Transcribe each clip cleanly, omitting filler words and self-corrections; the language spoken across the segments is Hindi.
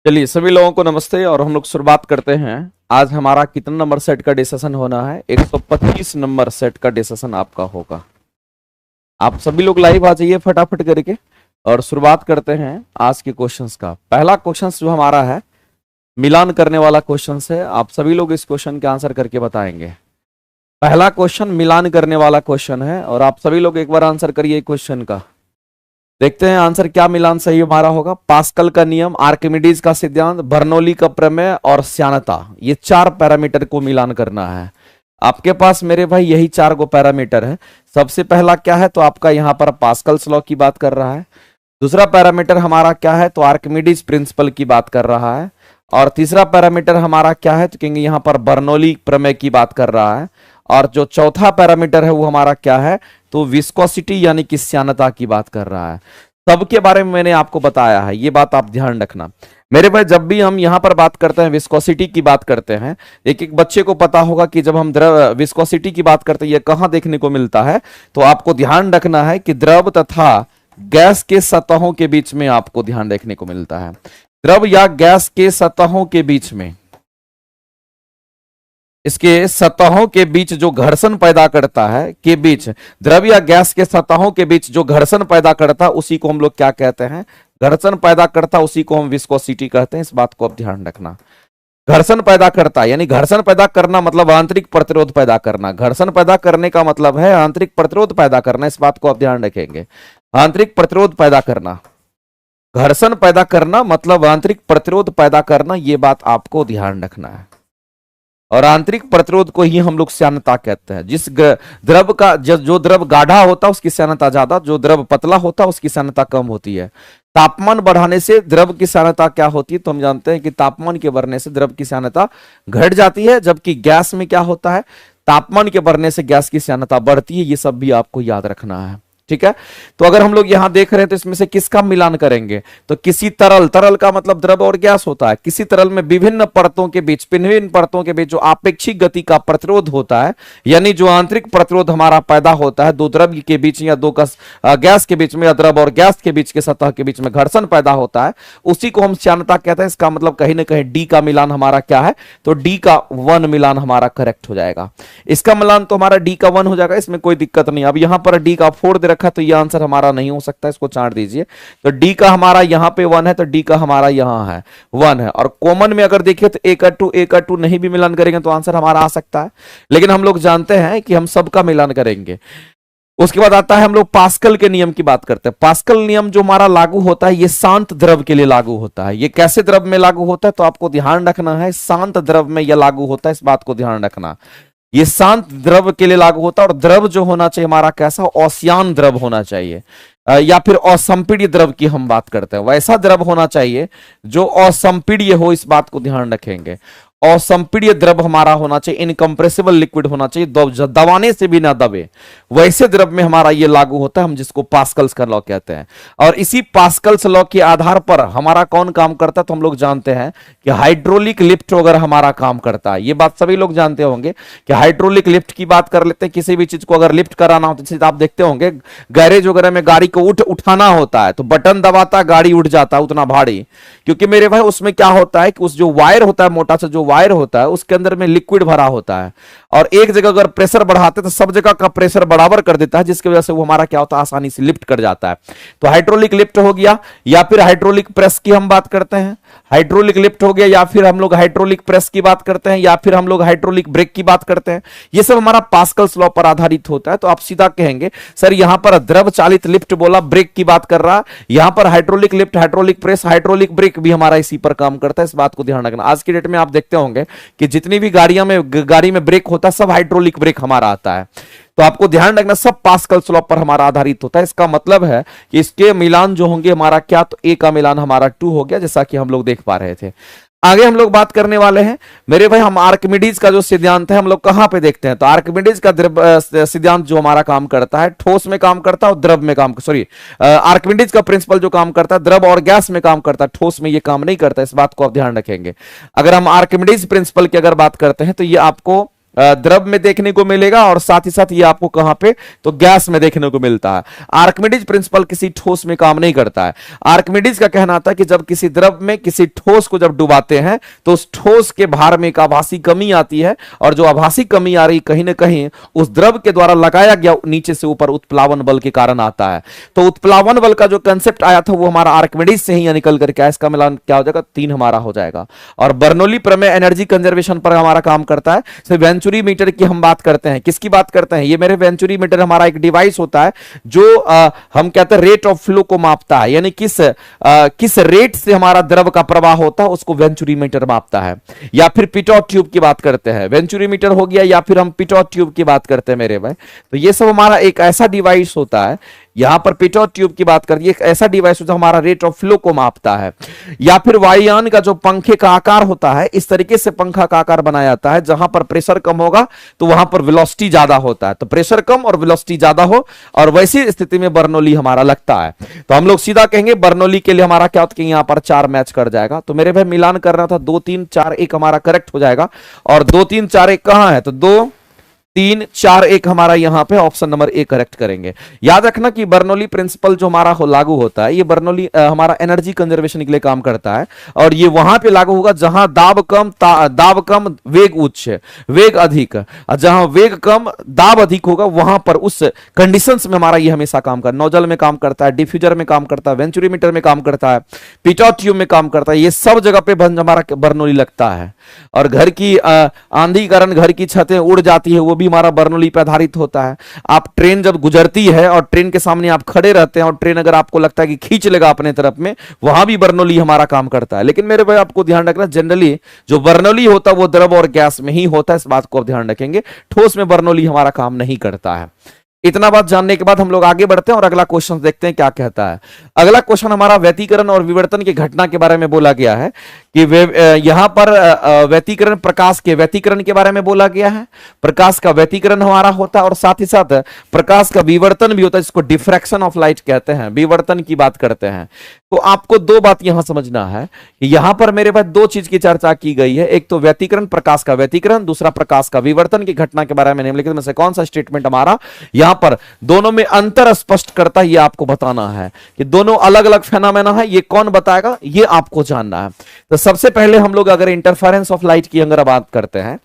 चलिए सभी लोगों को नमस्ते और हम लोग शुरुआत करते हैं। आज हमारा कितना नंबर सेट का डिस्कशन होना है? 125 नंबर सेट का डिस्कशन आपका होगा। आप सभी लोग लाइव आ जाइए फटाफट करके और शुरुआत करते हैं आज के क्वेश्चंस का। पहला क्वेश्चन जो हमारा है मिलान करने वाला क्वेश्चन है। आप सभी लोग इस क्वेश्चन के आंसर करके बताएंगे। पहला क्वेश्चन मिलान करने वाला क्वेश्चन है और आप सभी लोग एक बार आंसर करिए क्वेश्चन का। देखते हैं आंसर क्या मिलान सही हमारा होगा। पास्कल का नियम, आर्किमिडीज का सिद्धांत, बर्नौली का प्रमेय और श्यानता, ये चार पैरामीटर को मिलान करना है। आपके पास मेरे भाई यही चार गो पैरामीटर है। सबसे पहला क्या है तो आपका यहाँ पर पास्कल्स लॉ की बात कर रहा है। दूसरा पैरामीटर हमारा क्या है तो आर्किमिडीज प्रिंसिपल की बात कर रहा है। और तीसरा पैरामीटर हमारा क्या है तो कहेंगे यहाँ पर बर्नौली प्रमेय की बात कर रहा है। और जो चौथा पैरामीटर है वो हमारा क्या है तो विस्कोसिटी यानी कि श्यानता की बात कर रहा है। सबके बारे में मैंने आपको बताया है, ये बात आप ध्यान रखना मेरे भाई। जब भी हम यहां पर बात करते हैं विस्कोसिटी की बात करते हैं, एक एक बच्चे को पता होगा कि जब हम द्रव विस्कोसिटी की बात करते हैं ये कहां देखने को मिलता है तो आपको ध्यान रखना है कि द्रव तथा गैस के सतहों के बीच में आपको ध्यान रखने को मिलता है। द्रव या गैस के सतहों के बीच में, इसके सतहों के बीच जो घर्षण पैदा करता है के बीच, द्रव या गैस के सतहों के बीच जो घर्षण पैदा करता है उसी को हम लोग क्या कहते हैं? घर्षण पैदा करता, उसी को हम विस्कोसिटी कहते हैं। इस बात को आप ध्यान रखना। घर्षण पैदा करता यानी घर्षण पैदा करना मतलब आंतरिक प्रतिरोध पैदा करना। घर्षण पैदा करने का मतलब है आंतरिक प्रतिरोध पैदा करना। इस बात को आप ध्यान रखेंगे। आंतरिक प्रतिरोध पैदा करना, घर्षण पैदा करना मतलब आंतरिक प्रतिरोध पैदा करना, ये बात आपको ध्यान रखना है। और आंतरिक प्रतिरोध को ही हम लोग श्यानता कहते हैं। जिस द्रव का जो द्रव गाढ़ा होता है उसकी श्यानता ज्यादा, जो द्रव पतला होता है उसकी श्यानता कम होती है। तापमान बढ़ाने से द्रव की श्यानता क्या होती है तो हम जानते हैं कि तापमान के बढ़ने से द्रव की श्यानता घट जाती है, जबकि गैस में क्या होता है तापमान के बढ़ने से गैस की श्यानता बढ़ती है। ये सब भी आपको याद रखना है, ठीक है। तो अगर हम लोग यहां देख रहे हैं तो इसमें से किसका मिलान करेंगे तो किसी तरल, तरल का मतलब द्रव और गैस होता है, किसी तरल में विभिन्न परतों के बीच, विभिन्न परतों के बीच जो आपेक्षिक गति का प्रतिरोध होता है, यानी जो आंतरिक प्रतिरोध हमारा पैदा होता है दो द्रव के बीच या दो गैस के बीच में या द्रव और गैस के बीच के सतह के बीच में घर्षण पैदा होता है, उसी को हम श्यानता कहते हैं। इसका मतलब कहीं ना कहीं डी का मिलान हमारा क्या है तो डी का 1 मिलान हमारा करेक्ट हो जाएगा। इसका मिलान तो हमारा डी का 1 हो जाएगा, इसमें कोई दिक्कत नहीं। अब यहां पर डी का 4 दे रखा तो ये आंसर हमारा नहीं हो सकता, इसको चाट दीजिए। तो डी का हमारा यहां पे 1 है तो डी का हमारा यहां है 1 है। और कॉमन में अगर देखिए तो एक 2 नहीं भी मिलान करेंगे तो आंसर हमारा आ सकता है, लेकिन हम लोग जानते हैं कि हम सबका मिलान करेंगे। उसके बाद आता है हम लोग पास्कल के नियम की बात करते हैं। पास्कल नियम जो हमारा लागू होता है ये शांत द्रव के लिए लागू होता है। ये कैसे द्रव में लागू होता है तो आपको ध्यान रखना है, शांत द्रव में यह लागू होता है। इस बात को ध्यान रखना, ये शांत द्रव के लिए लागू होता है। और द्रव जो होना चाहिए हमारा कैसा, अश्यान द्रव होना चाहिए, या फिर असंपीड्य द्रव की हम बात करते हैं। वैसा द्रव होना चाहिए जो असंपीड्य हो, इस बात को ध्यान रखेंगे। असंपीड्य द्रव हमारा होना चाहिए, इनकंप्रेसिबल लिक्विड होना चाहिए, दबाने से भी ना दबे, वैसे द्रव में हमारा ये लागू होता है, हम जिसको पास्कल्स का लॉ कहते हैं। और इसी पास्कल्स लॉ के आधार पर हमारा कौन काम करता है तो हम लोग जानते हैं कि हाइड्रोलिक लिफ्ट वगैरह हमारा काम करता है। ये बात सभी लोग जानते होंगे कि हाइड्रोलिक लिफ्ट की बात कर लेते हैं। किसी भी चीज को अगर लिफ्ट कराना हो तो आप देखते होंगे गैरेज वगैरह में गाड़ी को उठाना होता है तो बटन दबाता गाड़ी उठ जाता है उतना भारी, क्योंकि मेरे भाई उसमें क्या होता है कि उस जो वायर होता है, मोटा सा जो वायर होता है उसके अंदर में लिक्विड भरा होता है, और एक जगह अगर प्रेशर बढ़ाते तो सब जगह का प्रेशर बराबर कर देता है, जिसकी वजह से वो हमारा क्या होता है आसानी से लिफ्ट कर जाता है। तो हाइड्रोलिक लिफ्ट हो गया, या फिर हाइड्रोलिक प्रेस की हम बात करते हैं। हाइड्रोलिक लिफ्ट हो गया, या फिर हम लोग हाइड्रोलिक प्रेस की बात करते हैं, या फिर हम लोग हाइड्रोलिक ब्रेक की बात करते हैं। ये सब हमारा पास्कल्स लॉ पर आधारित होता है। तो आप सीधा कहेंगे सर यहां पर द्रव चालित लिफ्ट बोला, ब्रेक की बात कर रहा, यहां पर hydraulic lift, hydraulic press, hydraulic brake भी हमारा इसी पर काम करता है। इस बात को ध्यान रखना। आज की डेट में आप देखते होंगे कि जितनी भी गाड़ी में ब्रेक होता है सब हाइड्रोलिक ब्रेक हमारा आता है। तो आपको ध्यान रखना सब पास्कल्स लॉ पर हमारा आधारित होता है। इसका मतलब है कि इसके मिलान जो होंगे हमारा क्या तो ए का मिलान हमारा 2 हो गया, जैसा कि हम लोग देख पा रहे थे। आगे हम लोग बात करने वाले हैं मेरे भाई, हम आर्किमिडीज का जो सिद्धांत है हम लोग कहां पे देखते हैं तो आर्किमिडीज का सिद्धांत जो हमारा काम करता है ठोस में काम करता है और द्रव में काम, सॉरी आर्किमिडीज का प्रिंसिपल जो काम करता है द्रव और गैस में काम करता है, ठोस में ये काम नहीं करता। इस बात को आप ध्यान रखेंगे। अगर हम आर्किमिडीज प्रिंसिपल की अगर बात करते हैं तो ये आपको द्रव में देखने को मिलेगा और साथ ही साथ ये आपको कहां पे, तो गैस में देखने को मिलता है। आर्किमिडीज प्रिंसिपल किसी ठोस में काम नहीं करता है। आर्किमिडीज का कहना था कि जब किसी द्रव में किसी ठोस को जब डुबाते हैं तो उस ठोस के भार में एक आभासी कमी आती है, और जो आभासी कमी आ रही कहीं ना कहीं उस द्रव के द्वारा लगाया गया नीचे से ऊपर उत्प्लावन बल के कारण आता है। तो उत्प्लावन बल का जो कंसेप्ट आया था वो हमारा आर्किमिडीज से ही निकल करके, इसका मिलान क्या हो जाएगा, 3 हमारा हो जाएगा। और बर्नौली प्रमेय एनर्जी कंजर्वेशन पर हमारा काम करता है। वेंचुरी मीटर की हम बात करते हैं, किसकी बात करते हैं, ये मेरे वेंचुरी मीटर हमारा एक डिवाइस होता है जो हम कहते हैं रेट ऑफ फ्लो को मापता है, यानी किस रेट से हमारा द्रव का प्रवाह होता है उसको वेंचुरी मीटर मापता है। या फिर पिटॉट ट्यूब की बात करते हैं, वेंचुरी मीटर हो गया, या फिर हम पिटॉट ट्यूब की बात करते हैं मेरे भाई। तो ये सब हमारा एक ऐसा डिवाइस होता है, यहां पर पिटॉट ट्यूब की बात करिए, एक ऐसा डिवाइस जो हमारा रेट ऑफ फ्लो को मापता है। या फिर वायुयान का जो पंखे का आकार होता है, इस तरीके से पंखा का आकार बनाया जाता है, जहां पर प्रेशर कम होगा तो वहां पर वेलोसिटी ज्यादा होता है, तो प्रेशर कम और वेलोसिटी ज्यादा हो, और वैसी स्थिति में बर्नौली हमारा लगता है। तो हम लोग सीधा कहेंगे बर्नौली के लिए हमारा क्या होता है कि यहां पर 4 मैच कर जाएगा। तो मेरे भाई मिलान करना था 2 3 4 1 हमारा करेक्ट हो जाएगा। और 2 3 4 1 कहां है, तो 2 3 4 1 हमारा यहां पे ऑप्शन नंबर ए करेक्ट करेंगे। याद रखना कि बर्नौली प्रिंसिपल जो हमारा लागू होता है, ये बर्नौली हमारा एनर्जी कंजर्वेशन के लिए काम करता है, और ये वहां पे लागू होगा जहां दाब कम वेग उच्च, वेग अधिक, जहां वेग कम दाब अधिक होगा वहां पर उस कंडीशंस में हमारा ये हमेशा काम करता है। नोजल में काम करता है, डिफ्यूजर में काम करता है, वेंचुरी मीटर में काम करता है, पिटॉट ट्यूब में काम करता है, ये सब जगह पे हमारा बर्नौली लगता है। और घर की आंधी कारण घर की छतें उड़ जाती है, वो भी हमारा बर्नौली पर आधारित होता है। आप ट्रेन जब गुजरती है और ट्रेन के सामने आप खड़े रहते हैं और ट्रेन अगर आपको लगता है कि खींच लेगा अपने तरफ में, वहां भी बर्नौली हमारा काम करता है। लेकिन मेरे भाई आपको ध्यान रखना, जनरली जो बर्नौली होता है वो द्रव और गैस में ही होता है, इस बात को आप ध्यान रखेंगे। ठोस में बर्नौली हमारा काम नहीं करता है। इतना बात जानने के बाद हम लोग आगे बढ़ते हैं और अगला क्वेश्चन देखते हैं क्या कहता है। अगला क्वेश्चन हमारा व्यतिकरण और विवर्तन की घटना के बारे में बोला गया है कि यहां पर व्यतिकरण, प्रकाश के व्यतिकरण के बारे में बोला गया है। प्रकाश का व्यतिकरण हमारा होता है और साथ ही साथ प्रकाश का विवर्तन भी होता है, जिसको डिफ्रैक्शन ऑफ लाइट कहते हैं, विवर्तन की बात करते हैं। तो आपको 2 बात यहां समझना है कि यहां पर मेरे पास 2 चीज की चर्चा की गई है, एक तो व्यतिकरण, प्रकाश का व्यतिकरण, दूसरा प्रकाश का विवर्तन की घटना के बारे में निम्नलिखित में से कौन सा स्टेटमेंट हमारा यहां पर दोनों में अंतर स्पष्ट करता है, ये आपको बताना है कि दोनों अलग अलग फेनोमेना है, ये कौन बताएगा, ये आपको जानना है। तो सबसे पहले हम लोग अगर इंटरफेरेंस ऑफ लाइट की अगर बात करते हैं,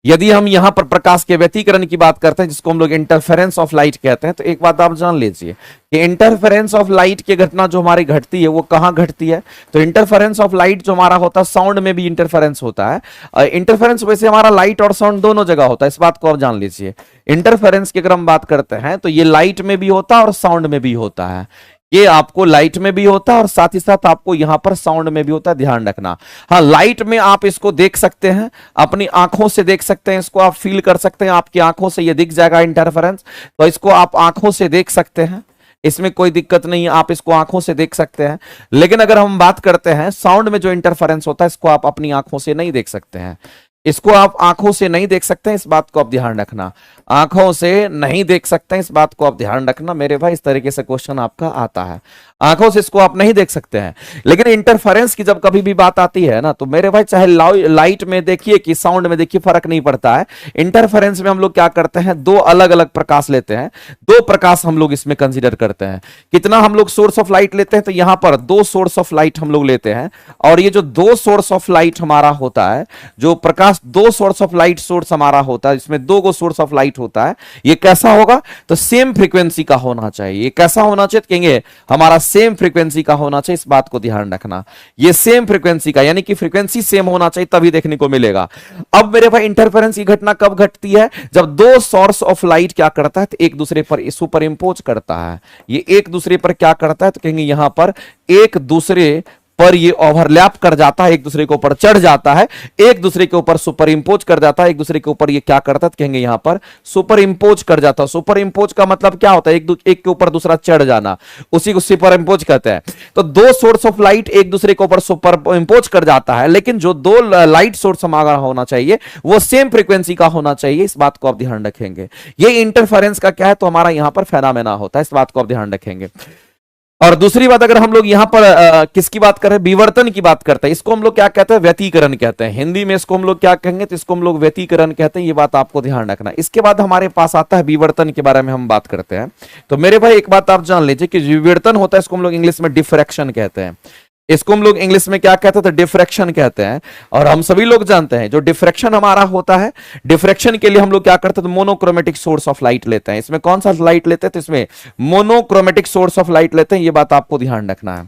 यदि हम यहां पर प्रकाश के व्यतिकरण की बात करते हैं, जिसको हम लोग इंटरफेरेंस ऑफ लाइट कहते हैं, तो एक बात आप जान लीजिए कि इंटरफेरेंस ऑफ लाइट की घटना जो हमारी घटती है वो कहां घटती है। तो इंटरफेरेंस ऑफ लाइट जो हमारा होता है, साउंड में भी इंटरफेरेंस होता है। इंटरफेरेंस वैसे हमारा लाइट और साउंड दोनों जगह होता है, इस बात को आप जान लीजिए। इंटरफेरेंस की अगर हम बात करते हैं तो ये लाइट में भी होता है और साउंड में भी होता है। ये आपको लाइट में भी होता है और साथ ही साथ आपको यहां पर साउंड में भी होता है, ध्यान रखना। हाँ, लाइट में आप इसको देख सकते हैं, अपनी आंखों से देख सकते हैं, इसको आप फील कर सकते हैं, आपकी आंखों से ये दिख जाएगा इंटरफेरेंस, तो इसको आप आंखों से देख सकते हैं, इसमें कोई दिक्कत नहीं है, आप इसको आंखों से देख सकते हैं। लेकिन अगर हम बात करते हैं साउंड में जो इंटरफेरेंस होता है, इसको आप अपनी आंखों से नहीं देख सकते हैं, इसको आप आंखों से नहीं देख सकते हैं, इस बात को आप ध्यान रखना। आंखों से नहीं देख सकते हैं, इस बात को आप ध्यान रखना मेरे भाई। इस तरीके से क्वेश्चन आपका आता है, आंखों से इसको आप नहीं देख सकते हैं। लेकिन इंटरफेरेंस की जब कभी भी बात आती है ना, तो मेरे भाई चाहे लाइट में देखिए कि साउंड में देखिए, फर्क नहीं पड़ता है। इंटरफेरेंस में हम लोग क्या करते हैं, 2 अलग अलग प्रकाश लेते हैं, 2 प्रकाश हम लोग इसमें कंसीडर करते हैं। कितना हम लोग सोर्स ऑफ लाइट लेते हैं, तो यहां पर 2 सोर्स ऑफ लाइट हम लोग लेते हैं। और ये जो 2 सोर्स ऑफ लाइट हमारा होता है, जो प्रकाश 2 सोर्स ऑफ लाइट सोर्स हमारा होता है, इसमें 2 गो सोर्स ऑफ लाइट होता है। ये कैसा होगा, तो सेम फ्रीक्वेंसी का होना चाहिए। ये कैसा होना चाहिए, कहेंगे हमारा सेम फ्रीक्वेंसी का होना चाहिए, इस बात को ध्यान रखना। ये सेम फ्रीक्वेंसी का, यानी कि फ्रीक्वेंसी सेम होना चाहिए, तभी देखने को मिलेगा। अब मेरे भाई इंटरफेरेंस की घटना कब घटती है, जब 2 सोर्स ऑफ लाइट क्या करता है, तो एक दूसरे पर सुपर इंपोज करता है। ये एक दूसरे पर क्या करता है, तो कहेंगे यहां पर एक दूसरे पर ये ओवरलैप कर जाता है, एक दूसरे के ऊपर चढ़ जाता है, एक दूसरे के ऊपर सुपर इंपोज कर जाता है, एक दूसरे के ऊपर ये क्या करता है, कहेंगे यहां पर सुपर इंपोज कर जाता है। सुपर इंपोज का मतलब क्या होता है, एक के ऊपर दूसरा चढ़ जाना, उसी को सुपर इंपोज कहते हैं। तो 2 सोर्स ऑफ लाइट एक दूसरे के ऊपर सुपर इंपोज कर जाता है, लेकिन जो 2 लाइट सोर्स हमारा होना चाहिए वो सेम फ्रीक्वेंसी का होना चाहिए, इस बात को आप ध्यान रखेंगे। ये इंटरफेरेंस का क्या है, तो हमारा यहां पर फेनोमेना होता है, इस बात को आप ध्यान रखेंगे। और दूसरी बात, अगर हम लोग यहां पर किसकी बात कर रहे हैं, विवर्तन की बात करते हैं, इसको हम लोग क्या कहते हैं, व्यतिकरण कहते हैं। हिंदी में इसको हम लोग क्या कहेंगे, तो इसको हम लोग व्यतिकरण कहते हैं। ये बात आपको ध्यान रखना। इसके बाद हमारे पास आता है विवर्तन के बारे में हम बात करते हैं। तो मेरे भाई एक बात आप जान लीजिए कि विवर्तन होता है, इसको हम लोग इंग्लिश में डिफ्रैक्शन कहते हैं। इसको हम लोग इंग्लिश में क्या कहते हैं, तो डिफ्रैक्शन कहते हैं। और हम सभी लोग जानते हैं जो डिफ्रैक्शन हमारा होता है, डिफ्रैक्शन के लिए हम लोग क्या करते हैं, तो मोनोक्रोमेटिक सोर्स ऑफ लाइट लेते हैं। इसमें कौन सा लाइट लेते हैं, तो इसमें मोनोक्रोमेटिक सोर्स ऑफ लाइट लेते हैं। ये बात आपको ध्यान रखना है।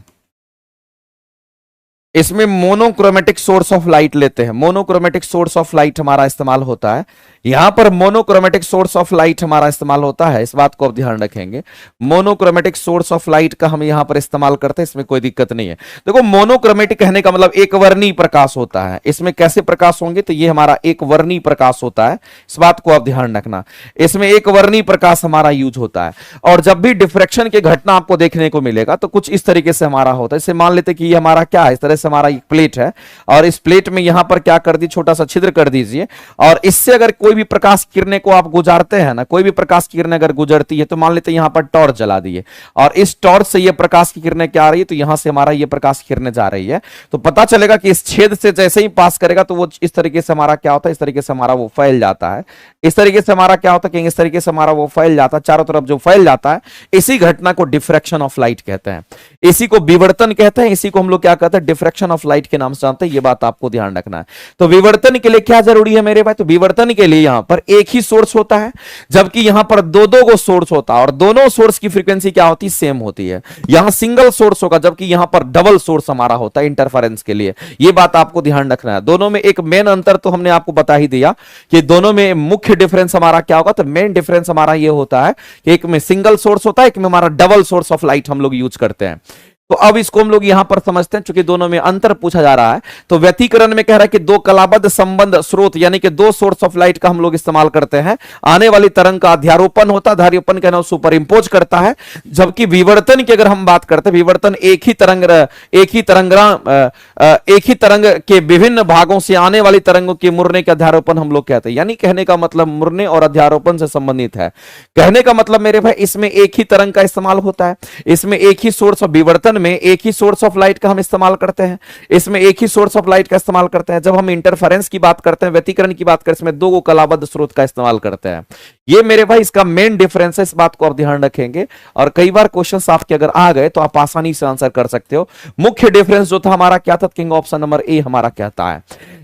इसमें मोनोक्रोमेटिक सोर्स ऑफ लाइट लेते हैं, मोनोक्रोमेटिक सोर्स ऑफ लाइट हमारा इस्तेमाल होता है। यहां पर मोनोक्रोमेटिक सोर्स ऑफ लाइट हमारा इस्तेमाल होता है, इस बात को आप ध्यान रखेंगे। मोनोक्रोमेटिक सोर्स ऑफ लाइट का हम यहां पर इस्तेमाल करते हैं, इसमें कोई दिक्कत नहीं है। देखो मोनोक्रोमेटिक कहने का मतलब एक वर्णीय प्रकाश होता है। इसमें कैसे प्रकाश होंगे, तो ये हमारा एक वर्णीय प्रकाश होता है, इस बात को आप ध्यान रखना। इसमें एक वर्णीय प्रकाश हमारा यूज होता है। और जब भी डिफ्रैक्शन की घटना आपको देखने को मिलेगा तो कुछ इस तरीके से हमारा होता है। इसे मान लेते कि ये हमारा क्या है, इस तरह से हमारा एक प्लेट है, और इस प्लेट में यहां पर क्या कर दी, छोटा सा छिद्र कर दीजिए। और इससे अगर कोई भी प्रकाश किरणें को आप गुजारते हैं ना, कोई भी प्रकाश की किरणें अगर गुजरती है, तो मान लेते हैं यहां पर टॉर्च जला दिए, और इस टॉर्च से ये प्रकाश की किरणें क्या आ रही है, तो यहां से हमारा ये प्रकाश की किरणें जा रही है। तो पता चलेगा कि इस छेद से जैसे ही पास करेगा तो वो इस तरीके से हमारा क्या होता है, इस तरीके से हमारा वो फैल जाता है। इस तरीके से हमारा क्या होता है कि इस तरीके से हमारा वो फैल जाता है, चारों तरफ जो फैल जाता है, इसी घटना को डिफ्रैक्शन ऑफ लाइट कहते हैं। इसी को विवर्तन कहते हैं, इसी को हम लोग क्या कहते हैं, डिफ्रैक्शन ऑफ लाइट के नाम से जानते हैं। ये बात आपको ध्यान रखना है। तो विवर्तन के लिए क्या जरूरी है मेरे भाई, तो विवर्तन के लिए यहां पर एक ही सोर्स होता है, जबकि यहां पर दो दो को सोर्स होता है, और दोनों सोर्स की फ्रीक्वेंसी क्या होती है, सेम होती है। यहां सिंगल सोर्स होगा, जबकि यहां पर डबल सोर्स हमारा होता है इंटरफेरेंस के लिए। यह बात आपको ध्यान रखना है। दोनों में एक मेन अंतर तो हमने आपको बता ही दिया कि दोनों में मुख्य डिफरेंस हमारा क्या होगा, तो मेन डिफरेंस हमारा यह होता है कि एक में सिंगल सोर्स होता है, एक में हमारा डबल सोर्स ऑफ लाइट हम लोग यूज करते हैं। तो अब इसको हम लोग यहां पर समझते हैं, चूंकि दोनों में अंतर पूछा जा रहा है। तो व्यतिकरण में कह रहा है कि दो कलाबद्ध संबंध स्रोत यानी कि दो सोर्स ऑफ लाइट का हम लोग इस्तेमाल करते हैं। आने वाली तरंग का अध्यारोपण होता है, अध्यारोपण कहना सुपर इंपोज करता है। जबकि विवर्तन की अगर हम बात करते हैं, विवर्तन एक ही तरंग के विभिन्न भागों से आने वाली तरंगों के मुड़ने के अध्यारोपण हम लोग कहते हैं। यानी कहने का मतलब मुड़ने और अध्यारोपण से संबंधित है। कहने का मतलब मेरे भाई इसमें एक ही तरंग का इस्तेमाल होता है, इसमें एक ही सोर्स ऑफ विवर्तन में एक ही सोर्स ऑफ लाइट का हम इस्तेमाल करते हैं, इसमें एक ही सोर्स ऑफ लाइट का इस्तेमाल करते हैं। जब हम इंटरफेरेंस की बात करते हैं, व्यतिकरण की बात करते हैं, इसमें दो कलाबद्ध स्रोत का इस्तेमाल करते हैं। ये मेरे भाई इसका मेन डिफरेंस है, इस बात को आप ध्यान रखेंगे। और कई बार क्वेश्चंस आपके अगर आ गए तो आप आसानी से आंसर कर सकते हो। मुख्य डिफरेंस जो था हमारा क्या था, किंग ऑप्शन नंबर ए हमारा कहता है।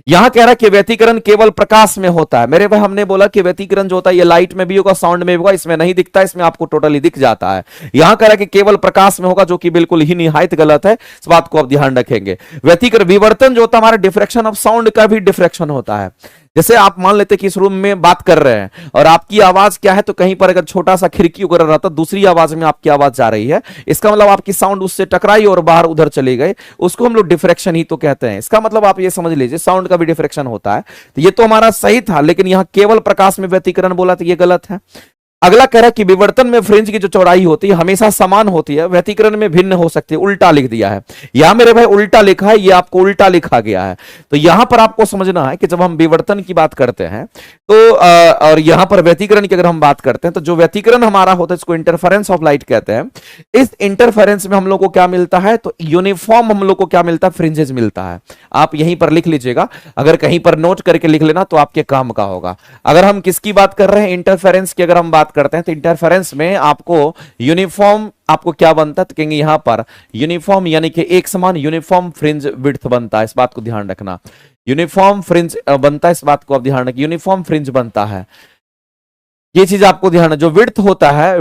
यहां कह रहा है कि व्यतिकरण केवल प्रकाश में होता है। मेरे भाई हमने बोला कि व्यतिकरण जो होता है ये लाइट में भी होगा, साउंड में भी होगा, इसमें नहीं दिखता, इसमें आपको टोटली दिख जाता है। यहां कह रहा है कि केवल प्रकाश में होगा, जो कि बिल्कुल ही निहायत गलत है, इस बात को आप ध्यान रखेंगे। व्यतिकरण विवर्तन जो होता है हमारा डिफ्रैक्शन ऑफ साउंड का भी डिफ्रैक्शन होता है। जैसे आप मान लेते कि इस रूम में बात कर रहे हैं और आपकी आवाज क्या है, तो कहीं पर अगर छोटा सा खिड़की वगैरह रहता, दूसरी आवाज में आपकी आवाज जा रही है, इसका मतलब आपकी साउंड उससे टकराई और बाहर उधर चली गई, उसको हम लोग डिफ्रैक्शन ही तो कहते हैं। इसका मतलब आप ये समझ लीजिए साउंड का भी डिफ्रैक्शन होता है। तो ये तो हमारा सही था, लेकिन यहां केवल प्रकाश में व्यतिकरण बोला तो ये गलत है। अगला कह रहा है कि विवर्तन में फ्रिंज की जो चौड़ाई होती है हमेशा समान होती है, व्यतिकरण में भिन्न हो सकती है। उल्टा लिख दिया है यहां मेरे भाई, उल्टा लिखा है, ये आपको उल्टा लिखा गया है। तो यहां पर आपको समझना है कि जब हम विवर्तन की बात करते हैं तो और यहां पर व्यतिकरण की अगर हम बात करते हैं, तो जो व्यतिकरण हमारा होता है इसको इंटरफेरेंस ऑफ लाइट कहते हैं। इस इंटरफेरेंस में हम लोग को क्या मिलता है, तो यूनिफॉर्म हम लोग को क्या मिलता है, फ्रिंजेस मिलता है। आप यहीं पर लिख लीजिएगा, अगर कहीं पर नोट करके लिख लेना तो आपके काम का होगा। अगर हम किसकी बात कर रहे हैं, इंटरफेरेंस की अगर हम बात करते हैं, तो इंटरफेरेंस में आपको यूनिफॉर्म आपको क्या बनता है, तो कहेंगे यहां पर यूनिफॉर्म यानी कि एक समान यूनिफॉर्म फ्रिंज विड्थ बनता है। इस बात को ध्यान रखना, यूनिफॉर्म फ्रिंज बनता है, इस बात को आप ध्यान रखिए, यूनिफॉर्म फ्रिंज बनता है। ये चीज आपको ध्यान है, जो विड्थ होता है,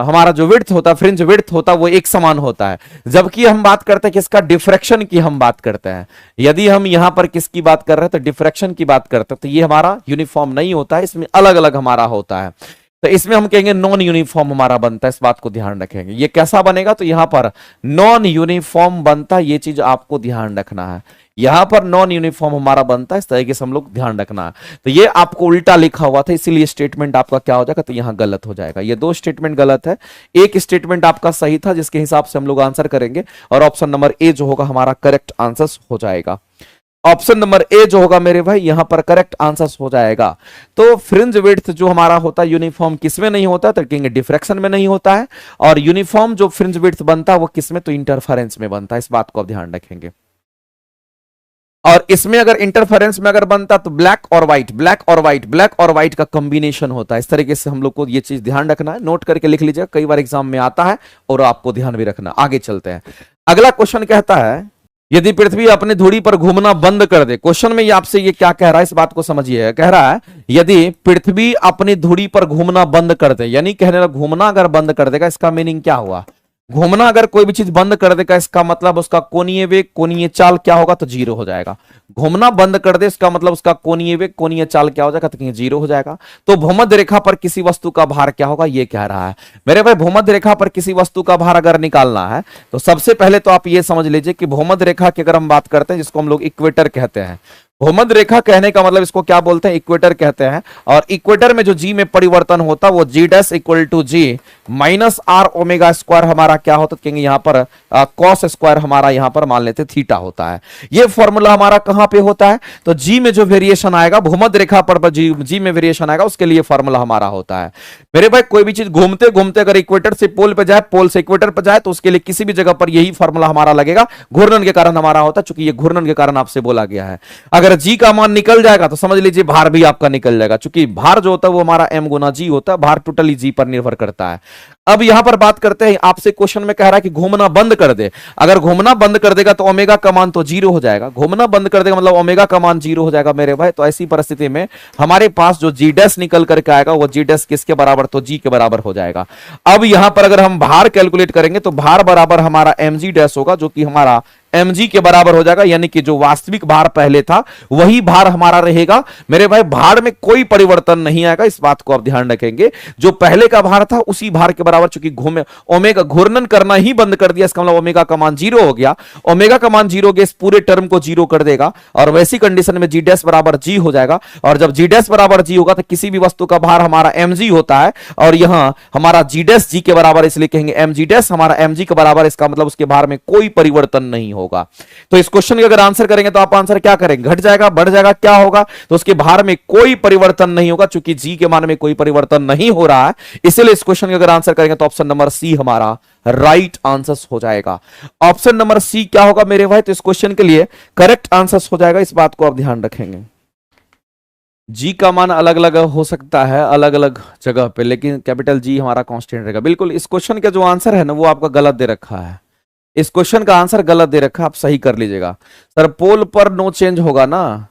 हमारा जो विड्थ होता है, फ्रिंज विड्थ होता है, वो एक समान होता है। जबकि हम बात करते हैं किसका, डिफ्रैक्शन की हम बात करते हैं। यदि हम यहां पर किसकी बात कर रहे हैं, तो डिफ्रैक्शन की बात करते हैं, तो ये हमारा यूनिफॉर्म नहीं होता है, इसमें अलग अलग हमारा होता है। तो इसमें हम कहेंगे नॉन यूनिफॉर्म हमारा बनता है, इस बात को ध्यान रखेंगे। ये कैसा बनेगा, तो यहां पर नॉन यूनिफॉर्म बनता है, ये चीज आपको ध्यान रखना है। यहां पर नॉन यूनिफॉर्म हमारा बनता है, इस तरीके से हम लोग ध्यान रखना है। तो ये आपको उल्टा लिखा हुआ था, इसीलिए स्टेटमेंट आपका क्या हो जाएगा, तो यहां गलत हो जाएगा। ये दो स्टेटमेंट गलत है, एक स्टेटमेंट आपका सही था, जिसके हिसाब से हम लोग आंसर करेंगे, और ऑप्शन नंबर ए जो होगा हमारा करेक्ट आंसर हो जाएगा। ऑप्शन नंबर ए जो होगा मेरे भाई यहां पर करेक्ट आंसर हो जाएगा। तो फ्रिंज विड्थ जो हमारा होता है यूनिफॉर्म किसमें नहीं होता, तो कहेंगे डिफ्रैक्शन में नहीं होता है। और यूनिफॉर्म जो फ्रिंज विड्थ बनता है वो किसमें, तो इंटरफेरेंस में बनता है। इस बात को आप ध्यान रखेंगे। और इसमें अगर इंटरफेरेंस में अगर बनता तो ब्लैक और व्हाइट, ब्लैक और व्हाइट, ब्लैक और व्हाइट का कॉम्बिनेशन होता है। इस तरीके से हम लोग को ये चीज ध्यान रखना है, नोट करके लिख लीजिएगा, कई बार एग्जाम में आता है और आपको ध्यान भी रखना। आगे चलते हैं। अगला क्वेश्चन कहता है यदि पृथ्वी अपनी धुरी पर घूमना बंद कर दे। क्वेश्चन में ये आपसे ये क्या कह रहा है, इस बात को समझिए। कह रहा है यदि पृथ्वी अपनी धुरी पर घूमना बंद कर दे, यानी कहने लगा घूमना अगर बंद कर देगा, इसका मीनिंग क्या हुआ, घूमना अगर कोई भी चीज बंद कर देगा इसका मतलब उसका कोणीय वेग कोणीय चाल क्या होगा, तो जीरो हो जाएगा। घूमना बंद कर दे इसका मतलब उसका कोणीय वेग कोणीय चाल क्या हो जाएगा, तो जीरो हो जाएगा। तो भूमध्य रेखा पर किसी वस्तु का भार क्या होगा, ये कह रहा है मेरे भाई। भूमध्य रेखा पर किसी वस्तु का भार अगर निकालना है तो सबसे पहले तो आप ये समझ लीजिए कि भूमध्य रेखा की अगर हम बात करते हैं, जिसको हम लोग इक्वेटर कहते हैं, भूमध्य रेखा कहने का मतलब इसको क्या बोलते हैं, इक्वेटर कहते हैं। और इक्वेटर में जो जी में परिवर्तन होता है वो G dash equal to G minus R omega square हमारा क्या होता है, कहेंगे यहाँ पर कॉस स्क्वायर हमारा यहाँ पर मान लेते थीटा होता है। ये फॉर्मूला हमारा कहां पे होता है, तो जी में जो वेरिएशन आएगा भूमध्य रेखा पर जी में वेरिएशन आएगा उसके लिए फॉर्मूला हमारा होता है। मेरे भाई कोई भी चीज घूमते घूमते अगर इक्वेटर से पोल पे जाए, पोल से इक्वेटर पर जाए, तो उसके लिए किसी भी जगह पर यही फॉर्मूला हमारा लगेगा, घूर्णन के कारण हमारा होता है। चूंकि ये घूर्णन के कारण आपसे बोला गया है। अगर जी का मान निकल जाएगा तो समझ लीजिए भार भी आपका निकल जाएगा, क्योंकि भार जो होता है वो हमारा एम गुना जी होता है। भार टोटली जी पर निर्भर करता है। अब यहां पर बात करते हैं, आपसे क्वेश्चन में कह रहा है कि घूमना बंद कर दे। अगर घूमना बंद कर देगा तो ओमेगा का मान तो जीरो हो जाएगा। घूमना बंद कर देगा मतलब ओमेगा का मान जीरो हो जाएगा मेरे भाई। तो ऐसी परिस्थिति में हमारे पास जो जी डैश निकल करके आएगा वो जी डैश किसके बराबर, तो जी के बराबर हो जाएगा। अब यहां पर अगर हम भार कैलकुलेट करेंगे तो भार बराबर हमारा एम जी डैश होगा, जो कि हमारा mg के बराबर हो जाएगा। यानी कि जो वास्तविक भार पहले था वही भार हमारा रहेगा मेरे भाई। भार में कोई परिवर्तन नहीं आएगा, इस बात को आप ध्यान रखेंगे। जो पहले का भार था उसी भार के बराबर, चूंकि घूमे ओमेगा घूर्णन करना ही बंद कर दिया, इसका मतलब ओमेगा का मान जीरो हो गया। ओमेगा का मान जीरो हो गया, इस पूरे टर्म को जीरो कर देगा और वैसी कंडीशन में जी डैश बराबर जी हो जाएगा। और जब जी डैश बराबर जी होगा तो किसी भी वस्तु का भार हमारा mg होता है और यहां हमारा जी डैश जी के बराबर, इसलिए कहेंगे mg डैश हमारा mg के बराबर। इसका मतलब उसके भार में कोई परिवर्तन नहीं होगा। तो इस क्वेश्चन का अगर आंसर करेंगे तो आप आंसर क्या करेंगे, घट जाएगा बढ़ जाएगा क्या होगा, तो उसके भार में कोई परिवर्तन नहीं होगा, चूंकि जी के मान में कोई परिवर्तन नहीं हो रहा है। इसलिए इस क्वेश्चन का अगर आंसर करेंगे तो ऑप्शन नंबर सी हमारा राइट आंसर हो जाएगा। ऑप्शन नंबर सी क्या होगा मेरे भाई, तो इस क्वेश्चन के लिए करेक्ट आंसर हो जाएगा। इस बात को आप ध्यान रखेंगे। जी का मान अलग अलग हो सकता है अलग अलग जगह पे, लेकिन कैपिटल जी हमारा कांस्टेंट रहेगा। बिल्कुल इस क्वेश्चन का जो आंसर है ना वो आपका गलत दे रखा है। इस क्वेश्चन का आंसर गलत दे रखा है, आप सही कर लीजिएगा। सर पोल पर नो चेंज होगा ना,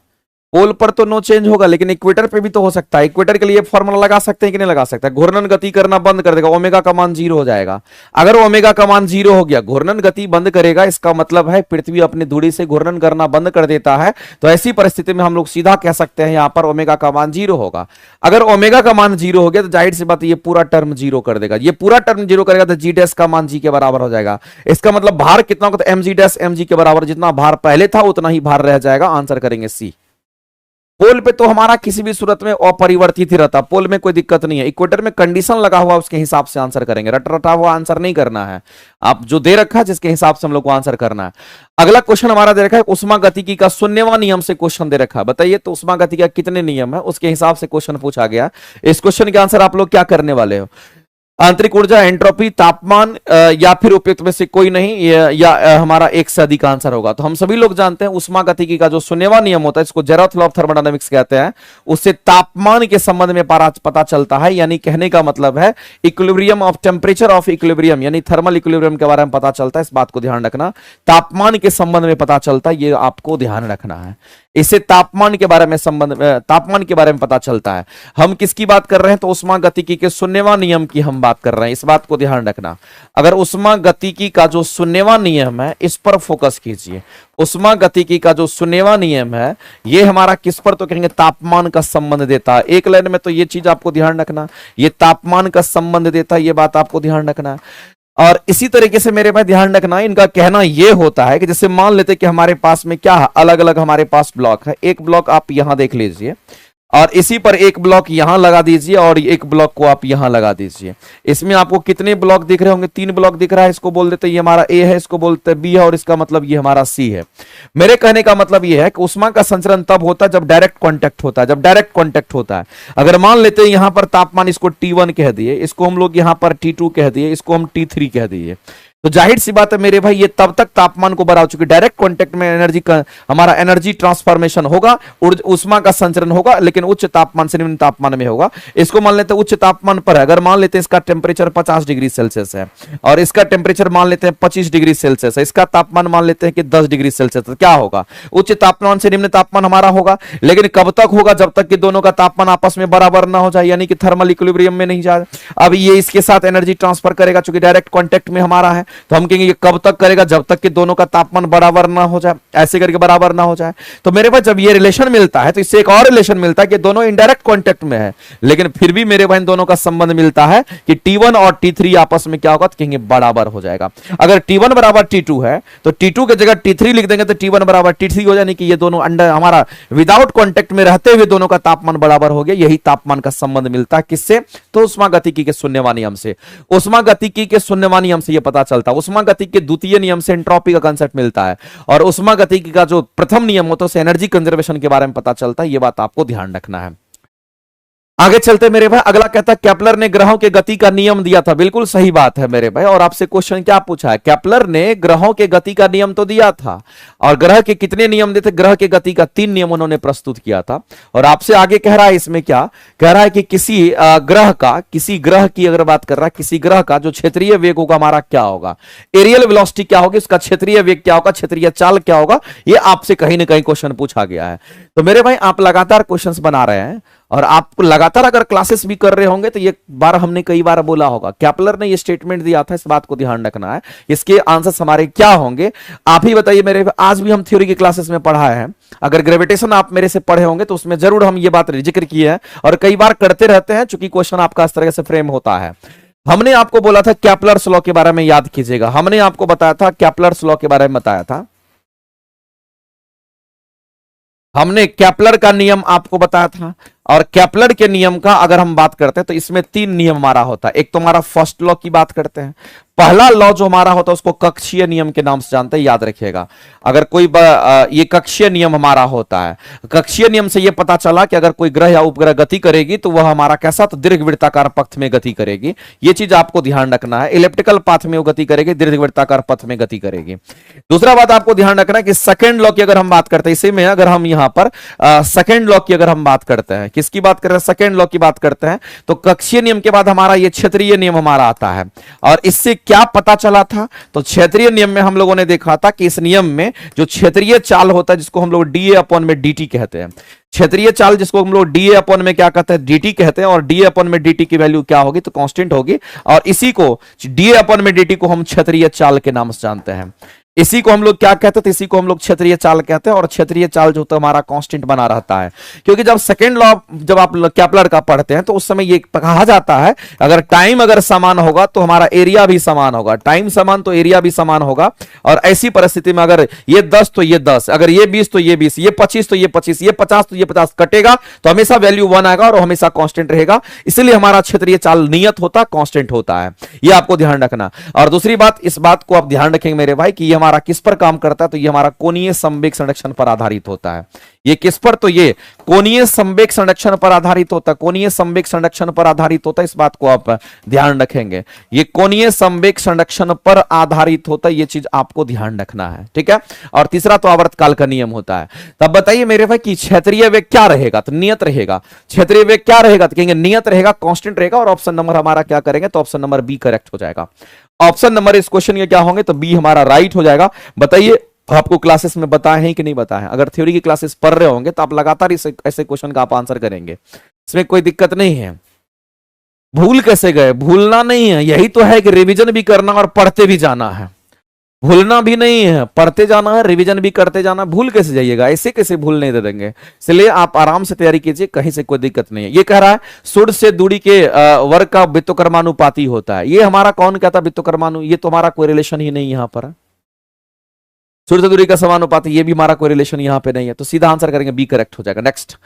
पोल पर तो नो चेंज होगा, लेकिन इक्वेटर पे भी तो हो सकता है। इक्वेटर के लिए फॉर्मूला लगा सकते हैं कि नहीं लगा सकते, घूर्णन गति करना बंद कर देगा, ओमेगा का मान जीरो हो जाएगा। अगर ओमेगा का मान जीरो हो गया, घूर्णन गति बंद करेगा, इसका मतलब है पृथ्वी अपनी धुरी से घूर्णन करना बंद कर देता है। तो ऐसी परिस्थिति में हम लोग सीधा कह सकते हैं यहां पर ओमेगा का मान जीरो होगा। अगर ओमेगा का मान जीरो हो गया तो जाहिर सी बात ये पूरा टर्म जीरो कर देगा। ये पूरा टर्म जीरो करेगा तो जी डैश का मान जी के बराबर हो जाएगा। इसका मतलब भार कितना होगा, तो m g dash m g के बराबर, जितना भार पहले था उतना ही भार रह जाएगा। आंसर करेंगे सी। पोल पे तो हमारा किसी भी सूरत में अपरिवर्तित ही रहता, पोल में कोई दिक्कत नहीं है। इक्वेटर में कंडीशन लगा हुआ उसके हिसाब से आंसर करेंगे, रट रटा हुआ आंसर नहीं करना है। आप जो दे रखा है जिसके हिसाब से हम लोग को आंसर करना है। अगला क्वेश्चन हमारा दे रखा है उष्मा गतिकी का शून्यवां नियम से क्वेश्चन दे रखा है। बताइए तो उष्मा गतिकी का कितने नियम है, उसके हिसाब से क्वेश्चन पूछा गया। इस क्वेश्चन के आंसर आप लोग क्या करने वाले हो, आंतरिक ऊर्जा, एंट्रोपी, तापमान या फिर उपयुक्त में से कोई नहीं, या हमारा एक से अधिक आंसर होगा। तो हम सभी लोग जानते हैं उष्मा गतिकी का जो शून्यवां नियम होता है, इसको जेरॉथ लॉ ऑफ थर्मोडायनामिक्स कहते हैं। उससे तापमान के संबंध में पता चलता है, यानी कहने का मतलब है equilibrium of temperature of equilibrium, यानी थर्मल इक्विलिब्रियम के बारे में पता चलता है। इस बात को ध्यान रखना, तापमान के संबंध में पता चलता है, ये आपको ध्यान रखना है। इससे तापमान के बारे में पता चलता है। हम किसकी बात कर रहे हैं, तो उष्मा गतिकी के शून्यवां नियम की हम बात कर रहे हैं। इस बात को ध्यान रखना। अगर उष्मा गतिकी का जो शून्यवां नियम है इस पर फोकस कीजिए। उष्मा गतिकी का जो शून्यवां नियम है ये हमारा किस पर, तो कहेंगे तापमान का संबंध देता है। एक लाइन में तो ये चीज आपको ध्यान रखना, ये तापमान का संबंध देता है, ये बात आपको ध्यान रखना है। और इसी तरीके से मेरे भाई ध्यान रखना, इनका कहना यह होता है कि जैसे मान लेते कि हमारे पास में क्या है, अलग अलग हमारे पास ब्लॉक है। एक ब्लॉक आप यहां देख लीजिए, और इसी पर एक ब्लॉक यहां लगा दीजिए और एक ब्लॉक को आप यहां लगा दीजिए। इसमें आपको कितने ब्लॉक दिख रहे होंगे? 3 ब्लॉक दिख रहा है। इसको बोल देते हैं ये हमारा ए है, इसको बोलते हैं बी है, और इसका मतलब ये हमारा सी है। मेरे कहने का मतलब ये है कि ऊष्मा का संचरण तब होता है जब डायरेक्ट कांटेक्ट होता है, जब डायरेक्ट कांटेक्ट होता है। अगर मान लेते हैं यहां पर तापमान इसको T1 कह दिए, इसको हम लोग यहां पर T2 कह दिए, इसको हम T3 कह दिए, तो जाहिर सी बात है मेरे भाई ये तब तक तापमान को बढ़ा चुके, डायरेक्ट कांटेक्ट में एनर्जी का हमारा एनर्जी ट्रांसफॉर्मेशन होगा, ऊष्मा का संचरण होगा, लेकिन उच्च तापमान से निम्न तापमान में होगा। इसको मान लेते हैं उच्च तापमान पर है, अगर मान लेते हैं इसका टेम्परेचर 50 डिग्री सेल्सियस है और इसका टेम्परेचर मान लेते हैं 25 डिग्री सेल्सियस है, इसका तापमान मान लेते हैं कि 10 डिग्री सेल्सियस, तो क्या होगा? उच्च तापमान से निम्न तापमान हमारा होगा। लेकिन कब तक होगा? जब तक कि दोनों का तापमान आपस में बराबर ना हो जाए, यानी कि थर्मल इक्विलिब्रियम में नहीं जाए। अब ये इसके साथ एनर्जी ट्रांसफर करेगा, चूंकि डायरेक्ट कांटेक्ट में हमारा है, तो हम कहेंगे ये कब तक करेगा? जब तक कि दोनों का तापमान बराबर ना हो जाए, ऐसे करके बराबर ना हो जाए। तो मेरे पास जब ये रिलेशन मिलता है तो इससे एक और रिलेशन मिलता है कि दोनों इनडायरेक्ट कांटेक्ट में है, लेकिन फिर भी मेरे बहन दोनों का संबंध मिलता है कि T1 और T3 आपस में क्या होगा? तो कहेंगे बराबर हो जाएगा। अगर T1 बराबर T2 है तो T2 की जगह T3 लिख देंगे तो T1 बराबर T3 हो जाए, कि ये दोनों अंडर हमारा विदाउट कांटेक्ट में रहते हुए दोनों का तापमान बराबर हो गया। यही तापमान का संबंध मिलता है किससे? तो ऊष्मागतिकी के शून्यवान नियम से। ऊष्मागतिकी के शून्यवान नियम से यह पता चलता है। ऊष्मागतिकी के द्वितीय नियम से एंट्रोपी का कांसेप्ट मिलता है, और ऊष्मागतिकी का जो प्रथम नियम होता है उससे एनर्जी कंजर्वेशन के बारे में पता चलता है। यह बात आपको ध्यान रखना है। आगे चलते मेरे भाई, अगला कहता है केपलर ने ग्रहों के गति का नियम दिया था। बिल्कुल सही बात है मेरे भाई, और आपसे क्वेश्चन क्या पूछा है? केपलर ने ग्रहों के गति का नियम तो दिया था, और ग्रह के कितने नियम दिए थे? ग्रह के गति का 3 नियम उन्होंने प्रस्तुत किया था। और आपसे आगे कह रहा है, इसमें क्या कह रहा है कि किसी ग्रह की अगर बात कर रहा है, किसी ग्रह का जो क्षेत्रीय वेग होगा हमारा क्या होगा, एरियल वेलोसिटी क्या होगी, उसका क्षेत्रीय वेग क्या होगा, क्षेत्रीय चाल क्या होगा, ये आपसे कहीं ना कहीं क्वेश्चन पूछा गया है। तो मेरे भाई आप लगातार क्वेश्चंस बना रहे हैं, और आप लगातार अगर क्लासेस भी कर रहे होंगे तो ये बार हमने कई बार बोला होगा, केपलर ने ये स्टेटमेंट दिया था, इस बात को ध्यान रखना है। इसके आंसर्स हमारे क्या होंगे आप ही बताइए मेरे। आज भी हम थ्योरी की क्लासेस में पढ़ा है, अगर ग्रेविटेशन आप मेरे से पढ़े होंगे तो उसमें जरूर हम ये बात जिक्र की है, और कई बार करते रहते हैं, चूंकि क्वेश्चन आपका इस तरह से फ्रेम होता है। हमने आपको बोला था केपलर्स लॉ के बारे में, याद कीजिएगा, हमने आपको बताया था केपलर्स लॉ के बारे में बताया था। हमने केपलर का नियम आपको बताया था, और केपलर के नियम का अगर हम बात करते हैं तो इसमें 3 नियम हमारा होता है। एक तो हमारा फर्स्ट लॉ की बात करते हैं, पहला लॉ जो हमारा होता है उसको कक्षीय नियम के नाम से जानते हैं, याद रखिएगा। अगर कोई ये कक्षीय नियम हमारा होता है, कक्षीय नियम से ये पता चला कि अगर कोई ग्रह या उपग्रह गति करेगी तो वह हमारा कैसा, तो दीर्घवृत्ताकार पथ में गति करेगी। ये चीज आपको ध्यान रखना है, इलेप्टिकल पाथ में वो गति करेगी, दीर्घवृत्ताकार पथ में गति करेगी। दूसरा बात आपको ध्यान रखना है कि सेकेंड लॉ की अगर हम बात करते हैं, इसी में अगर हम यहां पर सेकेंड लॉ की अगर हम बात करते हैं, किसकी बात कर रहे हैं? सेकेंड लॉ की बात करते हैं, तो कक्षीय नियम के बाद हमारा ये क्षेत्रीय नियम हमारा आता है। और इससे क्या पता चला था? तो क्षेत्रीय नियम में हम लोगों ने देखा था कि इस नियम में जो क्षेत्रीय चाल होता है, जिसको हम लोग डीए अपॉन में डीटी कहते हैं, क्षेत्रीय चाल जिसको हम लोग डीए अपॉन में क्या कहते हैं? डीटी कहते हैं, और डीए अपॉन में डीटी की वैल्यू क्या होगी? तो कांस्टेंट होगी, और इसी को डीए अपॉन में डीटी को हम क्षेत्रीय चाल के नाम से जानते हैं। इसी को हम लोग क्या कहते हैं? तो इसी को हम लोग क्षेत्रीय चाल कहते हैं, और क्षेत्रीय चाल जो होता है हमारा कांस्टेंट बना रहता है। क्योंकि जब सेकंड लॉ जब आप केपलर का पढ़ते हैं तो उस समय ये कहा जाता है अगर टाइम अगर समान होगा तो हमारा एरिया भी समान होगा, टाइम समान तो एरिया भी समान होगा। और ऐसी परिस्थिति में अगर ये 10 तो ये 10, अगर ये 20 तो ये 20, ये 25 तो ये 25, ये 50 तो ये 50 कटेगा तो हमेशा वैल्यू 1 आएगा और हमेशा कांस्टेंट रहेगा। इसलिए हमारा क्षेत्रीय चाल नियत होता, कांस्टेंट होता है, ये आपको ध्यान रखना। और दूसरी बात, इस बात को आप ध्यान रखेंगे मेरे भाई कि ये हमारा किस पर काम करता है? तो ये हमारा कोणीय संवेग संरक्षण पर आधारित होता है। ये किस पर? तो ये कोणीय संवेग संरक्षण पर आधारित होता है, कोणीय संवेग संरक्षण पर आधारित होता है। इस बात को आप ध्यान रखेंगे, ये कोणीय संवेग संरक्षण पर आधारित होता है, ये चीज आपको ध्यान रखना है, ठीक है। और तीसरा तो आवर्तकाल का नियम होता है। तब बताइए मेरे भाई कि क्षेत्रीय वेग क्या रहेगा? तो नियत रहेगा। क्षेत्रीय वेग क्या रहेगा? तो कहेंगे नियत रहेगा, कांस्टेंट रहेगा। और ऑप्शन नंबर हमारा क्या करेंगे? तो ऑप्शन नंबर बी करेक्ट हो जाएगा। ऑप्शन नंबर इस क्वेश्चन के क्या होंगे? तो बी हमारा राइट हो जाएगा। बताइए आपको क्लासेस में बताए हैं कि नहीं बताए हैं? अगर थ्योरी की क्लासेस पढ़ रहे होंगे तो आप लगातार इस ऐसे क्वेश्चन का आप आंसर करेंगे, इसमें कोई दिक्कत नहीं है। भूल कैसे गए? भूलना नहीं है, यही तो है कि रिवीजन भी करना और पढ़ते भी जाना है। भूलना भी नहीं है, पढ़ते जाना है, रिवीजन भी करते जाना। भूल कैसे जाइएगा? ऐसे कैसे भूल नहीं दे देंगे? इसलिए आप आराम से तैयारी कीजिए, कहीं से कोई दिक्कत नहीं है। ये कह रहा है सूर्य से दूरी के वर्ग का वित्तकर्मानुपाती होता है। ये हमारा कौन कहता है वित्तकर्मानु? ये तो हमारा कोई रिलेशन ही नहीं यहां पर। सूर्य से दूरी का समानुपाती, ये भी हमारा कोई रिलेशन यहां पे नहीं है। तो सीधा आंसर करेंगे बी करेक्ट हो जाएगा। नेक्स्ट,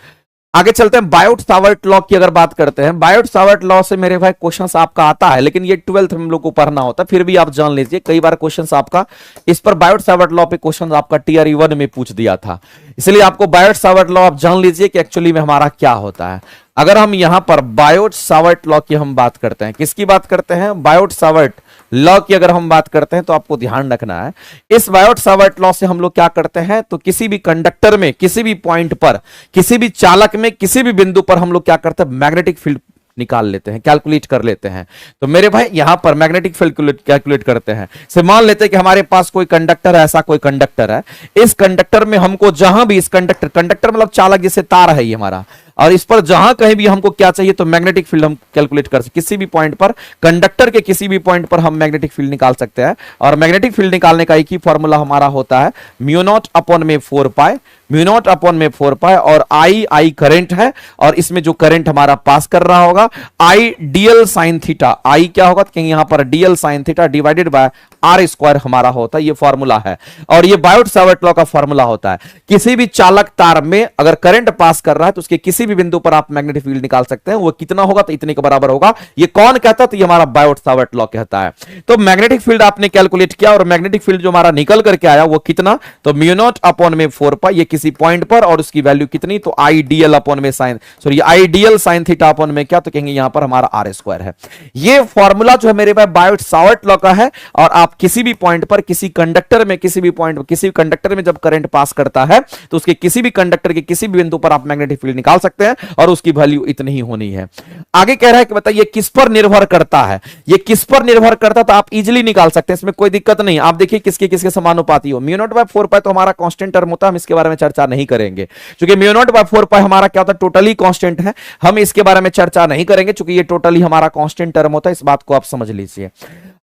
आगे चलते हैं। बायोट सावर्ट लॉ की अगर बात करते हैं, बायोट सावर्ट लॉ से मेरे भाई क्वेश्चंस आपका आता है, लेकिन ये 12th हम लोग को पढ़ना होता है, फिर भी आप जान लीजिए कई बार क्वेश्चंस आपका इस पर बायोट सावर्ट लॉ पे क्वेश्चंस आपका टीआरई 1 में पूछ दिया था, इसलिए आपको बायोट सावर्ट लॉ आप जान लीजिए कि एक्चुअली में हमारा क्या होता है। अगर हम यहां पर बायोट सावर्ट लॉ की हम बात करते हैं, किसकी बात करते हैं, बायोट सावर्ट लॉ की अगर हम बात करते हैं, तो आपको ध्यान रखना है इस बायोट सावर्ट लॉ से हम लोग क्या करते हैं, तो किसी भी कंडक्टर में किसी भी पॉइंट पर किसी भी चालक में किसी भी बिंदु पर हम लोग क्या करते हैं, मैग्नेटिक फील्ड निकाल लेते हैं, कैलकुलेट कर लेते हैं। तो मेरे भाई यहां पर मैग्नेटिक फील्ड कैलकुलेट करते हैं। से मान लेते हैं कि हमारे पास कोई कंडक्टर है, ऐसा कोई कंडक्टर है, इस कंडक्टर में हमको जहां भी इस कंडक्टर मतलब चालक जैसे तार है ये हमारा, और इस पर जहां कहीं भी हमको क्या चाहिए, तो मैग्नेटिक फील्ड हम कैलकुलेट कर सकते, किसी भी पॉइंट पर कंडक्टर के किसी भी पॉइंट पर हम मैग्नेटिक फील्ड निकाल सकते हैं। और मैग्नेटिक फील्ड निकालने का एक ही फॉर्मूला हमारा होता है, म्यू नॉट अपॉन में 4 पाई, म्यू नॉट अपॉन में 4 पाई, और आई करंट है, और इसमें जो करंट हमारा पास कर रहा होगा, I dl sine theta, I क्या होगा, तो यहां पर dl sine theta divided by r square हमारा होता है, ये फॉर्मूला है। और ये बायोट सावर्ट लॉ का फॉर्मूला होता है, किसी भी चालक तार में अगर करंट पास कर रहा है तो उसके किसी भी बिंदु पर आप मैग्नेटिक फील्ड निकाल सकते हैं, वो कितना होगा, तो इतने के बराबर होगा। ये कौन कहता है, तो ये हमारा बायोट सावर्ट लॉ कहता है। तो मैग्नेटिक फील्ड आपने कैलकुलेट किया, और मैग्नेटिक फील्ड जो हमारा निकल करके आया वो कितना, तो म्यू नॉट अपॉन में 4 पाई, ये किसी पॉइंट पर, और उसकी वैल्यू कितनी, तो आई डीएल अपॉन में sine, sorry I dl sine theta upon में क्या, तो कहेंगे यहां पर हमारा आर स्क्वायर है। ये फॉर्मूला जो है मेरे पास बायोट सावर्ट लॉ का है, और आप किसी भी पॉइंट पर किसी कंडक्टर में किसी भी पॉइंट पर किसी कंडक्टर में जब करंट पास करता है, तो उसके किसी भी कंडक्टर के किसी भी बिंदु पर आप मैग्नेटिक फील्ड निकाल सकते हैं, और उसकी वैल्यू इतनी ही होनी है। आगे कह रहा है कि बताइए किस पर निर्भर करता है, ये किस पर निर्भर करता है, तो आप इजीली निकाल सकते हैं, इसमें कोई दिक्कत नहीं। आप देखिए किसके किसके समानुपाती हो, म्यू नॉट बाय 4 पाई तो हमारा कांस्टेंट टर्म होता है, हम इसके बारे में चर्चा नहीं करेंगे, क्योंकि म्यू नॉट बाय 4 पाई हमारा क्या होता है, टोटली कांस्टेंट है, हम इसके बारे में चर्चा नहीं करेंगे, क्योंकि ये टोटली हमारा कांस्टेंट टर्म होता है, इस बात को आप समझ लीजिए।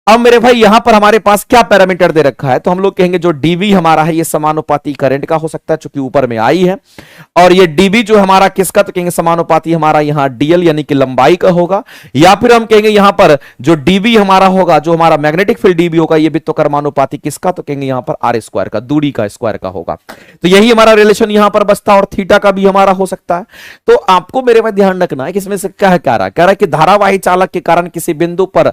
अब मेरे भाई यहां पर हमारे पास क्या पैरामीटर दे रखा है, तो हम लोग कहेंगे जो डीवी हमारा है ये समानुपाती करंट का हो सकता है, चूंकि ऊपर में आई है, और ये डीबी जो हमारा किसका, तो कहेंगे समानुपाती हमारा यहां डीएल यानी कि लंबाई का होगा, या फिर हम कहेंगे यहां पर जो डीबी हमारा होगा, जो हमारा मैग्नेटिक फील्ड डीबी होगा, ये भी तो कर्मानुपाती किसका, तो कहेंगे यहां पर आर स्क्वायर का, दूरी का स्क्वायर का होगा। तो यही हमारा रिलेशन यहां पर बचता है, और थीटा का भी हमारा हो सकता है। तो आपको मेरे में ध्यान रखना है कि इसमें से क्या है, कह रहा है कि धारावाही चालक के कारण किसी बिंदु पर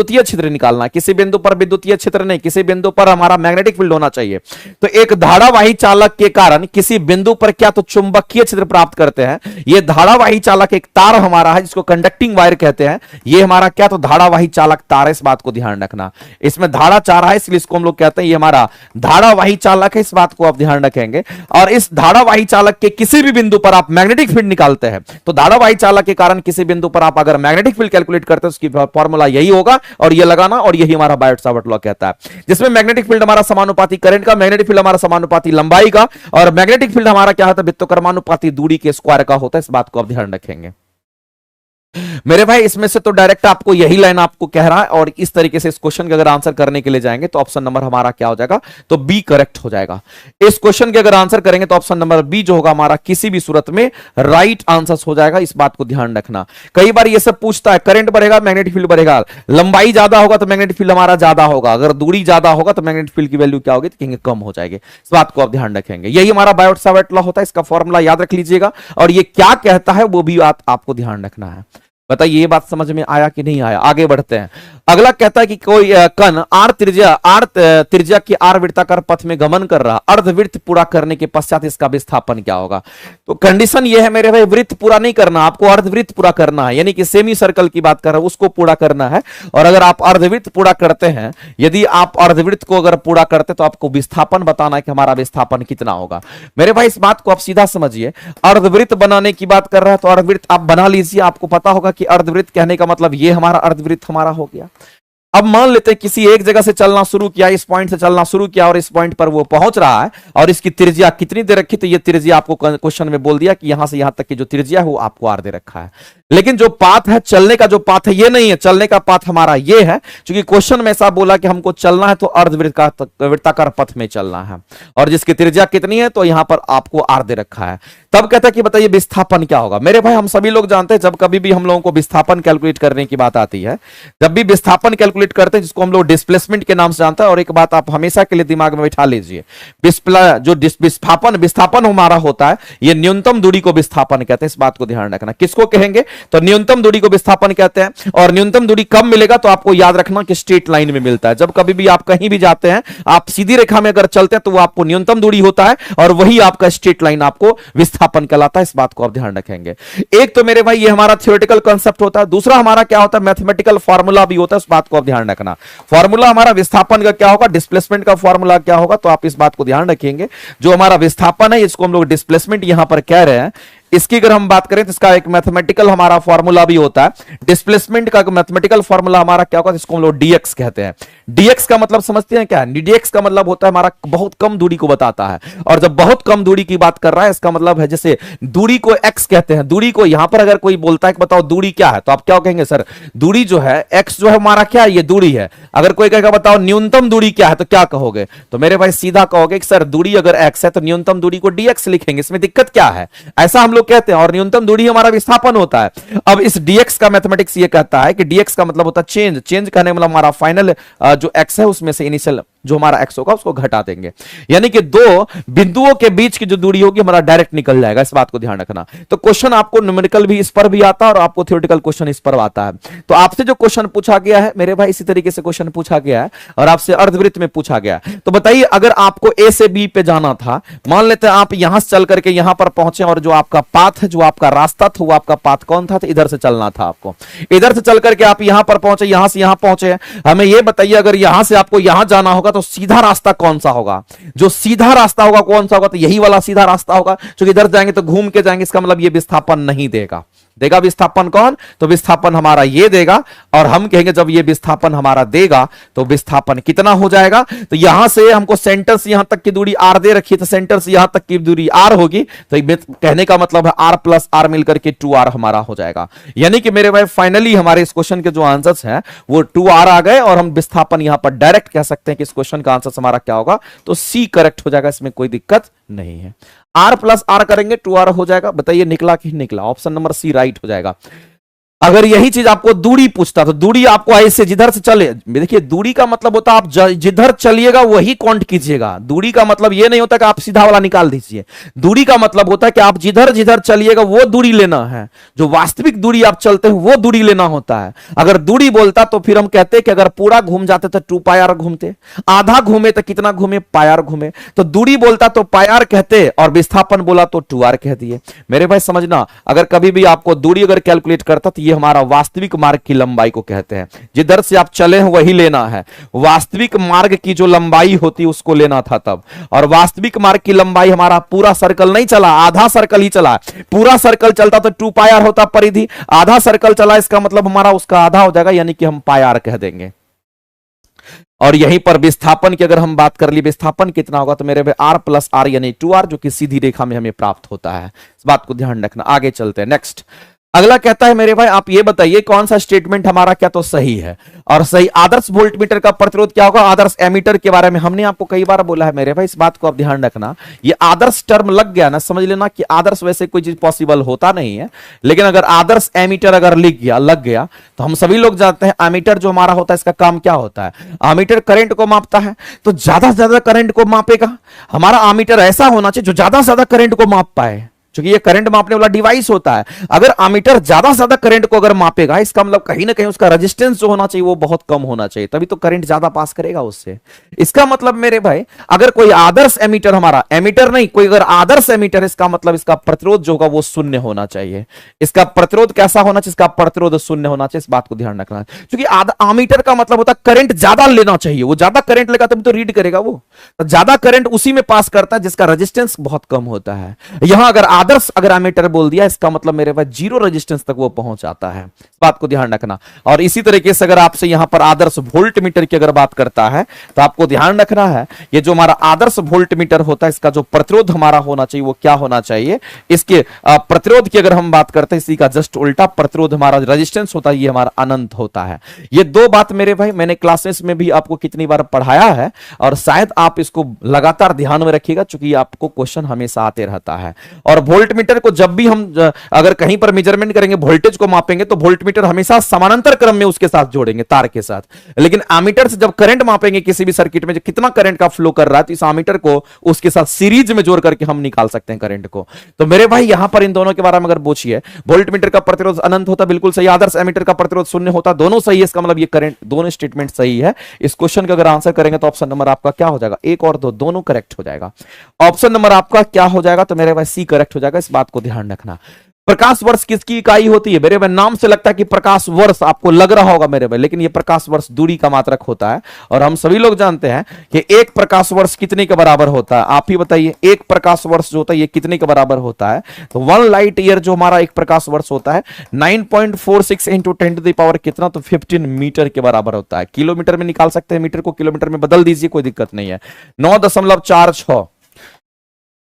विद्युतीय क्षेत्र निकालना, किसी बिंदु पर विद्युतीय क्षेत्र नहीं, किसी बिंदु पर हमारा मैग्नेटिक फील्ड होना चाहिए। तो एक धारावाही चालक के कारण किसी बिंदु पर क्या, तो चुंबकीय क्षेत्र प्राप्त करते हैं। ये धारावाही चालक एक तार हमारा है, जिसको कंडक्टिंग वायर कहते हैं, ये हमारा क्या, तो धारावाही चालक तार है, इस बात को ध्यान रखना। इसमें धारा चाह रहा है, इसलिए इसको हम लोग कहते हैं ये हमारा धारावाही चालक है, इस बात को आप ध्यान रखेंगे। और इस धारावाही चालक के किसी भी बिंदु पर आप मैग्नेटिक फील्ड निकालते हैं, तो धारावाही चालक के कारण किसी बिंदु पर आप अगर मैग्नेटिक फील्ड कैलकुलेट करते हैं, उसकी फॉर्मूला यही होगा, और ये लगाना, और यही हमारा बायोट सावर्ट लॉ कहता है, जिसमें मैग्नेटिक फील्ड हमारा समानुपाती करंट का, मैग्नेटिक फील्ड हमारा समानुपाती लंबाई का, और मैग्नेटिक फील्ड हमारा क्या होता है, वित्तकर्मानुपाती दूरी के स्क्वायर का होता है, इस बात को आप ध्यान रखेंगे। मेरे भाई इसमें से तो डायरेक्ट आपको यही लाइन आपको कह रहा है, और इस तरीके से इस क्वेश्चन के अगर आंसर करने के लिए जाएंगे तो ऑप्शन नंबर हमारा क्या हो जाएगा, तो बी करेक्ट हो जाएगा। इस क्वेश्चन के अगर आंसर करेंगे तो ऑप्शन नंबर बी जो होगा हमारा किसी भी सूरत में राइट आंसर हो जाएगा, इस बात को ध्यान रखना। कई बार ये सब पूछता है, करंट बढ़ेगा मैग्नेटिक फील्ड बढ़ेगा, लंबाई ज्यादा होगा तो मैग्नेटिक फील्ड हमारा ज्यादा होगा, अगर दूरी ज्यादा होगा तो मैग्नेटिक फील्ड की वैल्यू क्या होगी, तो कहेंगे कम हो जाएगी, इस बात को आप ध्यान रखेंगे। यही हमारा बायोट सावर्ट लॉ होता है, इसका फॉर्मूला याद रख लीजिएगा, और ये क्या कहता है वो भी आपको ध्यान रखना है। बताइए ये बात समझ में आया कि नहीं आया। आगे बढ़ते हैं। अगला कहता है कि कोई कण आर त्रिज्या की आर वृत्ताकार पथ में गमन कर रहा, अर्धवृत्त पूरा करने के पश्चात इसका विस्थापन क्या होगा। तो कंडीशन ये है मेरे भाई, वृत्त पूरा नहीं करना, आपको अर्धवृत्त पूरा करना है, यानी कि सेमी सर्कल की बात कर रहा है उसको पूरा करना है। और अगर आप अर्धवृत्त पूरा करते हैं, यदि आप अर्धवृत्त को अगर पूरा करते तो आपको विस्थापन बताना है कि हमारा विस्थापन कितना होगा। मेरे भाई इस बात को आप सीधा समझिए, अर्धवृत्त बनाने की बात कर रहा है तो अर्धवृत्त आप बना लीजिए। आपको पता होगा कि अर्धवृत्त कहने का मतलब ये हमारा अर्धवृत्त हमारा हो गया। अब मान लेते हैं किसी एक जगह से चलना शुरू किया, इस पॉइंट से चलना शुरू किया और इस पॉइंट पर वो पहुंच रहा है, और इसकी त्रिज्या कितनी दे रखी, तो ये त्रिज्या आपको क्वेश्चन में बोल दिया कि यहां से यहां तक की जो त्रिज्या है वो आपको आर दे रखा है। लेकिन जो पाथ है, चलने का जो पाथ है ये नहीं है, चलने का पाथ हमारा ये है, क्योंकि क्वेश्चन में ऐसा बोला कि हमको चलना है तो अर्धवृत्ताकार पथ में चलना है, और जिसकी त्रिज्या कितनी है तो यहां पर आपको आर दे रखा है। तब कहता है कि बताइए विस्थापन क्या होगा। मेरे भाई हम सभी लोग जानते हैं जब कभी भी हम लोगों को विस्थापन कैलकुलेट करने की बात आती है, जब भी विस्थापन कैलकुलेट करते हैं जिसको हम लोग डिस्प्लेसमेंट के नाम से जानते हैं, और एक बात आप हमेशा के लिए दिमाग में बैठा लीजिए, जो विस्थापन हमारा होता है ये न्यूनतम दूरी को विस्थापन कहते हैं, इस बात को ध्यान रखना। किसको कहेंगे तो न्यूनतम दूरी को विस्थापन कहते हैं। और न्यूनतम दूरी कब मिलेगा तो आपको याद रखना कि स्ट्रेट लाइन में मिलता है। जब कभी भी आप कहीं भी जाते हैं, आप सीधी रेखा में अगर चलते हैं तो वो आपको न्यूनतम दूरी होता है, और वही आपका स्ट्रेट लाइन आपको विस्थापन कहलाता है। इस बात को आप ध्यान रखेंगे। एक तो मेरे भाई ये हमारा थ्योरेटिकल कांसेप्ट होता है, दूसरा हमारा क्या होता है मैथमेटिकल फार्मूला भी होता है, इस बात को आप ध्यान रखना। फार्मूला हमारा विस्थापन का क्या होगा, डिस्प्लेसमेंट का फार्मूला क्या होगा, तो आप इस बात को ध्यान रखेंगे। जो हमारा विस्थापन है इसको हम लोग डिस्प्लेसमेंट यहां पर कह रहे हैं, इसकी अगर हम बात करें तो इसका एक मैथमेटिकल हमारा फार्मूला भी होता है। डिस्प्लेसमेंट का मैथमेटिकल फार्मूला हमारा क्या होगा, इसको हम लोग डीएक्स कहते हैं। डीएक्स का मतलब समझते हैं क्या है, डीएक्स का मतलब होता है हमारा बहुत कम दूरी को बताता है, और जब बहुत कम दूरी की बात कर रहा है इसका मतलब है जैसे दूरी को एक्स कहते हैं, दूरी को यहां पर अगर कोई बोलता है कि बताओ दूरी क्या है, तो आप क्या कहेंगे सर दूरी जो है एक्स जो है हमारा क्या है, ये दूरी है। अगर कोई कहेगा बताओ न्यूनतम दूरी क्या है तो क्या कहोगे, तो मेरे भाई सीधा कहोगे कि सर दूरी अगर एक्स है तो न्यूनतम दूरी को डीएक्स लिखेंगे, इसमें दिक्कत क्या है, ऐसा हम लोग कहते हैं। और न्यूनतम दूरी हमारा विस्थापन होता है। अब इस डीएक्स का मैथमेटिक्स ये कहता है कि डीएक्स का मतलब होता है चेंज, चेंज कहने मतलब हमारा फाइनल जो एक्स है उसमें से इनिशियल जो हमारा एक्स होगा उसको घटा देंगे, यानी कि दो बिंदुओं के बीच की जो दूरी होगी हमारा डायरेक्ट निकल जाएगा, इस बात को ध्यान रखना। तो क्वेश्चन आपको न्यूमेरिकल भी इस पर भी आता है और आपको थ्योरेटिकल क्वेश्चन इस पर आता है। तो आपसे जो क्वेश्चन पूछा गया है मेरे भाई इसी तरीके से क्वेश्चन पूछा गया है, और आपसे अर्धवृत्त में पूछा गया। तो बताइए अगर आपको ए से बी पे जाना था, मान लेते हैं आप यहां से चल करके यहां पर पहुंचे, और जो आपका पाथ है, जो आपका रास्ता था, वो आपका पाथ कौन था, तो इधर से चलना था आपको। इधर से चल करके आप यहां पर पहुंचे, यहां से यहां पहुंचे। हमें यह बताइए अगर यहां से आपको यहां जाना होगा तो सीधा रास्ता कौन सा होगा, जो सीधा रास्ता होगा कौन सा होगा, तो यही वाला सीधा रास्ता होगा। क्योंकि इधर जाएंगे तो घूम के जाएंगे, इसका मतलब ये विस्थापन नहीं देगा। देगा विस्थापन कौन, तो विस्थापन हमारा ये देगा। और हम कहेंगे जब ये विस्थापन हमारा देगा तो विस्थापन कितना हो जाएगा, तो यहां से हमको सेंटर से यहां तक की दूरी आर दे रखी है, तो सेंटर से यहां तक की दूरी आर होगी, तो कहने का मतलब है आर प्लस आर मिलकर के 2r हमारा हो जाएगा। यानी कि मेरे भाई फाइनली हमारे इस क्वेश्चन के जो आंसर्स हैं वो 2r आ गए, और हम विस्थापन यहां पर डायरेक्ट कह सकते हैं कि इस क्वेश्चन का आंसर हमारा क्या होगा, तो सी करेक्ट हो जाएगा, इसमें कोई दिक्कत नहीं है। आर प्लस आर करेंगे 2r हो जाएगा। बताइए निकला कि निकला, ऑप्शन नंबर सी राइट हो जाएगा। अगर यही चीज आपको दूरी पूछता तो दूरी आपको ऐसे जिधर से चले, देखिए दूरी का मतलब होता है आप जिधर चलिएगा वही काउंट कीजिएगा। दूरी का मतलब यह नहीं होता कि आप सीधा वाला निकाल दीजिए। दूरी का मतलब होता है कि आप जिधर जिधर चलिएगा वो दूरी लेना है, जो वास्तविक दूरी आप चलते हैं वो दूरी लेना होता है। अगर दूरी बोलता तो फिर हम कहते कि अगर पूरा घूम जाते तो 2πr घूमते, आधा घूमे तो कितना घूमे, πr घूमे। तो दूरी बोलता तो πr कहते, और विस्थापन बोला तो 2r कह दिए। मेरे भाई समझना, अगर कभी भी आपको दूरी अगर कैलकुलेट करता तो ये हमारा वास्तविक मार्ग की लंबाई को कहते हैं। जिधर से आप चले हैं वही लेना है। वास्तविक मार्ग की जो लंबाई होती है उसको लेना था तब। और वास्तविक मार्ग की लंबाई हमारा पूरा सर्कल नहीं चला, आधा सर्कल ही चला। पूरा सर्कल चलता तो 2πr होता परिधि, आधा सर्कल चला इसका मतलब हमारा उसका आधा हो जाएगा, यानी कि हम πr कह देंगे। और यहीं पर विस्थापन की अगर हम बात कर ली, विस्थापन कितना होगा, तो मेरे भाई आर प्लस आर यानी 2r, जो कि सीधी रेखा में हमें प्राप्त होता है। इस बात को ध्यान रखना। आगे चलते हैं नेक्स्ट। अगला कहता है मेरे भाई आप ये बताइए कौन सा स्टेटमेंट हमारा क्या तो सही है, और सही आदर्श वोल्टमीटर का प्रतिरोध क्या होगा। आदर्श एमीटर के बारे में हमने आपको कई बार बोला है मेरे भाई, इस बात को आप ध्यान रखना। ये आदर्श टर्म लग गया ना, समझ लेना कि आदर्श वैसे कोई चीज पॉसिबल होता नहीं है, लेकिन अगर आदर्श एमीटर अगर लग गया तो हम सभी लोग जानते हैं एमीटर जो हमारा होता है इसका काम क्या होता है। एमीटर करंट को मापता है, तो ज्यादा से ज्यादा करंट को मापेगा। हमारा एमीटर ऐसा होना चाहिए जो ज्यादा से ज्यादा करंट को माप पाए, क्योंकि ये करंट मापने वाला डिवाइस होता है। अगर एमीटर ज्यादा से ज्यादा करंट को अगर मापेगा, इसका मतलब कहीं ना कहीं उसका रेजिस्टेंस जो होना चाहिए वो बहुत कम होना चाहिए, तभी तो करंट ज्यादा पास करेगा उससे। इसका मतलब मेरे भाई अगर कोई आदर्श एमीटर, हमारा एमीटर नहीं कोई अगर आदर्श एमीटर, इसका मतलब इसका प्रतिरोध जो होगा वो शून्य होना चाहिए। इसका प्रतिरोध कैसा होना चाहिए, इसका प्रतिरोध शून्य होना चाहिए। इस बात को ध्यान रखना, क्योंकि एमीटर का मतलब होता है करंट ज्यादा लेना चाहिए, वो ज्यादा करंट लेगा तभी तो रीड करेगा। वो तो ज्यादा करंट उसी में पास करता है जिसका रेजिस्टेंस बहुत कम होता है। यहां अगर आदर्श अगर एमीटर बोल दिया इसका मतलब मेरे पास जीरो रेजिस्टेंस तक वो पहुंच जाता है, इस बात को ध्यान रखना। और इसी तरीके से अगर आपसे यहां पर आदर्श वोल्ट मीटर की अगर बात करता है तो आपको ध्यान रखना है ये जो हमारा आदर्श वोल्ट मीटर होता है इसका जो प्रतिरोध हमारा होना चाहिए वो क्या होना चाहिए, इसके प्रतिरोध की अगर हम बात करते हैं इसी का जस्ट उल्टा प्रतिरोध हमारा रेजिस्टेंस होता है ये हमारा अनंत होता है। ये दो बात मेरे भाई मैंने क्लासेस में भी आपको कितनी बार पढ़ाया है और शायद आप इसको लगातार ध्यान में रखिएगा क्योंकि आपको क्वेश्चन हमेशा आते रहता है। और वोल्ट मीटर को जब भी हम अगर कहीं पर मेजरमेंट करेंगे वोल्टेज को मापेंगे तो वोल्ट मीटर हमेशा समानांतर क्रम में उसके साथ जोड़ेंगे तार के साथ, लेकिन एमीटर से जब करंट मापेंगे किसी भी सर्किट में जो कितना करंट का फ्लो कर रहा है तो इस एमीटर को उसके साथ सीरीज में जोड़ करके हम निकाल सकते हैं करंट को। तो मेरे भाई यहां पर इन दोनों के बारे में अगर पूछिए वोल्ट मीटर का प्रतिरोध अनंत होता बिल्कुल सही, आदर्श एमीटर का प्रतिरोध शून्य होता, दोनों सही है, इसका मतलब ये करंट दोनों स्टेटमेंट सही है। इस क्वेश्चन का अगर आंसर करेंगे तो ऑप्शन नंबर आपका क्या हो जाएगा, एक और दो दोनों करेक्ट हो जाएगा। ऑप्शन नंबर आपका क्या हो जाएगा तो मेरे भाई सी करेक्ट हो जाएगा, इस बात को ध्यान रखना। प्रकाश वर्ष किसकी इकाई होती है मेरे भाई, नाम से लगता है कि प्रकाश वर्ष आपको लग रहा होगा मेरे भाई, लेकिन ये प्रकाश वर्ष दूरी का मात्रक होता है और हम सभी लोग जानते हैं कि एक प्रकाश वर्ष कितने के बराबर होता है, आप ही बताइए एक प्रकाश वर्ष जो होता है ये कितने के बराबर होता है। तो 1 लाइट ईयर जो हमारा एक प्रकाश वर्ष होता है 9.46 इंटू 10 टू द पावर कितना, तो 15 मीटर के बराबर होता है। किलोमीटर में निकाल सकते हैं, मीटर को किलोमीटर में बदल दीजिए कोई दिक्कत नहीं है। 9.46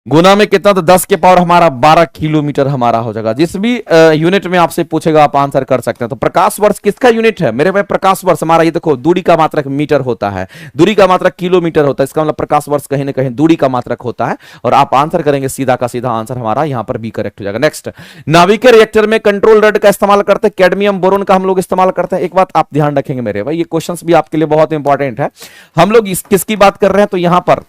गुना में कितना, तो 10 के पावर हमारा 12 किलोमीटर हमारा हो जाएगा। जिस भी यूनिट में आपसे पूछेगा आप आंसर कर सकते हैं। तो प्रकाश वर्ष किसका यूनिट है मेरे भाई, प्रकाश वर्ष हमारा ये देखो दूरी का मात्रक मीटर होता है, दूरी का मात्रक किलोमीटर होता है, इसका मतलब प्रकाश वर्ष कहीं ना कहीं दूरी का मात्रक होता है और आप आंसर करेंगे सीधा का सीधा आंसर हमारा यहां पर बी करेक्ट हो जाएगा। नेक्स्ट, नाभिकीय रिएक्टर में कंट्रोल रड का इस्तेमाल करते हैं, कैडमियम बोरोन का हम लोग इस्तेमाल करते हैं। एक बात आप ध्यान रखेंगे मेरे भाई, ये क्वेश्चन भी आपके लिए बहुत इंपॉर्टेंट है। हम लोग किसकी बात कर रहे हैं, तो यहां पर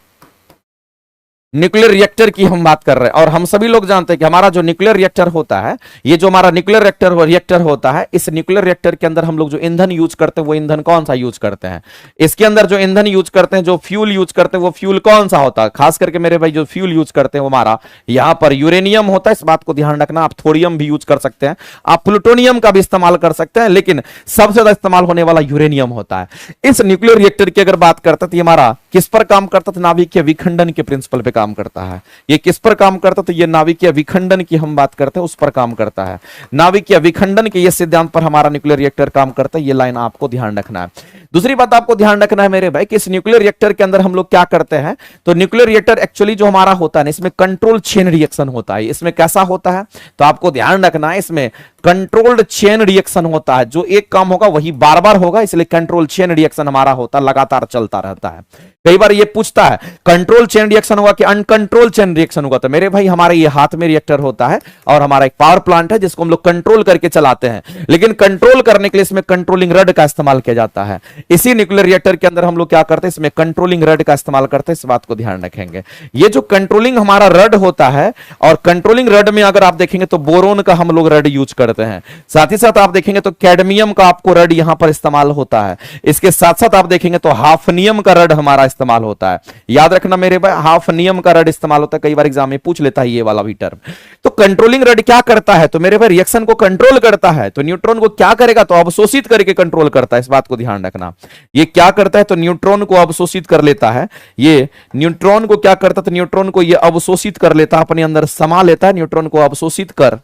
न्यूक्लियर रिएक्टर की हम बात कर रहे हैं और हम सभी लोग जानते हैं कि हमारा जो न्यूक्लियर रिएक्टर होता है, ये जो हमारा न्यूक्लियर रिएक्टर होता है, इस न्यूक्लियर रिएक्टर के अंदर हम लोग जो ईंधन यूज करते हैं वो ईंधन कौन सा यूज करते हैं, इसके अंदर जो ईंधन यूज करते हैं, जो फ्यूल यूज करते हैं वो फ्यूल कौन सा होता है। खास करके मेरे भाई जो फ्यूल यूज करते हैं वो हमारा यहां पर यूरेनियम होता है, इस बात को ध्यान रखना। आप थोरियम भी यूज कर सकते हैं, आप प्लूटोनियम का भी इस्तेमाल कर सकते हैं, लेकिन सबसे ज्यादा इस्तेमाल होने वाला यूरेनियम होता है। इस न्यूक्लियर रिएक्टर की अगर बात करते हैं तो हमारा किस पर काम करता था, नाभिकीय विखंडन के प्रिंसिपल पे काम करता है। ये किस पर काम करता, तो ये नाभिकीय विखंडन की हम बात करते हैं उस पर काम करता है। नाभिकीय विखंडन के ये सिद्धांत पर हमारा न्यूक्लियर रिएक्टर काम करता है, ये लाइन आपको ध्यान रखना है। दूसरी बात आपको ध्यान रखना है मेरे भाई कि इस न्यूक्लियर रिएक्टर के अंदर हम लोग क्या करते हैं, तो न्यूक्लियर रिएक्टर एक्चुअली जो हमारा होता है इसमें कंट्रोल चेन रिएक्शन होता है। इसमें कैसा होता है तो आपको ध्यान रखना है, इसमें कंट्रोल्ड चेन रिएक्शन होता है, जो एक काम होगा वही बार बार होगा, इसलिए कंट्रोल चेन रिएक्शन हमारा होता है, लगातार चलता रहता है। कई बार ये पूछता है कंट्रोल चेन रिएक्शन होगा कि अनकंट्रोल चेन रिएक्शन होगा, तो मेरे भाई हमारे ये हाथ में रिएक्टर होता है और हमारा एक पावर प्लांट है जिसको हम लोग कंट्रोल करके चलाते हैं, लेकिन कंट्रोल करने के लिए इसमें कंट्रोलिंग रड का इस्तेमाल किया जाता है। इसी न्यूक्लियर रिएक्टर के अंदर हम लोग क्या करते हैं, इसमें कंट्रोलिंग रड का इस्तेमाल करते हैं, इस बात को ध्यान रखेंगे। ये जो कंट्रोलिंग हमारा रड होता है और कंट्रोलिंग रड में अगर आप देखेंगे तो बोरोन का हम लोग रड यूज करते हैं, साथ ही साथ आप देखेंगे तो कैडमियम का आपको रड यहां पर इस्तेमाल होता है। इसके साथ साथ आप देखेंगे तो हाफनियम का रड हमारा इस्तेमाल होता है। याद रखना मेरे भाई हाफनियम का रड इस्तेमाल होता है, कई बार एग्जाम में पूछ लेता है ये वाला भी टर्म। तो कंट्रोलिंग रड क्या करता है, तो मेरे भाई रिएक्शन को कंट्रोल करता है। तो न्यूट्रॉन को क्या करेगा, तो अवशोषित करके कंट्रोल करता है, इस बात को ध्यान रखना। ये क्या करता है, तो न्यूट्रॉन को अवशोषित कर लेता है। ये न्यूट्रॉन को क्या करता है, तो न्यूट्रॉन को ये अवशोषित कर लेता है, अपने अंदर समा लेता है, न्यूट्रॉन को अवशोषित कर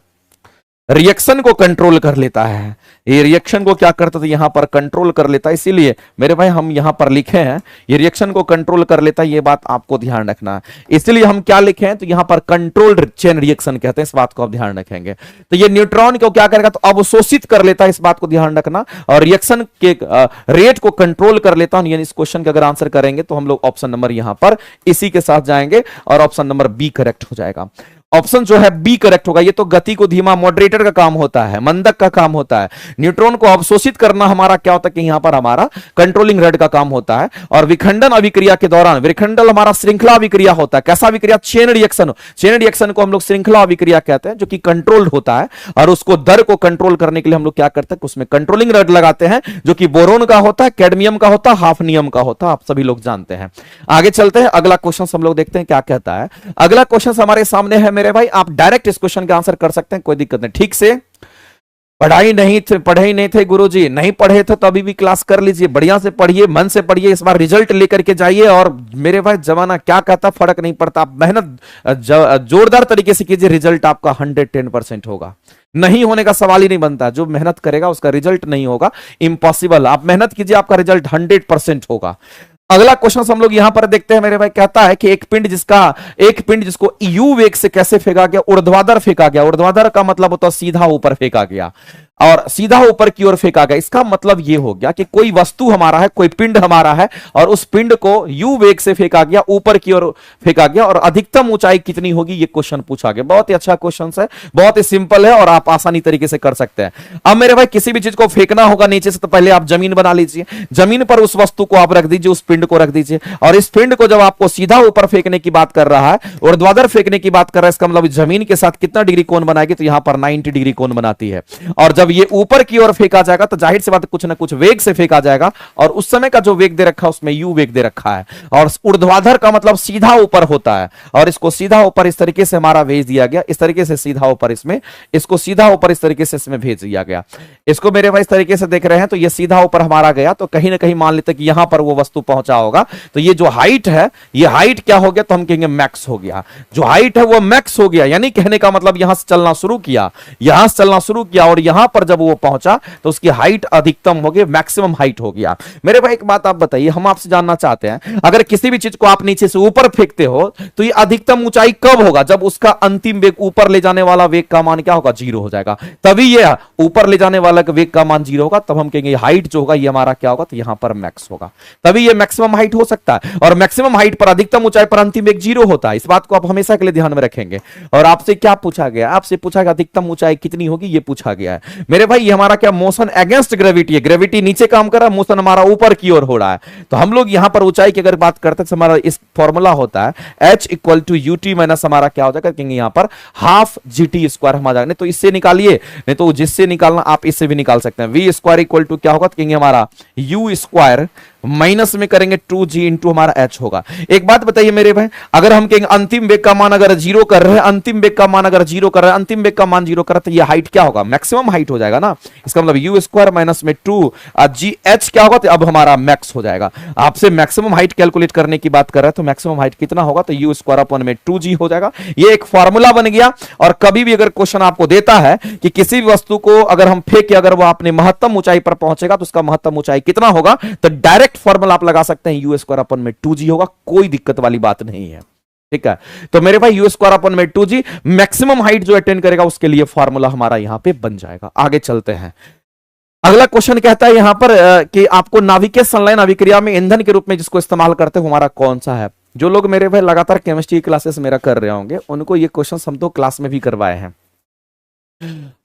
रिएक्शन को कंट्रोल कर लेता है। ये रिएक्शन को क्या करता है, यहां पर कंट्रोल कर लेता है, इसीलिए मेरे भाई हम यहां पर लिखे हैं ये रिएक्शन को कंट्रोल कर लेता है, ये बात आपको ध्यान रखना है। इसलिए हम क्या लिखे हैं, तो यहां पर कंट्रोल्ड चेन रिएक्शन कहते हैं, इस बात को आप ध्यान रखेंगे। तो ये न्यूट्रॉन को क्या करेगा, तो अवशोषित कर लेता है, इस बात को ध्यान रखना, और रिएक्शन के रेट को कंट्रोल कर लेता है। इस क्वेश्चन का अगर आंसर करेंगे तो हम लोग ऑप्शन नंबर यहां पर इसी के साथ जाएंगे और ऑप्शन नंबर बी करेक्ट हो जाएगा। ऑप्शन जो है बी करेक्ट होगा। ये तो गति को धीमा मॉडरेटर का काम होता है, मंदक का काम होता है। न्यूट्रॉन को अवशोषित करना हमारा क्या होता है कि यहां पर हमारा कंट्रोलिंग रड का काम होता है। और विखंडन अभिक्रिया के दौरान, विखंडन हमारा श्रृंखला अभिक्रिया होता है। कैसा अभिक्रिया, चेन रिएक्शन। चेन रिएक्शन को हम लोग श्रृंखला अभिक्रिया कहते हैं, जो कि कंट्रोल्ड होता है, और उसको दर को कंट्रोल करने के लिए हम लोग क्या करते हैं, उसमें कंट्रोलिंग रड लगाते हैं, जो कि बोरोन का होता है, कैडमियम का होता है, हाफनियम का होता है, आप सभी लोग जानते हैं। आगे चलते हैं, अगला क्वेश्चन हम लोग देखते हैं क्या कहता है। अगला क्वेश्चन हमारे सामने है मेरे भाई, आप डायरेक्ट इस क्वेश्चन का आंसर कर सकते हैं, कोई दिक्कत नहीं। ठीक से पढ़े ही नहीं थे गुरुजी, नहीं पढ़े थे तो अभी भी क्लास कर लीजिए, बढ़िया से पढ़िए, मन से पढ़िए, इस बार रिजल्ट लेकर के जाइए। और मेरे भाई जमाना क्या कहता, फर्क नहीं पड़ता, आप मेहनत जोरदार तरीके से कीजिए, रिजल्ट आपका 110% होगा। नहीं होने का सवाल ही नहीं बनता, जो मेहनत करेगा उसका रिजल्ट नहीं होगा, इम्पॉसिबल। आप मेहनत कीजिए, आपका रिजल्ट 100% होगा। अगला क्वेश्चन हम लोग यहां पर देखते हैं मेरे भाई, कहता है कि एक पिंड जिसको यू वेग से कैसे फेंका गया, ऊर्ध्वाधर फेंका गया। ऊर्ध्वाधर का मतलब होता है सीधा ऊपर फेंका गया, और सीधा ऊपर की ओर फेंका गया। इसका मतलब यह हो गया कि कोई वस्तु हमारा है, कोई पिंड हमारा है, और उस पिंड को यू वेग से फेंका गया, ऊपर की ओर फेंका गया, और अधिकतम ऊंचाई कितनी होगी, यह क्वेश्चन पूछा गया। बहुत ही अच्छा क्वेश्चन है, बहुत ही सिंपल है, और आप आसानी तरीके से कर सकते हैं। अब मेरे भाई किसी भी चीज को फेंकना होगा नीचे से, तो पहले आप जमीन बना लीजिए, जमीन पर उस वस्तु को आप रख दीजिए, उस पिंड को रख दीजिए, और इस पिंड को जब आपको सीधा ऊपर फेंकने की बात कर रहा है, ऊर्ध्वाधर फेंकने की बात कर रहा है, इसका मतलब जमीन के साथ कितना डिग्री कोण बनाएगी, तो यहां पर 90 डिग्री कोण बनाती है। और जब ये ऊपर की ओर फेंका जाएगा तो जाहिर सी बात कुछ ना कुछ वेग से फेंका जाएगा, और उस समय का जो वेग दे रखा है उसमें यू वेग दे रखा है। और ऊर्ध्वाधर का मतलब सीधा ऊपर होता है, और इसको सीधा ऊपर इस तरीके से हमारा भेज दिया गया, इस तरीके से सीधा ऊपर इसमें, इसको सीधा ऊपर इस तरीके से इसमें भेज दिया गया। इसको मेरे भाई इस तरीके से देख रहे हैं, तो ये सीधा ऊपर हमारा गया, तो कहीं ना कहीं मान लेते कि यहां पर वो वस्तु पहुंचा होगा, तो ये जो हाइट है, ये हाइट क्या हो गया, तो हम कहेंगे मैक्स हो गया। जो हाइट है वो मैक्स हो गया, यानी कहने का मतलब यहां से चलना शुरू किया, यहां से चलना शुरू किया, और यहां पर जब वो पहुंचा तो उसकी हाइट अधिकतम हो गई, मैक्सिमम हाइट हो गया। मेरे भाई एक बात आप बताइए, हम आपसे जानना चाहते हैं, अगर किसी भी चीज को आप नीचे से ऊपर फेंकते हो तो ये अधिकतम ऊंचाई कब होगा, जब उसका अंतिम वेग, ऊपर ले जाने वाला वेग का मान क्या होगा, 0 हो जाएगा, तभी ये ऊपर ले जाने वाला वेग का मान 0 होगा, तब हम कहेंगे हाइट जो होगा ये हमारा क्या होगा, तो यहां पर मैक्स होगा, तभी ये मैक्सिमम हाइट हो सकता है। और मैक्सिमम हाइट पर, अधिकतम ऊंचाई पर अंतिम वेग 0 होता है, इस बात को आप हमेशा के लिए ध्यान में रखेंगे। और आपसे क्या पूछा गया, आपसे पूछा गया अधिकतम ऊंचाई कितनी होगी, ये पूछा गया है। मेरे भाई ये हमारा क्या मोशन अगेंस्ट ग्रेविटी है, ग्रेविटी नीचे काम कर रहा है, मोशन हमारा ऊपर की ओर हो रहा है। तो हम लोग यहां पर ऊंचाई की अगर बात करते हैं, हमारा इस फॉर्मूला होता है H equal to ut minus हमारा क्या हो जाएगा, कहेंगे यहां पर हाफ GT स्क्वायर हम आ जाएगा। नहीं तो इससे निकालिए, नहीं तो जिससे निकालना आप इससे भी निकाल सकते हैं। V स्क्वायर इक्वल टू क्या होगा, तो कहेंगे हमारा U स्क्वायर माइनस में करेंगे 2G इंटू हमारा H होगा। एक बात बताइए मेरे भाई, अगर हम कहेंगे अंतिम वेग का मान अगर 0 कर रहे हैं, अंतिम वेग का मान अगर 0 कर रहे हैं, अंतिम वेग का मान 0 कर रहे हैं, तो ये हाइट क्या होगा, मैक्सिमम हाइट हो जाएगा ना। इसका मतलब U स्क्वायर माइनस में 2G H क्या होगा, तो अब हमारा मैक्स हो जाएगा। आपसे मैक्सिमम हाइट कैलकुलेट करने की बात कर रहे हैं, तो मैक्सिमम हाइट कितना होगा, तो U स्क्वायर अपन में 2G हो जाएगा। ये एक फॉर्मूला बन गया। और कभी भी अगर क्वेश्चन आपको देता है कि किसी भी वस्तु को अगर हम फेंके, अगर वो अपने महत्तम ऊंचाई पर पहुंचेगा तो उसका महत्तम ऊंचाई कितना होगा, तो डायरेक्ट फॉर्मूला आप लगा सकते हैं, U स्क्वायर अपन में 2G होगा, कोई दिक्कत वाली बात नहीं है। ठीक है, तो मेरे भाई U स्क्वायर अपन में 2G, मैक्सिमम हाइट जो अटेन करेगा उसके लिए फॉर्मूला हमारा यहां पे बन जाएगा। आगे चलते हैं। अगला क्वेश्चन कहता है यहां पर कि आपको नाभिकीय संलयन अभिक्रिया में ईंधन के रूप में जिसको इस्तेमाल करते हो हमारा कौन सा है। जो लोग मेरे भाई लगातार केमिस्ट्री क्लासेस मेरा कर रहे होंगे, उनको ये क्वेश्चन हम तो क्लास में भी करवाए हैं,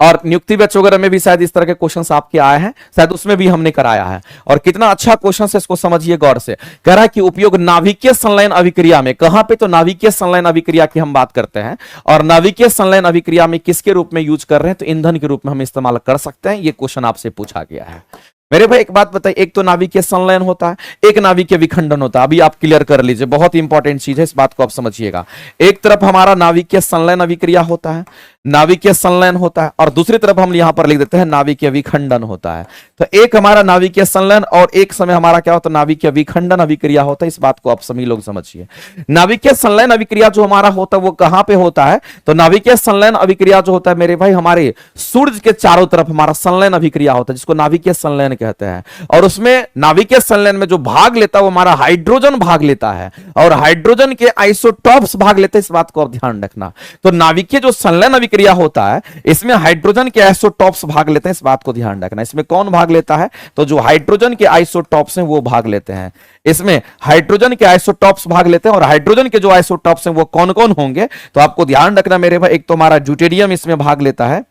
और नियुक्ति बैच वगैरह में भी शायद इस तरह के क्वेश्चंस आपके आए हैं, शायद उसमें भी हमने कराया है। और कितना अच्छा क्वेश्चन है, इसको समझिए गौर से। कह रहा है कि उपयोग नाभिकीय संलयन अभिक्रिया में, कहां पे, तो नाभिकीय संलयन अभिक्रिया की हम बात करते हैं। और नाभिकीय संलयन अभिक्रिया में किसके रूप में यूज कर रहे हैं, तो ईंधन के रूप में हम इस्तेमाल कर सकते हैं। ये क्वेश्चन आपसे पूछा गया है। मेरे भाई एक बात बताइए, एक तो नाभिकीय संलयन होता है, एक नाभिकीय विखंडन होता है। अभी आप क्लियर कर लीजिए, बहुत इंपॉर्टेंट चीज है, इस बात को आप समझिएगा। एक तरफ हमारा नाभिकीय संलयन अभिक्रिया होता है, नाभिकीय संलयन होता है, और दूसरी तरफ हम यहां पर लिख देते हैं नाभिकीय विखंडन होता है। तो एक हमारा नाभिकीय संलयन और एक समय हमारा क्या होता है, नाभिकीय विखंडन अभिक्रिया होता है। इस बात को आप सभी लोग समझिए। नाभिकीय संलयन अभिक्रिया जो हमारा होता है वो कहां पे होता है, तो नाभिकीय संलयन अभिक्रिया जो होता है मेरे भाई, हमारे सूर्य के चारों तरफ हमारा संलयन अभिक्रिया होता है, जिसको नाभिकीय संलयन कहते हैं। और उसमें नाभिकीय संलयन में जो भाग लेता है वो हमारा हाइड्रोजन भाग लेता है, और हाइड्रोजन के आइसोटॉप्स भाग लेते हैं। इस बात को आप ध्यान रखना। तो नाभिकीय जो संलयन अभिक्रिया होता है, इसमें हाइड्रोजन के आइसोटॉप्स भाग लेते हैं। इस बात को ध्यान रखना। इसमें कौन भाग लेता है, तो जो हाइड्रोजन के आइसोटॉप्स हैं वो भाग लेते हैं। इसमें हाइड्रोजन के आइसोटॉप्स भाग लेते हैं। और हाइड्रोजन के जो आइसोटॉप्स हैं वो कौन कौन होंगे, तो आपको ध्यान रखना मेरे भाई। एक तो हमारा ड्यूटेरियम इसमें भाग लेता है,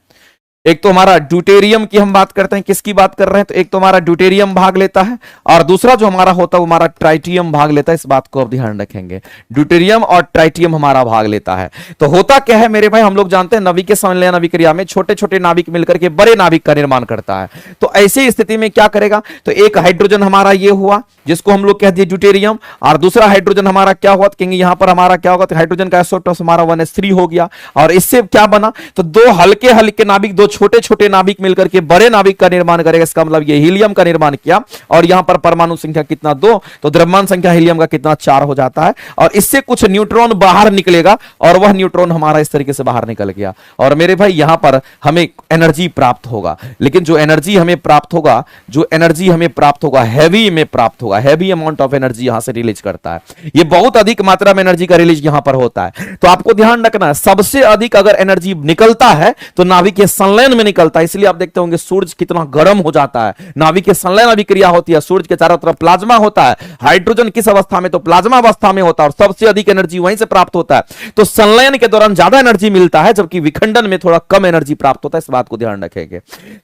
एक तो हमारा ड्यूटेरियम की हम बात करते हैं, किसकी बात कर रहे हैं, तो एक तो हमारा ड्यूटेरियम भाग लेता है, और दूसरा जो हमारा होता है वो हमारा ट्राइटियम भाग लेता है। इस बात को आप ध्यान रखेंगे, ड्यूटेरियम और ट्राइटियम हमारा भाग लेता है। तो होता क्या है मेरे भाई, हम लोग जानते हैं नाभिकीय संलयन अभिक्रिया में छोटे छोटे नाभिक मिलकर के बड़े नाभिक का निर्माण करता है। तो ऐसी स्थिति में क्या करेगा, तो एक हाइड्रोजन हमारा ये हुआ जिसको हम लोग कह दिए ड्यूटेरियम, और दूसरा हाइड्रोजन हमारा क्या हुआ, तो कहेंगे यहां पर हमारा क्या होगा, तो हाइड्रोजन का आइसोटॉप्स हमारा 1s3 हो गया। और इससे क्या बना, तो दो हल्के हल्के नाभिक, दो छोटे छोटे नाभिक मिलकर के बड़े नाभिक का निर्माण करेगा, इसका मतलब ये हीलियम का निर्माण किया, और यहां पर परमाणु संख्या कितना 2, तो द्रव्यमान संख्या हीलियम का कितना 4 हो जाता है, और इससे कुछ न्यूट्रॉन बाहर निकलेगा, और वह न्यूट्रॉन हमारा इस तरीके से बाहर निकल गया, और मेरे भाई यहां पर हमें एनर्जी प्राप्त होगा। लेकिन जो एनर्जी हमें प्राप्त होगा, जो एनर्जी हमें प्राप्त होगा हैवी में प्राप्त होगा, हैवी अमाउंट ऑफ एनर्जी यहां से रिलीज करता है, ये बहुत अधिक मात्रा में एनर्जी का रिलीज यहां पर होता है। तो आपको ध्यान रखना है, सबसे अधिक अगर एनर्जी निकलता है तो नाभिक के संलयन में निकलता है। इसलिए आप देखते होंगे सूरज कितना गर्म हो जाता है, नाभिक के संलयन अभिक्रिया होती है, सूरज के चारों तरफ प्लाज्मा होता है, हाइड्रोजन किस अवस्था में, तो प्लाज्मा अवस्था में होता है, और सबसे अधिक एनर्जी वहीं से प्राप्त होता है। तो संलयन के दौरान ज्यादा एनर्जी मिलता है, जबकि विखंडन में थोड़ा कम एनर्जी प्राप्त होता है, इस बात को ध्यान रखेंगे।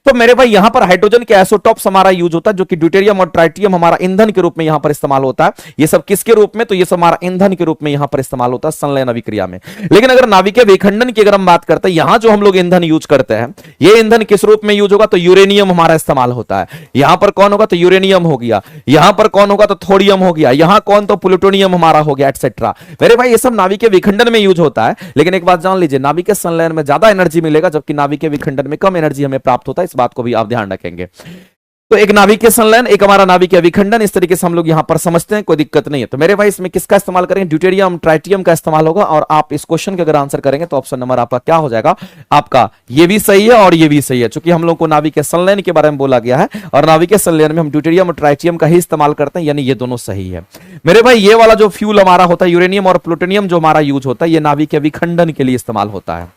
तो मेरे भाई यहां पर हाइड्रोजन के आइसोटॉप्स हमारा यूज होता है, जो कि ड्यूटेरियम और ट्राइटियम हमारा ईंधन के रूप में यहां पर इस्तेमाल होता है। ये सब किसके रूप में, तो ये सब हमारा ईंधन के रूप में यहां पर इस्तेमाल होता है संलयन अभिक्रिया में। लेकिन अगर नाभिकीय विखंडन की अगर हम बात करते हैं, यहां जो हम लोग ईंधन यूज करते हैं, ये ईंधन किस रूप में यूज होगा, तो यूरेनियम हमारा इस्तेमाल होता है। यहां पर कौन होगा, तो यूरेनियम हो गया, यहां पर कौन होगा, तो थोरियम हो गया, यहां कौन, तो प्लूटोनियम हमारा हो गया, एटसेट्रा। मेरे भाई ये सब नाभिकीय विखंडन में यूज होता है। लेकिन एक बात जान लीजिए, नाभिकीय संलयन में ज्यादा एनर्जी मिलेगा, जबकि नाभिकीय विखंडन में कम एनर्जी हमें प्राप्त होता है, इस बात को भी आप ध्यान रखेंगे। तो एक नाभिकीय संलयन, एक हमारा नाभिकीय विखंडन, इस तरीके से हम लोग यहां पर समझते हैं, कोई दिक्कत नहीं है। तो मेरे भाई इसमें किसका इस्तेमाल करेंगे, ड्यूटेरियम ट्राइटियम का इस्तेमाल होगा। और आप इस क्वेश्चन का अगर आंसर करेंगे तो ऑप्शन नंबर आपका क्या हो जाएगा, आपका ये भी सही है और ये भी सही है, क्योंकि हम लोग को नाभिकीय संलयन के बारे में बोला गया है, और नाभिकीय संलयन में हम ड्यूटेरियम और ट्राइटियम का ही इस्तेमाल करते हैं, यानी ये दोनों सही है। मेरे भाई ये वाला जो फ्यूल हमारा होता है, यूरेनियम और प्लूटोनियम जो हमारा यूज होता है, ये नाभिकीय विखंडन के लिए इस्तेमाल होता है।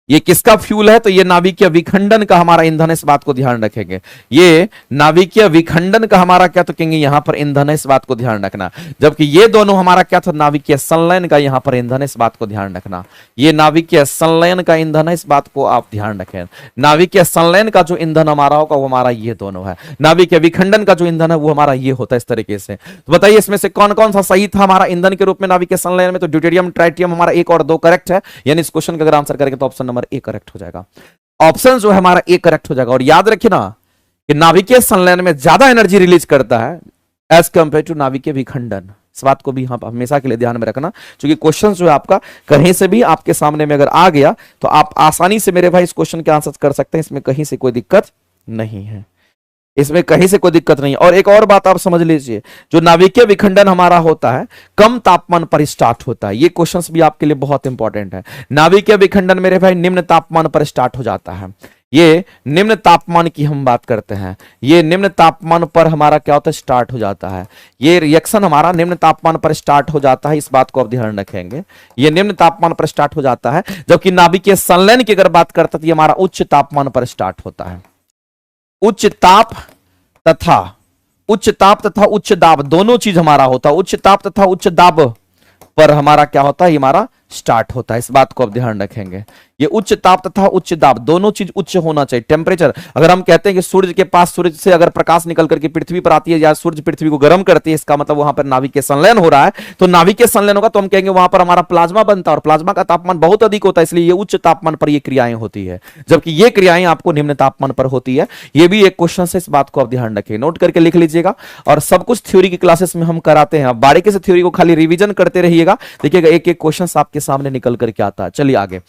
ये किसका फ्यूल है, तो ये नाभिकीय विखंडन का हमारा ईंधन है, इस बात को ध्यान रखेंगे। ये नाभिकीय विखंडन का हमारा क्या, तो कहेंगे यहां पर ईंधन है, इस बात को ध्यान रखना। जबकि ये दोनों हमारा क्या था, नाभिकीय संलयन का यहां पर ईंधन है, इस बात को ध्यान रखना। ये नाभिकीय संलयन का ईंधन है, इस बात को आप ध्यान रखें। नाभिकीय संलयन का जो ईंधन हमारा होगा वो हमारा ये दोनों है, नाभिकीय विखंडन का जो ईंधन है वो हमारा ये होता है, इस तरीके से। तो बताइए इसमें से कौन कौन सा सही था हमारा ईंधन के रूप में नाभिकीय संलयन में, तो ड्यूटेरियम ट्राइटियम हमारा 1 और 2 करेक्ट है, यानी इस क्वेश्चन का अगर आंसर करेंगे तो ऑप्शन नंबर ए करेक्ट हो जाएगा। ऑप्शन जो है हमारा ए करेक्ट हो जाएगा। और याद रखिए ना कि नाभिकीय संलयन में ज्यादा एनर्जी रिलीज करता है एज कंपेयर टू नाभिकीय विखंडन, इस बात को भी हम हमेशा के लिए ध्यान में रखना, क्योंकि क्वेश्चन जो है आपका कहीं से भी आपके सामने में अगर आ गया तो आप आसानी से मेरे भाई इस क्वेश्चन के आंसर कर सकते हैं, इसमें कहीं से कोई दिक्कत नहीं है, इसमें कहीं से कोई दिक्कत नहीं। और एक और बात आप समझ लीजिए, जो नाभिकीय विखंडन हमारा होता है कम तापमान पर स्टार्ट होता है, ये क्वेश्चंस भी आपके लिए बहुत इंपॉर्टेंट है। नाभिकीय विखंडन मेरे भाई निम्न तापमान पर स्टार्ट हो जाता है, ये निम्न तापमान की हम बात करते हैं, ये निम्न तापमान पर हमारा क्या होता है, स्टार्ट हो जाता है। ये रिएक्शन हमारा निम्न तापमान पर स्टार्ट हो जाता है, इस बात को आप ध्यान रखेंगे, ये निम्न तापमान पर स्टार्ट हो जाता है। जबकि नाभिकीय संलयन की अगर बात करते हैं तो ये हमारा उच्च तापमान पर स्टार्ट होता है। उच्च ताप तथा उच्च दाब दोनों चीज हमारा होता है, उच्च ताप तथा उच्च दाब पर हमारा क्या होता है, ये हमारा स्टार्ट होता है, इस बात को आप ध्यान रखेंगे। ये उच्च ताप तथा उच्च दाब दोनों चीज उच्च होना चाहिए। टेम्परेचर, अगर हम कहते हैं कि सूर्य के पास, सूर्य से अगर प्रकाश निकल करके पृथ्वी पर आती है या सूर्य पृथ्वी को गर्म करती है, इसका मतलब वहां पर नाभिकीय संलयन हो रहा है। तो नाभिकीय संलयन होगा तो हम कहेंगे वहां पर हमारा प्लाज्मा बनता है, और प्लाज्मा का तापमान बहुत अधिक होता है, इसलिए ये उच्च तापमान पर ये क्रियाएं होती है, जबकि ये क्रियाएं आपको निम्न तापमान पर होती है। ये भी एक क्वेश्चन है, इस बात को आप ध्यान रखें, नोट करके लिख लीजिएगा। और सब कुछ थ्योरी की क्लासेस में हम कराते हैं, आप बारीकी से थ्योरी को खाली रिवीजन करते रहिएगा, देखिएगा एक एक क्वेश्चन आपके सामने निकल करके आता है। चलिए आगे,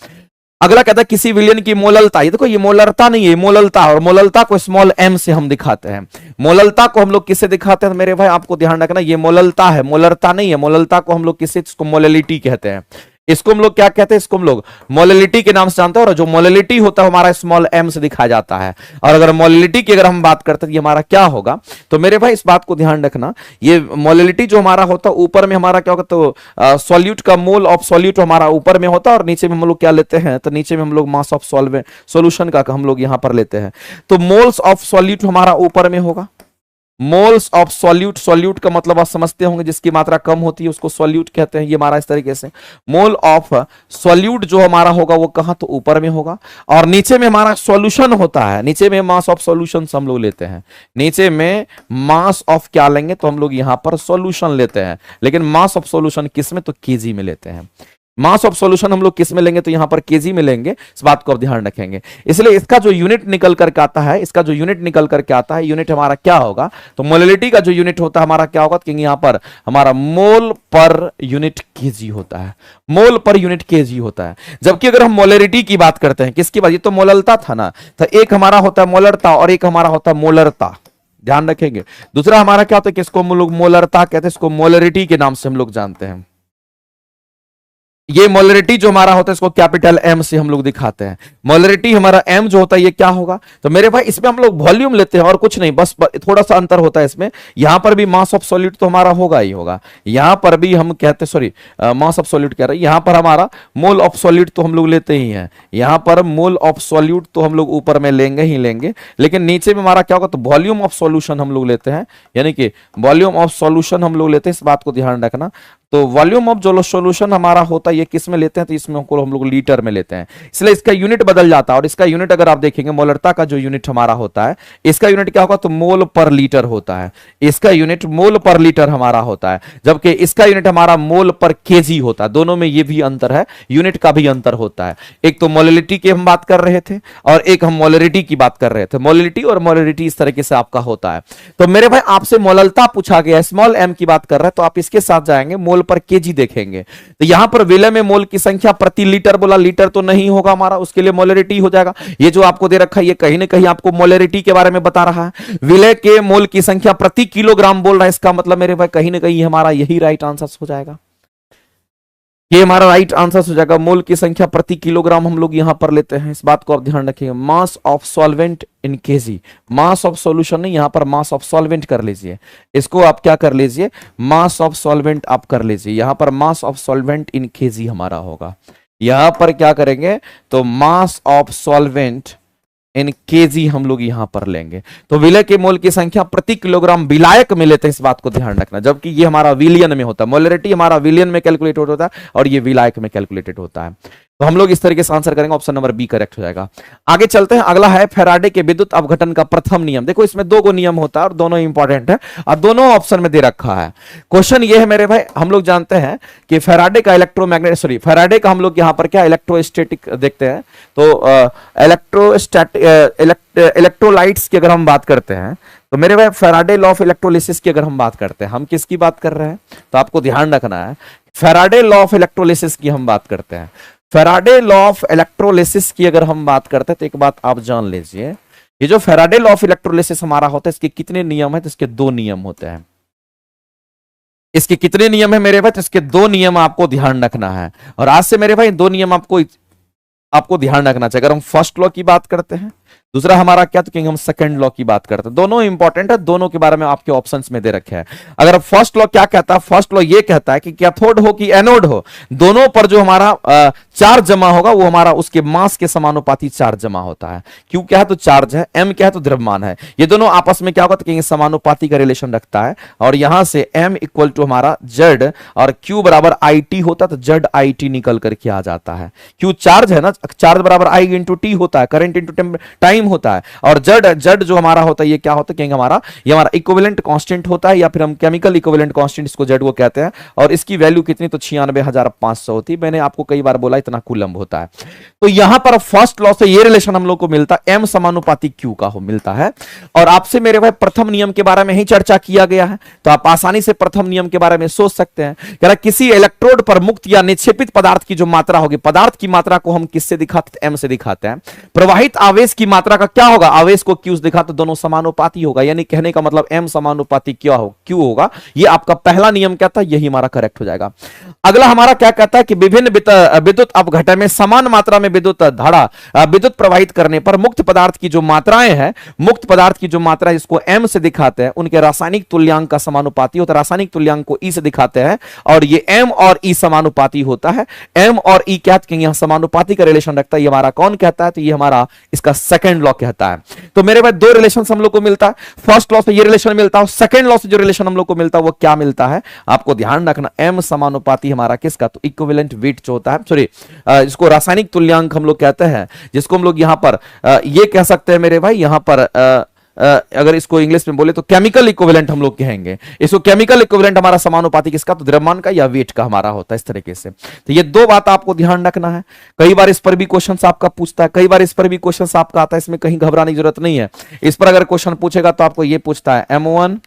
अगला कहता है किसी विलयन की मोललता, ये देखो ये मोलरता नहीं है, मोललता, और मोललता को स्मॉल m से हम दिखाते हैं। मोललता को हम लोग किससे दिखाते हैं, मेरे भाई आपको ध्यान रखना, ये मोललता है, मोलरता नहीं है। मोललता को हम लोग किससे, इसको मोललिटी कहते हैं, इसको हम लोग क्या कहते हैं, इसको हम लोग मोललिटी के नाम से जानते हैं। और जो मोललिटी होता है हमारा स्मॉल m से दिखाया जाता है। और अगर मोललिटी की अगर हम बात करते हैं ये हमारा क्या होगा, तो मेरे भाई इस बात को ध्यान रखना, ये मोललिटी जो हमारा होता है ऊपर में हमारा क्या होगा, तो सॉल्यूट का मोल ऑफ सॉल्यूट हमारा ऊपर में होता है, और नीचे में हम लोग क्या लेते हैं, तो नीचे में हम लोग मास ऑफ सॉल्वेंट सॉल्यूशन का हम लोग यहां पर लेते हैं। तो मोल्स ऑफ सॉल्यूट हमारा ऊपर में होगा, मोल्स ऑफ सॉल्यूट, सॉल्यूट का मतलब आप समझते होंगे जिसकी मात्रा कम होती है उसको सॉल्यूट कहते हैं। ये हमारा इस तरीके से मोल ऑफ सॉल्यूट जो हमारा होगा वो कहां, तो ऊपर में होगा। और नीचे में हमारा सॉल्यूशन होता है, नीचे में मास ऑफ सॉल्यूशन हम लोग लेते हैं, नीचे में मास ऑफ क्या लेंगे, तो हम लोग यहां पर सॉल्यूशन लेते हैं। लेकिन मास ऑफ सॉल्यूशन किस में, तो केजी में लेते हैं। मास ऑफ सॉल्यूशन हम लोग किस में लेंगे, तो यहां पर केजी में लेंगे, इस बात को आप ध्यान रखेंगे। इसलिए इसका जो यूनिट निकल करके आता है, इसका जो यूनिट निकल करके आता है, यूनिट हमारा क्या होगा, तो मोलिलिटी का जो यूनिट होता है हमारा क्या होगा, क्योंकि यहां पर हमारा मोल पर यूनिट केजी होता है, मोल पर यूनिट केजी होता है। जबकि अगर हम मोलरिटी की बात करते हैं, किसकी बात, ये तो मोललता था ना, तो एक हमारा होता है मोलरता और एक हमारा होता है मोलरता, ध्यान रखेंगे। दूसरा हमारा क्या होता है, किसको हम लोग मोलरता कहते हैं, इसको मोलरिटी के नाम से हम लोग जानते हैं। ये मोलरिटी जो हमारा होता है इसको कैपिटल एम से हम लोग दिखाते हैं। मोलरिटी हमारा एम जो होता है ये क्या होगा, तो मेरे भाई इसमें हम लोग वॉल्यूम लेते हैं और कुछ नहीं, बस थोड़ा सा अंतर होता है इसमें। यहां पर भी मास ऑफ सॉलिड तो हमारा होगा ही होगा, यहां पर भी हम कहते हैं, सॉरी मास ऑफ सॉलिड कह रहे हैं, यहां पर हमारा मोल ऑफ सॉलिड तो हम लोग लेते ही हैं, यहां पर मोल ऑफ सॉल्यूट तो हम लोग ऊपर में लेंगे ही लेंगे, लेकिन नीचे में हमारा क्या होगा, तो वॉल्यूम ऑफ सॉल्यूशन हम लोग लेते हैं, यानी कि वॉल्यूम ऑफ सॉल्यूशन हम लोग लेते हैं, इस बात को ध्यान रखना। तो वॉल्यूम ऑफ जो सॉल्यूशन हमारा होता है ये किस में लेते हैं, तो इसमें हम लोग लीटर में लेते हैं, इसलिए इसका यूनिट बदल जाता है। और इसका यूनिट अगर आप देखेंगे, मोलरता का जो यूनिट हमारा होता है, इसका यूनिट क्या होगा, तो मोल पर लीटर होता है, इसका यूनिट मोल पर लीटर हमारा होता है, जबकि इसका यूनिट हमारा मोल पर केजी होता है। दोनों में ये भी अंतर है, यूनिट का भी अंतर होता है। एक तो मोलिलिटी की हम बात कर रहे थे और एक हम मोलरिटी की बात कर रहे थे। मोलिलिटी और मोलरिटी इस तरीके से आपका होता है। तो मेरे भाई आपसे मोललता पूछा गया, स्मॉल एम की बात कर रहे हैं, तो आप इसके साथ जाएंगे, मोल पर केजी देखेंगे, तो यहां पर विलय में मोल की संख्या प्रति लीटर बोला, लीटर तो नहीं होगा हमारा, उसके लिए मोलरिटी हो जाएगा। ये जो आपको दे रखा है ये कहीं ना कहीं आपको मोलरिटी के बारे में बता रहा है। विलय के मोल की संख्या प्रति किलोग्राम बोल रहा है, इसका मतलब मेरे भाई कहीं ना कहीं हमारा यही राइट आंसर हो जाएगा, ये हमारा राइट आंसर हो जाएगा। मोल की संख्या प्रति किलोग्राम हम लोग यहां पर लेते हैं, इस बात को आप ध्यान रखिएगा। Mass of solvent in KG, mass of solution नहीं, यहां पर मास ऑफ सॉल्वेंट कर लीजिए, इसको आप क्या कर लीजिए, मास ऑफ सॉल्वेंट आप कर लीजिए। यहां पर mass of solvent in KG हमारा होगा, यहां पर क्या करेंगे, तो mass of solvent in KG हम लोग यहां पर लेंगे। तो विलय के मोल की संख्या प्रति किलोग्राम विलायक में लेते हैं, इस बात को ध्यान रखना, जबकि ये हमारा विलियन में होता है। मोलरिटी हमारा विलियन में कैलकुलेटेड होता है और ये विलायक में कैलकुलेटेड होता है। तो हम लोग इस तरीके से आंसर करेंगे, ऑप्शन नंबर बी करेक्ट हो जाएगा। आगे चलते हैं, अगला है फैराडे के विद्युत अपघटन का प्रथम नियम। देखो इसमें दो नियम होता है और दोनों इंपॉर्टेंट है और दोनों ऑप्शन में दे रखा है। क्वेश्चन ये है मेरे भाई, हम लोग जानते हैं कि फैराडे का इलेक्ट्रोमैग्नेटिक, सॉरी फैराडे का हम लोग यहाँ पर क्या इलेक्ट्रोस्टैटिक देखते हैं, तो इलेक्ट्रोलाइट्स की अगर हम बात करते हैं, तो मेरे भाई फैराडे लॉ ऑफ इलेक्ट्रोलिसिस की अगर हम बात करते हैं, हम किसकी बात कर रहे हैं, तो आपको ध्यान रखना है फैराडे लॉ ऑफ इलेक्ट्रोलिसिस की हम बात करते हैं। फैराडे लॉ ऑफ इलेक्ट्रोलिसिस की अगर हम बात करते हैं, तो एक बात आप जान लीजिए, ये जो फैराडे लॉ ऑफ इलेक्ट्रोलिसिस हमारा होता है, इसके कितने नियम है, तो इसके दो नियम होते हैं। इसके कितने नियम है मेरे भाई, तो इसके दो नियम आपको ध्यान रखना है। और आज से मेरे भाई दो नियम आपको ध्यान रखना चाहिए। अगर हम फर्स्ट लॉ की बात करते हैं, दूसरा हमारा क्या, तो कि हम सेकंड लॉ की बात करते हैं। दोनों इंपॉर्टेंट है, दोनों के बारे में आपके ऑप्शंस में दे रखे हैं। अगर फर्स्ट लॉ क्या कहता है, फर्स्ट लॉ ये कहता है कि कैथोड हो कि एनोड हो, दोनों पर जो हमारा चार्ज जमा होगा वो हमारा उसके मास के समानुपाती चार्ज जमा होता है। क्यू क्या है, तो चार्ज है, एम क्या है, तो द्रव्यमान है। ये दोनों आपस में क्या होगा, तो समानुपाती का रिलेशन रखता है। और यहां से एम इक्वल टू हमारा जेड और क्यू बराबर आई टी होता है, तो जेड आई टी निकल करके आ जाता है। क्यू चार्ज है ना, चार्ज बराबर आई इंटू टी होता है, करंट इंटू टाइम होता है। और जेड जो हमारा होता है ये क्या होता है, ये हमारा इक्विवेलेंट कांस्टेंट होता है, या फिर हम केमिकल इक्विवेलेंट कांस्टेंट इसको जेड को कहते हैं। और इसकी वैल्यू कितनी, तो 96,500 होती है। मैंने आपको कई बार बोला इतना कूलम्ब होता है। तो यहां पर फर्स्ट लॉ से ये रिलेशन हम लोग को मिलता है, एम समानुपाती क्यू का मिलता है। और आपसे मेरे भाई प्रथम नियम के बारे में ही चर्चा किया गया है, तो आप आसानी से प्रथम नियम के बारे में सोच सकते हैं। कह किसी इलेक्ट्रोड पर मुक्त या निक्षेपित पदार्थ की जो मात्रा होगी, पदार्थ की मात्रा को हम किससे दिखाते हैं, एम से दिखाते हैं। प्रवाहित आवेश की मात्रा का क्या होगा, आवेश को क्यू से दिखा, तो दोनों समानुपाती होगा। यानी कहने का मतलब एम समानुपाती क्या हो, क्यू होगा। ये आपका पहला नियम कहता है, यही हमारा करेक्ट हो जाएगा। अगला हमारा क्या कहता है कि विभिन्न विद्युत अपघटन में समान मात्रा में विद्युत धारा विद्युत प्रवाहित करने पर मुक्त पदार्थ की जो मात्राएं हैं, मुक्त पदार्थ की जो मात्रा इसको एम से दिखाते हैं, उनके रासायनिक तुल्यांक का समानुपाती होता है। रासायनिक तुल्यांक को ई से दिखाते हैं और ये एम और ई समानुपाती होता है। एम और ई क्या यहां समानुपाती का रिलेशन रखता है, ये हमारा कौन कहता है, तो ये हमारा इसका सेकंड लॉ कहता है। तो मेरे पास दो रिलेशन हम लोग को मिलता है, फर्स्ट लॉ से ये रिलेशन मिलता है, सेकंड लॉ से जो रिलेशन हम लोग को मिलता है वो क्या मिलता है, आपको ध्यान रखना। एम समानुपाती हमारा किसका, तो इक्विवेलेंट वेट जो होता है, सॉरी इसको रासायनिक तुल्यांक हम लोग कहते हैं, जिसको हम लोग यहां पर ये कह सकते हैं मेरे भाई, यहां पर अगर इसको इंग्लिश में बोले तो केमिकल इक्विवेलेंट हम लोग कहेंगे। इसको केमिकल इक्विवेलेंट हमारा समानुपाती किसका, तो द्रव्यमान का या वेट का हमारा होता है इस तरीके से। तो ये दो बात आपको ध्यान रखना है। कई बार इस पर भी क्वेश्चन आपका पूछता है, कई बार इस पर भी क्वेश्चन आपका आता है, इसमें कहीं घबराने की जरूरत नहीं है। इस पर अगर क्वेश्चन पूछेगा तो आपको ये पूछता है M1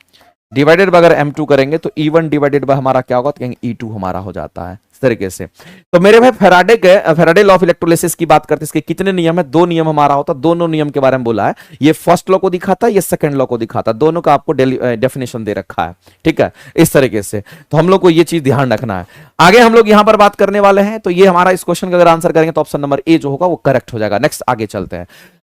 डिवाइडेड बाय अगर M2 करेंगे तो E1 डिवाइडेड बाय हमारा क्या होगा, तो कहेंगे E2 हमारा हो जाता है इस तरीके से। तो मेरे भाई फैराडे लॉ ऑफ इलेक्ट्रोलिसिस की बात करते हैं, इसके कितने नियम है, दो नियम हमारा होता है। दोनों नियम के बारे में बोला है, ये फर्स्ट लॉ को दिखाता है, ये सेकंड लॉ को दिखाता है, दोनों का आपको डेफिनेशन दे रखा है, ठीक है, इस तरीके से। तो हम लोग को ये चीज ध्यान रखना है। आगे हम लोग यहां पर बात करने वाले हैं, तो ये हमारा इस क्वेश्चन का अगर आंसर करेंगे तो ऑप्शन नंबर ए जो होगा वो करेक्ट हो जाएगा। नेक्स्ट आगे चलते हैं।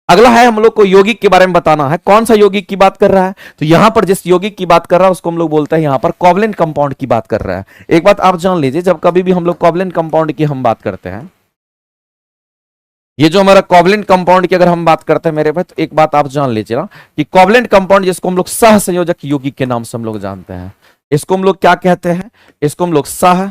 अगला है हम लोग को यौगिक के बारे में बताना है। कौन सा यौगिक की बात कर रहा है, तो यहां पर जिस यौगिक की बात कर रहा है उसको हम लोग बोलते हैं यहां पर कोवलेंट कंपाउंड की बात कर रहा है। एक बात आप जान लीजिए, जब कभी भी हम लोग कोवलेंट कंपाउंड की हम बात करते हैं, ये जो हमारा कोवलेंट कंपाउंड की अगर हम बात करते हैं मेरे भाई, तो एक बात आप जान लीजिए ना कि कोवलेंट कंपाउंड जिसको हम लोग सह संयोजक यौगिक के नाम से हम लोग जानते हैं, इसको हम लोग क्या कहते हैं, इसको हम लोग सह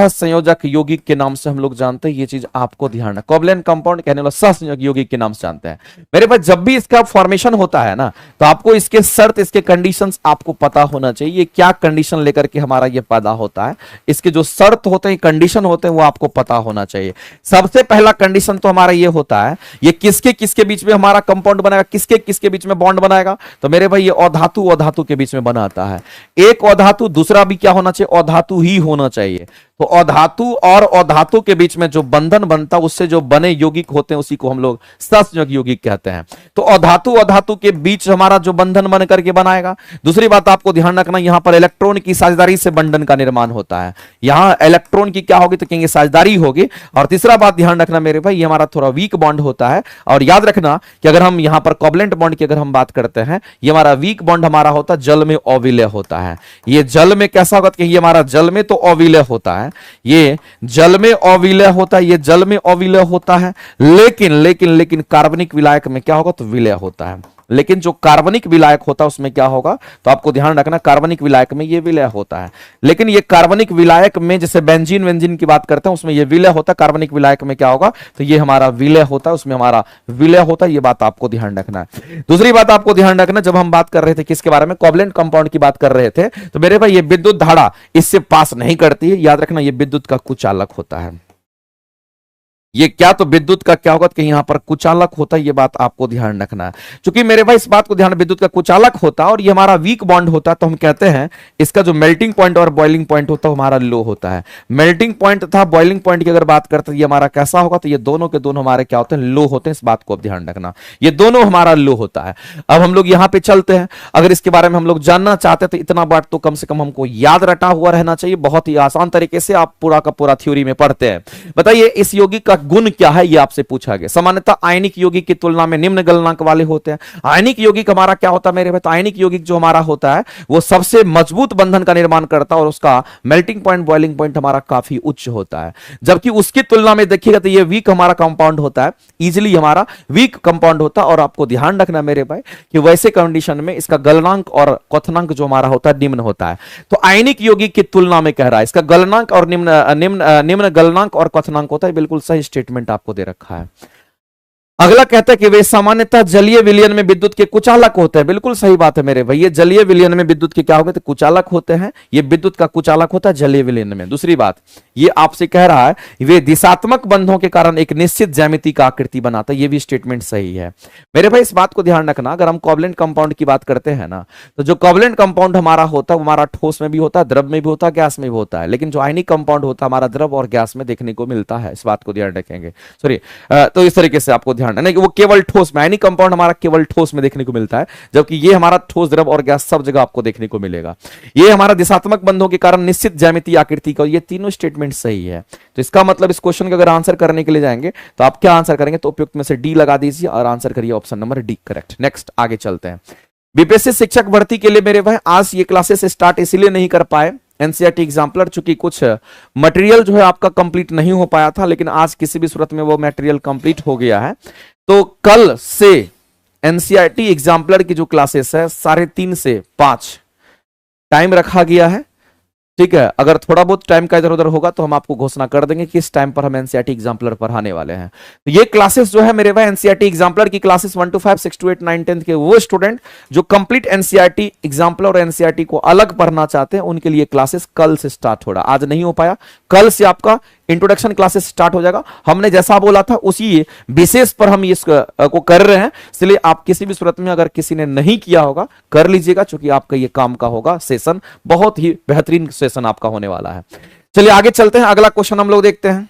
संयोजक यौगिक के नाम से हम लोग जानते हैं। ये चीज आपको ध्यान है, कोवलेंट कंपाउंड कहने वाला सह संयोजक यौगिक के नाम से जानते हैं मेरे पास। जब भी इसका फॉर्मेशन होता है ना, तो आपको इसके शर्त, इसके कंडीशंस आपको पता होना चाहिए, ये क्या कंडीशन लेकर के हमारा ये पैदा होता है, इसके जो शर्त होते हैं, कंडीशन होते हैं, वो आपको पता होना चाहिए। सबसे पहला कंडीशन तो हमारा ये होता है, ये किसके किसके बीच में हमारा कंपाउंड बनाएगा, किसके किसके बीच में बॉन्ड बनाएगा, तो मेरे भाई ये अधातु अधातु के बीच में बनाता है। एक अधातु, दूसरा भी क्या होना चाहिए, अधातु ही होना चाहिए। तो अधातु और अधातु के बीच में जो बंधन बनता है, उससे जो बने यौगिक होते हैं उसी को हम लोग सहसंयोजक यौगिक कहते हैं। तो अधातु अधातु के बीच हमारा जो बंधन बन करके बनाएगा। दूसरी बात आपको ध्यान रखना, यहां पर इलेक्ट्रॉन की साझेदारी से बंधन का निर्माण होता है। यहां इलेक्ट्रॉन की क्या होगी, तो कहेंगे साझेदारी होगी। और तीसरा बात ध्यान रखना मेरे भाई, ये हमारा थोड़ा वीक बॉन्ड होता है। और याद रखना कि अगर हम यहां पर कोवलेंट बॉन्ड की अगर हम बात करते हैं, ये हमारा वीक बॉन्ड हमारा होता है, जल में अविलय होता है। ये जल में कैसा होगा, कि ये हमारा जल में तो अविलय होता है, ये जल में अविलय होता है, ये जल में अविलय होता है। लेकिन कार्बनिक विलायक में क्या होगा, तो विलय होता है। लेकिन जो कार्बनिक विलायक होता है उसमें क्या होगा, तो आपको ध्यान रखना, कार्बनिक विलायक में ये विलय होता है। लेकिन ये कार्बनिक विलायक में जैसे बेंजीन वेंजीन की बात करते हैं, उसमें ये विलय होता है। कार्बनिक विलायक में क्या होगा, तो ये हमारा विलय होता है, उसमें हमारा विलय होता है। ये बात आपको ध्यान रखना है। दूसरी बात आपको ध्यान रखना, जब हम बात कर रहे थे किसके बारे में, कोवलेंट कंपाउंड की बात कर रहे थे, तो मेरे भाई ये विद्युत धारा इससे पास नहीं करती है। याद रखना, ये विद्युत का कुचालक होता है। ये क्या, तो विद्युत का क्या होगा, कि यहां पर कुचालक होता है। ये बात आपको ध्यान रखना है। क्योंकि मेरे भाई इस बात को ध्यान, विद्युत का कुचालक होता है और ये हमारा वीक बॉन्ड होता है, तो हम कहते हैं इसका जो मेल्टिंग पॉइंट और बॉइलिंग पॉइंट होता है हमारा लो होता है। मेल्टिंग पॉइंट तथा बॉइलिंग पॉइंट की अगर बात करते हैं, ये हमारा कैसा होगा, तो ये दोनों के दोनों हमारे क्या होते हैं, लो होते हैं। इस बात को अब ध्यान रखना, ये दोनों हमारा लो होता है। अब हम लोग यहां पे चलते हैं। अगर इसके बारे में हम लोग जानना चाहते हैं, तो इतना बात तो कम से कम हमको याद रटा हुआ रहना चाहिए। बहुत ही आसान तरीके से आप पूरा का पूरा थ्योरी में पढ़ते हैं। बताइए इस यौगिक का गुण क्या है, ये आपसे पूछा गया। सामान्यतः आयनिक यौगिक की तुलना में निम्न गलनांक वाले होते हैं। आयनिक यौगिक हमारा क्या होता है मेरे भाई, तो आयनिक यौगिक जो हमारा होता है वो सबसे मजबूत बंधन का निर्माण करता है और उसका मेल्टिंग पॉइंट बॉइलिंग पॉइंट हमारा काफी उच्च होता है। जबकि उसकी तुलना में देखिएगा तो ये वीक हमारा कंपाउंड होता है, इजिली हमारा वीक कंपाउंड होता है। और आपको ध्यान रखना मेरे भाई कि वैसे कंडीशन में इसका गलनांक और क्वथनांक जो हमारा होता है निम्न होता है। तो आयनिक यौगिक की तुलना में कह रहा है इसका गलनांक और निम्न गलनांक और क्वथनांक होता है। बिल्कुल सही स्टेटमेंट आपको दे रखा है। अगला कहता है कि वे सामान्यतः जलीय विलयन में विद्युत के कुचालक होते हैं। बिल्कुल सही बात है मेरे भाई, ये जलीय विलयन में विद्युत के क्या होते हैं, कुचालक होते हैं। ये विद्युत का कुचालक होता है जलीय विलयन में। दूसरी बात ये आपसे कह रहा है वे दिशात्मक बंधों के कारण एक निश्चित ज्यामिति का आकृति बनाता है। ये भी स्टेटमेंट सही है मेरे भाई। इस बात को ध्यान रखना, अगर हम कोवलेंट कंपाउंड की बात करते हैं ना, तो जो कोवलेंट कंपाउंड हमारा होता है वो हमारा ठोस में भी होता है, द्रव में भी होता है, गैस में भी होता है। लेकिन जो आयनिक कंपाउंड होता है हमारा द्रव और गैस में देखने को मिलता है। इस बात को ध्यान रखेंगे, सॉरी। तो इस तरीके से आपको ध्यान रखना कि वो केवल ठोस में, आयनिक कंपाउंड हमारा केवल ठोस में देखने को मिलता है, जबकि ये हमारा ठोस, द्रव और गैस सब जगह आपको देखने को मिलेगा। ये हमारा दिशात्मक बंधों के कारण निश्चित ज्यामितीय आकृति का, ये तीनों स्टेटमेंट सही है। तो इसका मतलब इस क्वेश्चन का अगर आंसर करने के लिए जाएंगे तो आप क्या आंसर करेंगे, तो उपयुक्त में से डी लगा दीजिए और आंसर करिए option number D correct. Next आगे चलते हैं। बीपीएससी शिक्षक भर्ती के लिए मेरे भाई आज ये क्लासेस स्टार्ट इसलिए नहीं कर पाए, एनसीईआरटी एग्जाम्पलर, चूंकि कुछ मटेरियल जो है आपका कंप्लीट नहीं हो पाया था, लेकिन आज किसी भी सूरत में वो मटेरियल कंप्लीट हो गया है। तो कल से एनसीईआरटी एग्जाम्पलर की जो क्लासेस है 3:30 से 5 टाइम रखा गया है। ठीक है, अगर थोड़ा बहुत टाइम का इधर उधर होगा तो हम आपको घोषणा कर देंगे कि इस टाइम पर हम एनसीईआरटी एग्जाम्पलर पढ़ाने वाले हैं। तो ये क्लासेस जो है मेरे भाई एनसीईआरटी एग्जाम्पलर की क्लासेस 1 to 5, 6 to 8, 9, 10 के वो स्टूडेंट जो कंप्लीट एनसीईआरटी एग्जाम्पलर और एनसीईआरटी को अलग पढ़ना चाहते हैं उनके लिए क्लासेस कल से स्टार्ट हो रहा, आज नहीं हो पाया, कल से आपका इंट्रोडक्शन क्लासेस स्टार्ट हो जाएगा। हमने जैसा बोला था उसी विशेष पर हम इस को कर रहे हैं, इसलिए आप किसी भी सूरत में अगर किसी ने नहीं किया होगा कर लीजिएगा, क्योंकि आपका ये काम का होगा सेशन, बहुत ही बेहतरीन सेशन आपका होने वाला है। चलिए आगे चलते हैं, अगला क्वेश्चन हम लोग देखते हैं।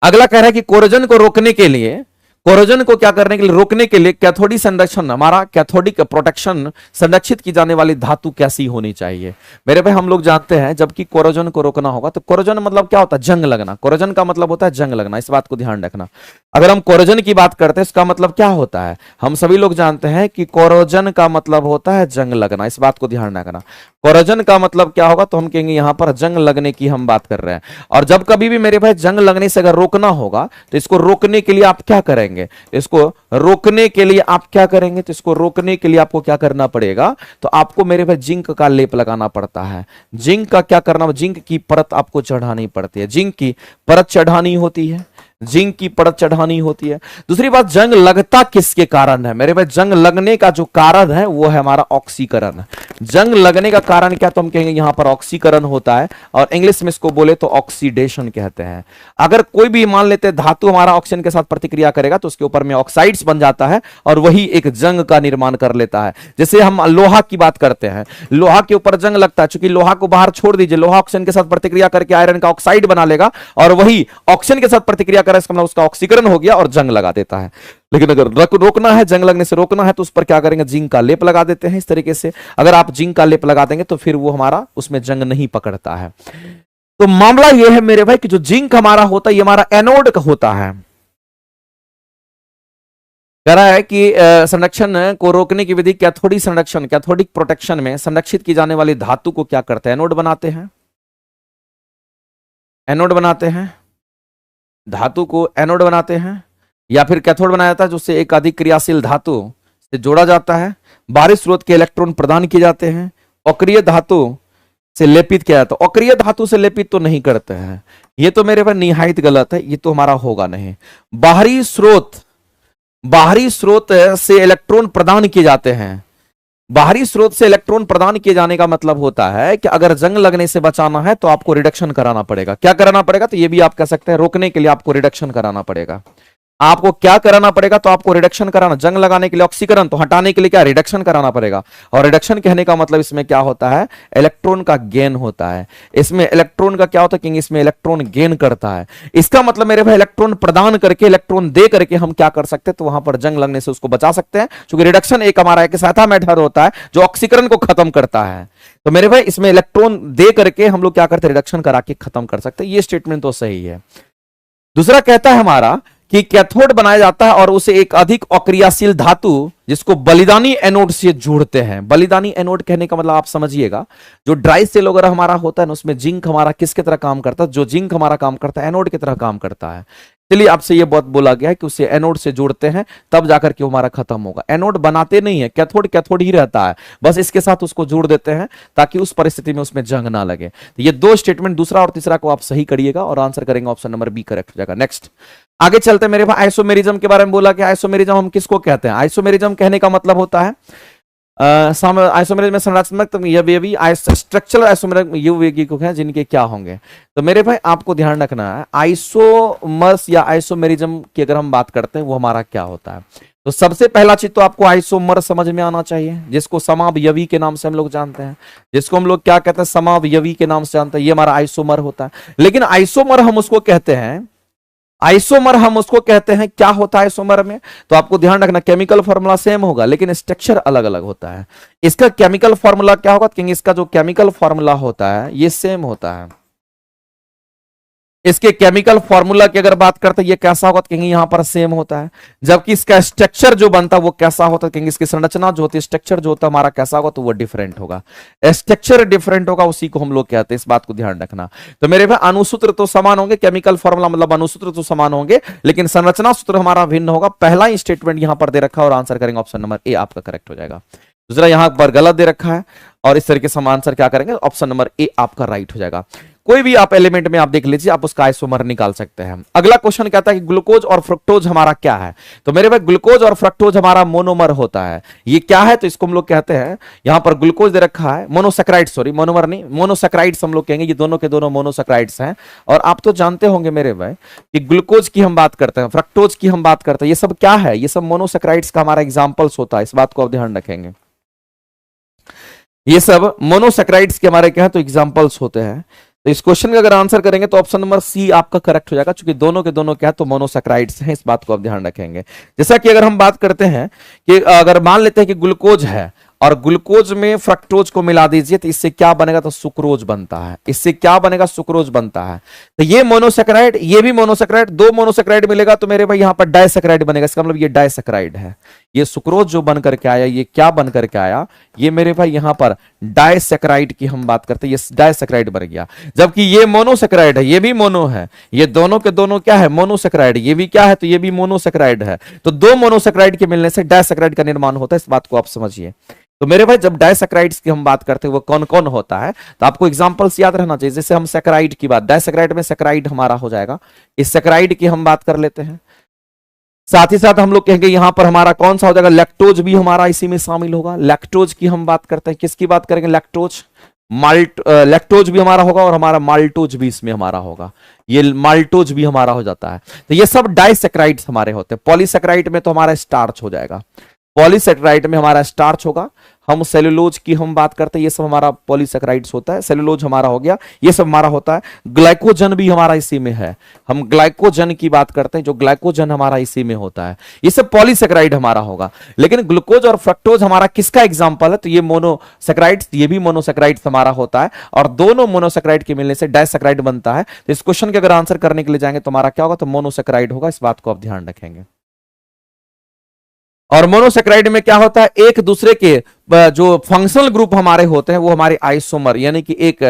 अगला कह रहा है कि कोरोजन को रोकने के लिए, कोरोजन को क्या करने के लिए, रोकने के लिए कैथोडिक संरक्षण, हमारा कैथोडिक प्रोटेक्शन संरक्षित की जाने वाली धातु कैसी होनी चाहिए। मेरे भाई हम लोग जानते हैं जबकि कोरोजन को रोकना होगा तो कोरोजन मतलब क्या होता है, जंग लगना, कोरोजन का मतलब होता है जंग लगना, इस बात को ध्यान रखना। अगर हम कोरोजन की बात करते हैं इसका मतलब क्या होता है, हम सभी लोग जानते हैं कि कोरोजन का मतलब होता है जंग लगना, इस बात को ध्यान रखना। कोरोजन का मतलब क्या होगा तो हम कहेंगे यहां पर जंग लगने की हम बात कर रहे हैं। और जब कभी भी मेरे भाई जंग लगने से अगर रोकना होगा तो इसको रोकने के लिए आप क्या करेंगे, इसको रोकने के लिए आप क्या करेंगे, तो इसको रोकने के लिए आपको क्या करना पड़ेगा, तो आपको मेरे भाई जिंक का लेप लगाना पड़ता है। जिंक का क्या करना, जिंक की परत आपको चढ़ानी पड़ती है, जिंक की परत चढ़ानी होती है, जिंक की परत चढ़ानी होती है। दूसरी बात, जंग लगता किसके कारण है, मेरे भाई जंग लगने का जो कारण है वो है हमारा ऑक्सीकरण। जंग लगने का कारण क्या, तो हम कहेंगे यहां पर ऑक्सीकरण होता है, और इंग्लिश में इसको बोले तो ऑक्सीडेशन कहते हैं। अगर कोई भी मान लेते हैं धातु हमारा ऑक्सीजन के साथ प्रतिक्रिया करेगा तो उसके ऊपर में ऑक्साइड्स बन जाता है और वही एक जंग का निर्माण कर लेता है। जैसे हम लोहा की बात करते हैं, लोहा के ऊपर जंग लगता है, चूंकि लोहा को बाहर छोड़ दीजिए, लोहा ऑक्सीजन के साथ प्रतिक्रिया करके आयरन का ऑक्साइड बना लेगा और वही ऑक्सीजन के साथ प्रतिक्रिया करे, इसका मतलब उसका ऑक्सीकरण हो गया और जंग लगा देता है। लेकिन अगर रोकना है, जंग लगने से रोकना है तो उस पर क्या करेंगे, जिंक का लेप लगा देते हैं। इस तरीके से अगर आप जिंक का लेप लगा देंगे तो फिर वो हमारा उसमें जंग नहीं पकड़ता है। तो मामला यह है मेरे भाई कि जो जिंक हमारा होता है ये हमारा एनोड का होता है। कह रहा है कि संरक्षण को रोकने की विधि कैथोडिक संरक्षण, कैथोडिक प्रोटेक्शन में संरक्षित की जाने वाली धातु को क्या करते हैं, एनोड बनाते हैं। एनोड बनाते हैं, धातु को एनोड बनाते हैं, या फिर कैथोड बनाया जाता है जिससे एक अधिक क्रियाशील धातु से जोड़ा जाता है। बाहरी स्रोत के इलेक्ट्रॉन प्रदान किए जाते हैं। अक्रिय धातु से लेपित किया जाता है। अक्रिय धातु से लेपित तो नहीं करते हैं, ये तो मेरे पर निहायत गलत है, ये तो हमारा होगा नहीं। बाहरी स्रोत से इलेक्ट्रॉन प्रदान किए जाते हैं। बाहरी स्रोत से इलेक्ट्रॉन प्रदान किए जाने का मतलब होता है कि अगर जंग लगने से बचाना है तो आपको रिडक्शन कराना पड़ेगा। क्या कराना पड़ेगा, तो ये भी आप कह सकते हैं रोकने के लिए आपको रिडक्शन कराना पड़ेगा। आपको क्या कराना पड़ेगा, तो आपको रिडक्शन कराना, जंग लगाने के लिए ऑक्सीकरण, तो हटाने के लिए क्या, रिडक्शन कराना पड़ेगा। और रिडक्शन कहने का मतलब इसमें क्या होता है, इलेक्ट्रॉन का गेन होता है। इसमें इलेक्ट्रॉन का क्या होता है, कि इसमें इलेक्ट्रॉन गेन करता है। इसका मतलब मेरे भाई इलेक्ट्रॉन प्रदान करके, इलेक्ट्रॉन दे करके हम क्या कर सकते हैं, तो वहां पर जंग लगने से उसको बचा सकते हैं, क्योंकि रिडक्शन एक हमारा एक सहायता मेथड होता है जो ऑक्सीकरण को खत्म करता है। तो मेरे भाई इसमें इलेक्ट्रॉन दे करके हम लोग क्या करते हैं, रिडक्शन करा के खत्म कर सकते हैं। ये स्टेटमेंट तो सही है। दूसरा कहता है हमारा कि कैथोड बनाया जाता है और उसे एक अधिक अक्रियाशील धातु जिसको बलिदानी एनोड से जोड़ते हैं। बलिदानी एनोड कहने का मतलब आप समझिएगा, जो ड्राई सेल वगैरह हमारा होता है ना, उसमें जिंक हमारा किसके तरह काम करता है, जो जिंक हमारा काम करता है एनोड की तरह काम करता है। इसलिए आपसे यह बहुत बोला गया है कि उसे एनोड से जोड़ते हैं तब जाकर के हमारा खत्म होगा। एनोड बनाते नहीं है, कैथोड कैथोड ही रहता है, बस इसके साथ उसको जोड़ देते हैं ताकि उस परिस्थिति में उसमें जंग ना लगे। तो ये दो स्टेटमेंट, दूसरा और तीसरा को आप सही करिएगा और आंसर करेंगे ऑप्शन नंबर बी करेक्ट हो जाएगा। नेक्स्ट आगे चलते हैं मेरे भाई, आइसोमेरिज्म के बारे में बोला कि आइसोमेरिज्म हम किसको कहते हैं। आइसोमेरिज्म कहने का मतलब होता है आइसोमेरिज्म में संरचनात्मक स्ट्रक्चरल आइसोमेरिज्म यौगिक हैं जिनके क्या होंगे। तो मेरे भाई आपको ध्यान रखना है, आइसोमर्स या आइसोमेरिज्म की अगर हम बात करते हैं वो हमारा क्या होता है। तो सबसे पहला चीज तो आपको आइसोमर समझ में आना चाहिए, जिसको समावयवी के नाम से हम लोग जानते हैं, जिसको हम लोग क्या कहते हैं, समावयवी के नाम से जानते हैं। ये हमारा आइसोमर होता है। लेकिन आइसोमर हम उसको कहते हैं, आइसोमर हम उसको कहते हैं, क्या होता है आइसोमर में, तो आपको ध्यान रखना केमिकल फॉर्मूला सेम होगा लेकिन स्ट्रक्चर अलग अलग होता है। इसका केमिकल फॉर्मूला क्या होगा, क्योंकि इसका जो केमिकल फॉर्मूला होता है ये सेम होता है। इसके केमिकल फॉर्मूला की अगर बात करते हैं ये कैसा होगा, क्योंकि यहां पर सेम होता है। जबकि इसका स्ट्रक्चर जो बनता है वो कैसा होता है, क्योंकि इसकी संरचना जो होती है, स्ट्रक्चर जो होता है हमारा कैसा होगा, तो वो डिफरेंट होगा। स्ट्रक्चर डिफरेंट होगा, उसी को हम लोग कहते हैं, इस बात को ध्यान रखना। तो मेरे भाई अणुसूत्र तो समान होंगे, केमिकल फॉर्मूला मतलब अणुसूत्र तो समान होंगे, लेकिन संरचना सूत्र हमारा भिन्न होगा। पहला ही स्टेटमेंट यहां पर दे रखा है और आंसर करेंगे ऑप्शन नंबर ए आपका करेक्ट हो जाएगा। दूसरा यहां पर गलत दे रखा है और इस तरीके से हम आंसर क्या करेंगे, ऑप्शन नंबर ए आपका राइट हो जाएगा। कोई भी आप एलिमेंट में आप देख लीजिए, आप उसका आइसोमर निकाल सकते हैं। अगला क्वेश्चन कहता है कि ग्लूकोज और फ्रक्टोज हमारा क्या है। तो मेरे भाई ग्लूकोज और फ्रक्टोज हमारा मोनोमर होता है। ये क्या है, तो इसको हम लोग कहते हैं, यहां पर ग्लूकोज दे रखा है, मोनोसेक्राइड, सॉरी मोनोमर नहीं, मोनोसेक्राइड्स हम लोग कहेंगे। ये दोनों के दोनों मोनोसेक्राइड्स हैं। और आप तो जानते होंगे मेरे भाई कि ग्लूकोज की हम बात करते हैं, फ्रक्टोज की हम बात करते हैं, ये सब क्या है, ये सब मोनोसेक्राइड्स का हमारा एग्जाम्पल्स होता है। इस बात को आप ध्यान रखेंगे, ये सब मोनोसेक्राइड्स के हमारे क्या है, तो एग्जाम्पल्स होते हैं। तो इस क्वेश्चन का अगर आंसर करेंगे तो ऑप्शन नंबर सी आपका करेक्ट हो जाएगा, क्योंकि दोनों के दोनों क्या है, तो मोनोसेक्राइड्स हैं। इस बात को आप ध्यान रखेंगे। जैसा कि अगर हम बात करते हैं कि अगर मान लेते हैं कि ग्लूकोज है और ग्लूकोज में फ्रक्टोज को मिला दीजिए, तो इससे क्या बनेगा, तो सुक्रोज बनता है। इससे क्या बनेगा, सुक्रोज बनता है। तो ये मोनोसेक्राइड, ये भी मोनोसेक्राइड, दो मोनोसेक्राइड मिलेगा तो मेरे भाई यहां पर डाइसेक्राइड बनेगा। इसका मतलब ये डाइसेक्राइड है। ये सुक्रोज जो बन करके आया, ये क्या बन करके आया, ये मेरे भाई यहां पर डाइसेक्राइड की हम बात करते हैं, ये डाइसेक्राइड बन गया। जबकि ये मोनोसेक्राइड है, ये भी मोनो है, ये दोनों के दोनों क्या है, मोनोसेक्राइड। ये भी क्या है, तो ये भी मोनोसेक्राइड है। तो दो मोनोसेक्राइड के मिलने से डाइसेक्राइड का निर्माण होता है। इस बात को आप समझिए। तो मेरे भाई जब डाइसेक्राइड्स की हम बात करते हैं वो कौन कौन होता है, तो आपको एग्जांपल्स याद रहना चाहिए। जैसे हम सेक्राइड की बात, डाइसेक्राइड में सेक्राइड हमारा हो जाएगा, इस सेक्राइड की हम बात कर लेते हैं। साथ ही साथ हम लोग कहेंगे यहां पर हमारा कौन सा हो जाएगा, लैक्टोज भी हमारा इसी में शामिल होगा। लैक्टोज की हम बात करते हैं, किसकी बात करेंगे, लैक्टोज, लैक्टोज भी हमारा होगा और हमारा माल्टोज भी इसमें हमारा होगा। ये माल्टोज भी हमारा हो जाता है। तो ये सब डाइसेक्राइड्स हमारे होते हैं। पॉलीसेक्राइड में तो हमारा स्टार्च हो जाएगा, पॉलीसेक्राइड में हमारा स्टार्च होगा। हम सेलुलोज की हम बात करते हैं, ये सब हमारा पॉलीसेक्राइड्स होता है। सेलुलोज हमारा हो गया, ये सब हमारा होता है। ग्लाइकोजन भी हमारा इसी में है, हम ग्लाइकोजन की बात करते हैं, जो ग्लाइकोजन हमारा इसी में होता है। ये सब पॉलीसेक्राइड हमारा होगा। लेकिन ग्लूकोज और फ्रक्टोज हमारा किसका एग्जाम्पल है, तो ये मोनोसेक्राइड्स, ये भी मोनोसेक्राइड्स हमारा होता है। और दोनों मोनोसेक्राइड के मिलने से डाइसेक्राइड बनता है। तो इस क्वेश्चन के अगर आंसर करने के लिए जाएंगे तो हमारा क्या होगा, तो मोनोसेक्राइड होगा। इस बात को आप ध्यान रखेंगे। और मोनोसेक्राइड में क्या होता है, एक दूसरे के जो फंक्शनल ग्रुप हमारे होते हैं वो हमारे आइसोमर, यानी कि एक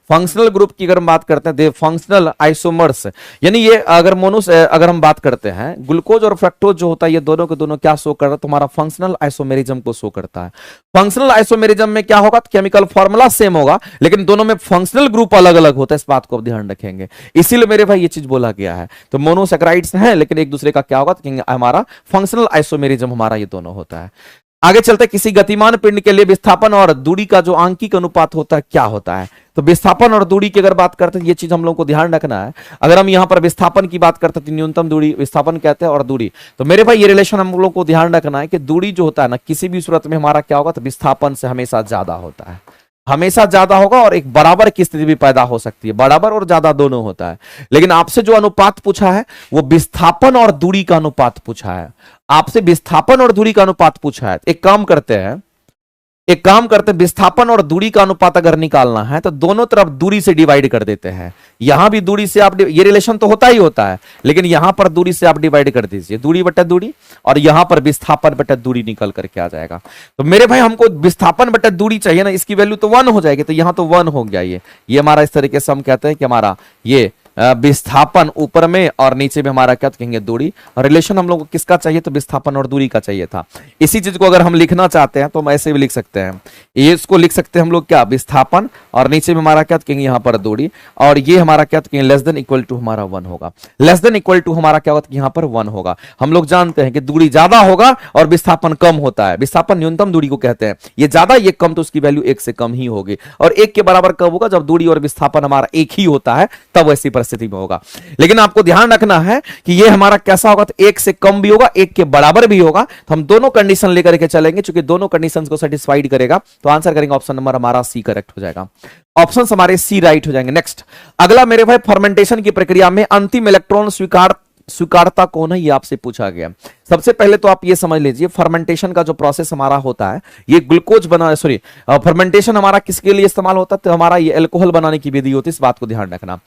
फंक्शनल ग्रुप की अगर हम बात करते हैं, दे फंक्शनल आइसोमर्स, यानी ये अगर हम बात करते हैं ग्लूकोज और फ्रक्टोज जो होता है, ये दोनों के दोनों क्या शो कर रहा है, तुम्हारा फंक्शनल आइसोमेरिज्म को शो करता है। फंक्शनल आइसोमेरिज्म में क्या होगा, तो केमिकल फॉर्मूला सेम होगा, लेकिन दोनों में फंक्शनल ग्रुप अलग अलग होता है। इस बात को आप ध्यान रखेंगे, इसीलिए मेरे भाई ये चीज बोला गया है। तो मोनोसेक्राइड्स हैं, लेकिन एक दूसरे का क्या होगा, तो हमारा फंक्शनल आइसोमेरिज्म हमारा ये दोनों होता है। आगे चलते, किसी गतिमान पिंड के लिए विस्थापन और दूरी का जो आंकिक अनुपात होता है क्या होता है। तो विस्थापन और दूरी की अगर बात करते हैं, ये चीज हम लोगों को ध्यान रखना है। अगर हम यहां पर विस्थापन की बात करते हैं तो न्यूनतम दूरी विस्थापन कहते हैं, और दूरी, तो मेरे भाई ये रिलेशन हम लोगों को ध्यान रखना है कि दूरी जो होता है ना, किसी भी सूरत में हमारा क्या होगा, तो विस्थापन से हमेशा ज्यादा होता है, हमेशा ज्यादा होगा। और एक बराबर की स्थिति भी पैदा हो सकती है, बराबर और ज्यादा दोनों होता है। लेकिन आपसे जो अनुपात पूछा है वो विस्थापन और दूरी का अनुपात पूछा है, आपसे विस्थापन और दूरी का अनुपात पूछा है। एक काम करते हैं, विस्थापन और दूरी का अनुपात अगर निकालना है तो दोनों तरफ दूरी से डिवाइड कर देते हैं। यहां भी दूरी से आप, ये रिलेशन तो होता ही होता है, लेकिन यहां पर दूरी से आप डिवाइड कर दीजिए, दूरी बटा दूरी, और यहां पर विस्थापन बटा दूरी निकल करके आ जाएगा। तो मेरे भाई हमको विस्थापन बटा दूरी चाहिए ना, इसकी वैल्यू तो 1 हो जाएगी, तो यहां तो 1 हो गया। ये हमारा इस तरीके से हम कहते हैं कि हमारा ये विस्थापन ऊपर में और नीचे में हमारा क्या कहेंगे, दूरी। और रिलेशन हम लोग को किसका चाहिए, तो विस्थापन और दूरी का चाहिए था। इसी चीज को अगर हम लिखना चाहते हैं तो हम ऐसे भी लिख सकते हैं, ये इसको लिख सकते हैं हम लोग क्या, विस्थापन, और नीचे में हमारा क्या कहेंगे, यहाँ पर दूरी, और ये हमारा क्या कहेंगे, लेस देन इक्वल टू हमारा 1 होगा। लेस देन इक्वल टू हमारा क्या होता है, यहाँ पर 1 होगा। हम लोग जानते हैं कि दूरी ज्यादा होगा और विस्थापन कम होता है। विस्थापन न्यूनतम दूरी को कहते हैं, ये ज्यादा ये कम, तो उसकी वैल्यू 1 से कम ही होगी। और 1 के बराबर कब होगा, जब दूरी और विस्थापन हमारा एक ही होता है, तब ऐसी परिस्थिति में होगा। लेकिन आपको ध्यान रखना है कि ये हमारा कैसा होगा, तो 1 से कम भी होगा, 1 के बराबर भी होगा। तो हम दोनों कंडीशन लेकर के चलेंगे, क्योंकि दोनों कंडीशंस को सेटिस्फाइड करेगा। तो आंसर करेंगे ऑप्शन नंबर हमारा सी करेक्ट हो जाएगा। ऑप्शन हमारे सी राइट हो जाएंगे। नेक्स्ट अगला मेरे भाई, फर्मेंटेशन की प्रक्रिया में अंतिम इलेक्ट्रॉन स्वीकारता कौन है, ये आपसे पूछा गया। सबसे पहले तो आप ये समझ लीजिए, फर्मेंटेशन का जो प्रोसेस हमारा होता है, ये ग्लूकोज बना, सॉरी फर्मेंटेशन हमारा किसके लिए इस्तेमाल होता है, तो हमारा ये अल्कोहल बनाने की विधि होती है। इस बात को ध्यान रखना।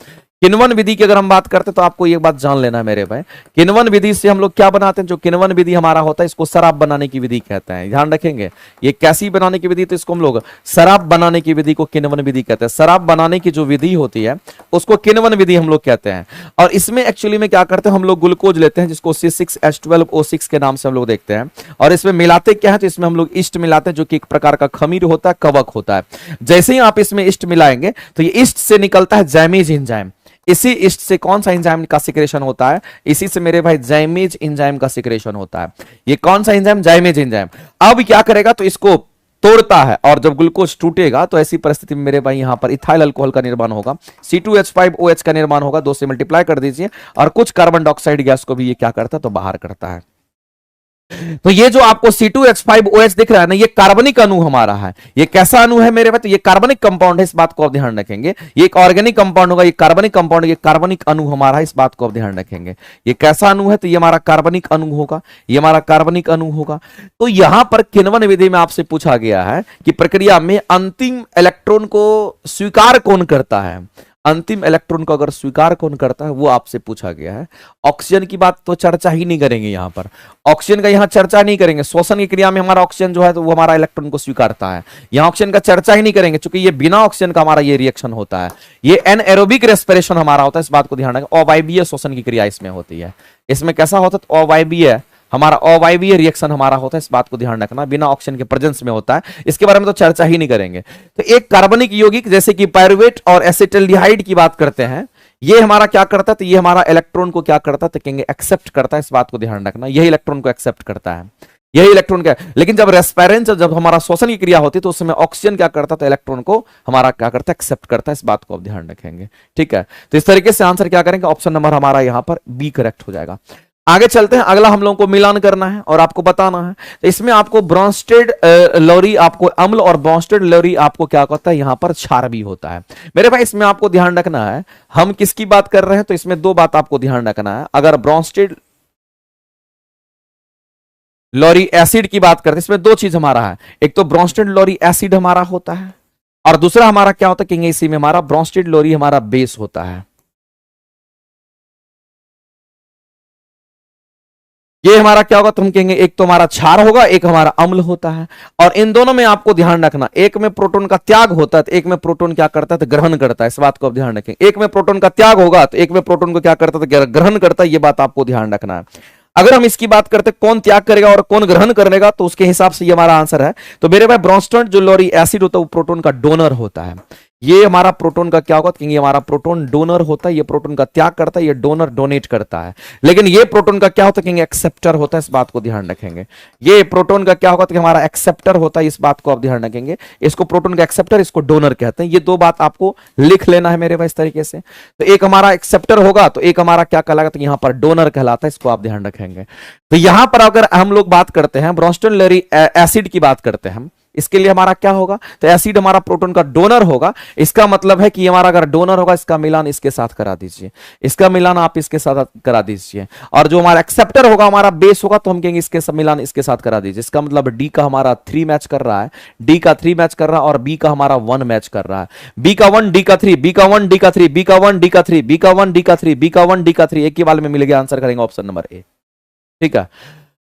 किण्वन विधि की अगर हम बात करते हैं तो आपको ये बात जान लेना है मेरे भाई, किण्वन विधि से हम लोग क्या बनाते हैं, जो किण्वन विधि हमारा होता है इसको शराब बनाने की विधि कहते हैं, ध्यान रखेंगे। ये कैसी बनाने की विधि, तो इसको हम लोग शराब बनाने की विधि को किण्वन विधि कहते हैं। शराब बनाने की जो विधि होती है उसको किण्वन विधि हम लोग कहते हैं। और इसमें एक्चुअली में क्या करते हैं, हम लोग ग्लूकोज लेते हैं जिसको C6H12O6 के नाम से हम लोग देखते हैं, और इसमें मिलाते क्या है, तो इसमें हम लोग ईस्ट मिलाते हैं जो कि एक प्रकार का खमीर होता है, कवक होता है। जैसे ही आप इसमें ईस्ट मिलाएंगे तो ये ईस्ट से निकलता है जैमीज एंजाइम। इसी ईस्ट से कौन सा एंजाइम का सिक्रेशन होता है, इसी से मेरे भाई जाइमेज एंजाइम का सिक्रेशन होता है। ये कौन सा एंजाइम, जाइमेज एंजाइम। अब क्या करेगा, तो इसको तोड़ता है, और जब ग्लूकोज टूटेगा तो ऐसी परिस्थिति में मेरे भाई यहां पर इथाइल अल्कोहल का निर्माण होगा, C2H5OH का निर्माण होगा, 2 से मल्टीप्लाई कर दीजिए, और कुछ कार्बन डाइऑक्साइड गैस को भी ये क्या करता है, तो बाहर करता है। तो ये जो आपको C2H5OH दिख रहा है ना, ये कार्बनिक अणु हमारा है। ये कैसा अणु है मेरे भाई, तो ये कार्बनिक कंपाउंड है, इस बात को आप ध्यान रखेंगे। ये एक ऑर्गेनिक कंपाउंड होगा, ये कार्बनिक कंपाउंड, ये कार्बनिक अणु हमारा है, इस बात को आप ध्यान रखेंगे। ये कैसा अणु है, तो ये हमारा कार्बनिक अणु होगा, ये हमारा कार्बनिक अणु होगा। तो यहां पर किण्वन विधि में आपसे पूछा गया है कि प्रक्रिया में अंतिम इलेक्ट्रॉन को स्वीकार कौन करता है, अंतिम इलेक्ट्रॉन को अगर स्वीकार कौन करता है वो आपसे पूछा गया है। ऑक्सीजन की बात तो चर्चा ही नहीं करेंगे, यहां पर ऑक्सीजन का यहां चर्चा नहीं करेंगे। श्वसन की क्रिया में हमारा ऑक्सीजन जो है तो वो हमारा इलेक्ट्रॉन को स्वीकारता है, यहां ऑक्सीजन का चर्चा ही नहीं करेंगे, क्योंकि ये बिना ऑक्सीजन का हमारा ये रिएक्शन होता है। ये एनएरोबिक रेस्पिरेशन हमारा होता है, इस बात को ध्यान रखें। अवायवीय श्वसन की क्रिया इसमें होती है। इसमें कैसा होता है, तो अवायवीय, हमारा अवायवीय रिएक्शन हमारा होता है, इस बात को ध्यान रखना, बिना ऑक्सीजन के प्रेजेंस में होता है। इसके बारे में तो चर्चा ही नहीं करेंगे। तो एक कार्बनिक यौगिक जैसे कि पायरुवेट और एसिटल्डिहाइड की बात करते हैं, ये हमारा क्या करता है, तो ये हमारा इलेक्ट्रॉन को क्या करता है, तो कहेंगे एक्सेप्ट करता है, इस बात को ध्यान रखना। यही इलेक्ट्रॉन को एक्सेप्ट करता है, यही इलेक्ट्रॉन का। लेकिन जब रेस्पिरेंस, जब हमारा श्वसन की क्रिया होती है तो उसमें ऑक्सीजन क्या करता है, इलेक्ट्रॉन को हमारा क्या करता है, एक्सेप्ट करता है, इस बात को आप ध्यान रखेंगे। ठीक है, तो इस तरीके से आंसर क्या करेंगे, ऑप्शन नंबर हमारा यहां पर बी करेक्ट हो जाएगा। आगे चलते हैं, अगला हम लोगों को मिलान करना है और आपको बताना है। तो इसमें आपको ब्रॉन्स्टेड लोरी आपको अम्ल और ब्रॉन्स्टेड लोरी आपको क्या होता है, यहां पर क्षार भी होता है। मेरे भाई इसमें आपको ध्यान रखना है, हम किसकी बात कर रहे हैं, तो इसमें दो बात आपको ध्यान रखना है। अगर ब्रॉन्स्टेड लोरी एसिड की बात करते हैं, इसमें दो चीज हमारा है, एक तो ब्रॉन्स्टेड लोरी एसिड हमारा होता है, और दूसरा हमारा क्या होता है कि इसी में हमारा ब्रॉन्स्टेड लोरी हमारा बेस होता है। ये हमारा क्या होगा, तो हम कहेंगे एक तो हमारा क्षार होगा, एक हमारा अम्ल होता है। और इन दोनों में आपको ध्यान रखना, एक में प्रोटॉन का त्याग होता है तो एक में प्रोटॉन क्या करता है, तो ग्रहण करता है, इस बात को आप ध्यान रखें। एक में प्रोटॉन का त्याग होगा तो एक में प्रोटॉन को क्या करता है, तो ग्रहण करता है, ये बात आपको ध्यान रखना है। अगर हम इसकी बात करते कौन त्याग करेगा और कौन ग्रहण करेगा, तो उसके हिसाब से ये हमारा आंसर है। तो मेरे भाई ब्रॉन्स्टेड जो लोरी एसिड होता है वो प्रोटॉन का डोनर होता है। ये हमारा प्रोटॉन का क्या होगा, क्योंकि हमारा प्रोटॉन डोनर होता है, ये प्रोटॉन का त्याग करता है, ये डोनर डोनेट करता है। लेकिन ये प्रोटॉन का क्या होता है, क्योंकि एक्सेप्टर होता है, इस बात को ध्यान रखेंगे। ये प्रोटॉन का क्या होगा, कि हमारा एक्सेप्टर होता है, इस बात को आप ध्यान रखेंगे। इसको प्रोटॉन का एक्सेप्टर, इसको डोनर कहते हैं। ये दो बात आपको लिख लेना है मेरे भाई इस तरीके से। तो एक हमारा एक्सेप्टर होगा तो एक हमारा क्या कहलाएगा, तो यहां पर डोनर कहलाता है, इसको आप ध्यान रखेंगे। तो यहां पर अगर हम लोग बात करते हैं ब्रॉन्स्टेड लोरी एसिड की बात करते हैं, इसके लिए हमारा क्या होगा, तो एसिड हमारा प्रोटॉन का डोनर होगा। इसका मतलब है कि हमारा अगर डोनर होगा, इसका मिलान इसके साथ करा दीजिए, इसका मिलान आप इसके साथ करा दीजिए। और जो हमारा एक्सेप्टर होगा, हमारा बेस होगा, तो हम कहेंगे इसके मिलान इसके साथ करा दीजिए। इसका मतलब डी का हमारा 3 मैच कर रहा है, डी का 3 मैच कर रहा है, और बी का हमारा 1 मैच कर रहा है। बी का 1 डी का 3, बी का 1 डी का 3, बी का 1 डी का 3, बी का 1 डी का 3, बी का 1 डी का 3, एक ही बार में मिल गया, आंसर करेंगे ऑप्शन नंबर ए। ठीक है,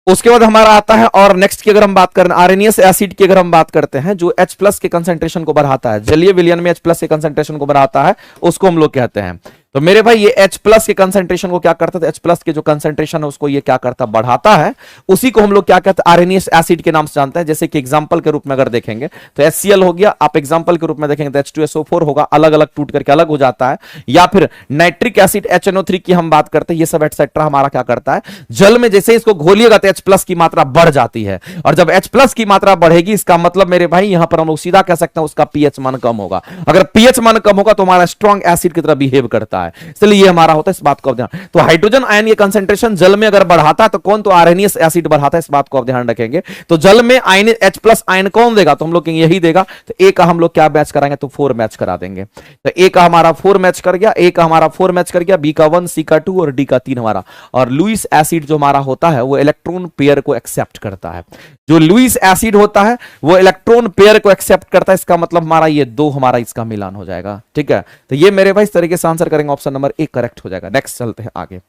उसके बाद हमारा आता है, और नेक्स्ट की अगर हम बात करें आर्सेनियस एसिड की अगर हम बात करते हैं, जो H+ के कंसंट्रेशन को बढ़ाता है, जलीय विलयन में H+ के कंसंट्रेशन को बढ़ाता है, उसको हम लोग कहते हैं। तो मेरे भाई ये H+ के कंसंट्रेशन को क्या करता है, H+ के जो कंसंट्रेशन है उसको ये क्या करता है, बढ़ाता है। उसी को हम लोग क्या कहते हैं, आर्सेनियस एसिड के नाम से जानते हैं। जैसे कि एग्जांपल के रूप में अगर देखेंगे तो HCl हो गया, आप एग्जांपल के रूप में देखेंगे तो H2SO4 होगा, अलग अलग टूट करके अलग हो जाता है। या फिर नाइट्रिक एसिड HNO3 की हम बात करते हैं, ये सब एटसेट्रा हमारा क्या करता है, जल में जैसे इसको घोलिएगा तो H+ की मात्रा बढ़ जाती है। और जब H+ की मात्रा बढ़ेगी, इसका मतलब मेरे भाई यहां पर हम लोग सीधा कह सकते हैं उसका pH मान कम होगा। अगर pH मान कम होगा तो हमारा स्ट्रॉन्ग एसिड की तरह बिहेव करता है, इसलिए हमारा होता है, इस बात को आप ध्यान। तो हाइड्रोजन आयन ये कंसंट्रेशन जल में अगर बढ़ाता है तो कौन, तो आर्सेनियस एसिड बढ़ाता है, इस बात को आप ध्यान रखेंगे। तो जल में आयन H+ आयन कौन देगा, तो हम लोग यही देगा। तो ए का हम लोग क्या मैच कराएंगे, तो 4 मैच करा देंगे। तो ए का हमारा 4 मैच कर गया, ए का हमारा 4 मैच कर गया, बी का 1, सी का 2 और डी का 3 हमारा। और लुईस एसिड जो हमारा होता है वो इलेक्ट्रॉन पेयर को एक्सेप्ट करता है। जो लुईस एसिड होता है वो इलेक्ट्रॉन पेयर को एक्सेप्ट करता है, इसका मतलब हमारा ये 2 हमारा इसका मिलान हो जाएगा। ठीक है, तो ये मेरे भाई इस तरीके से आंसर करेंगे करेंगे ऑप्शन नंबर ए करेक्ट हो जाएगा। नेक्स्ट चलते हैं आगे।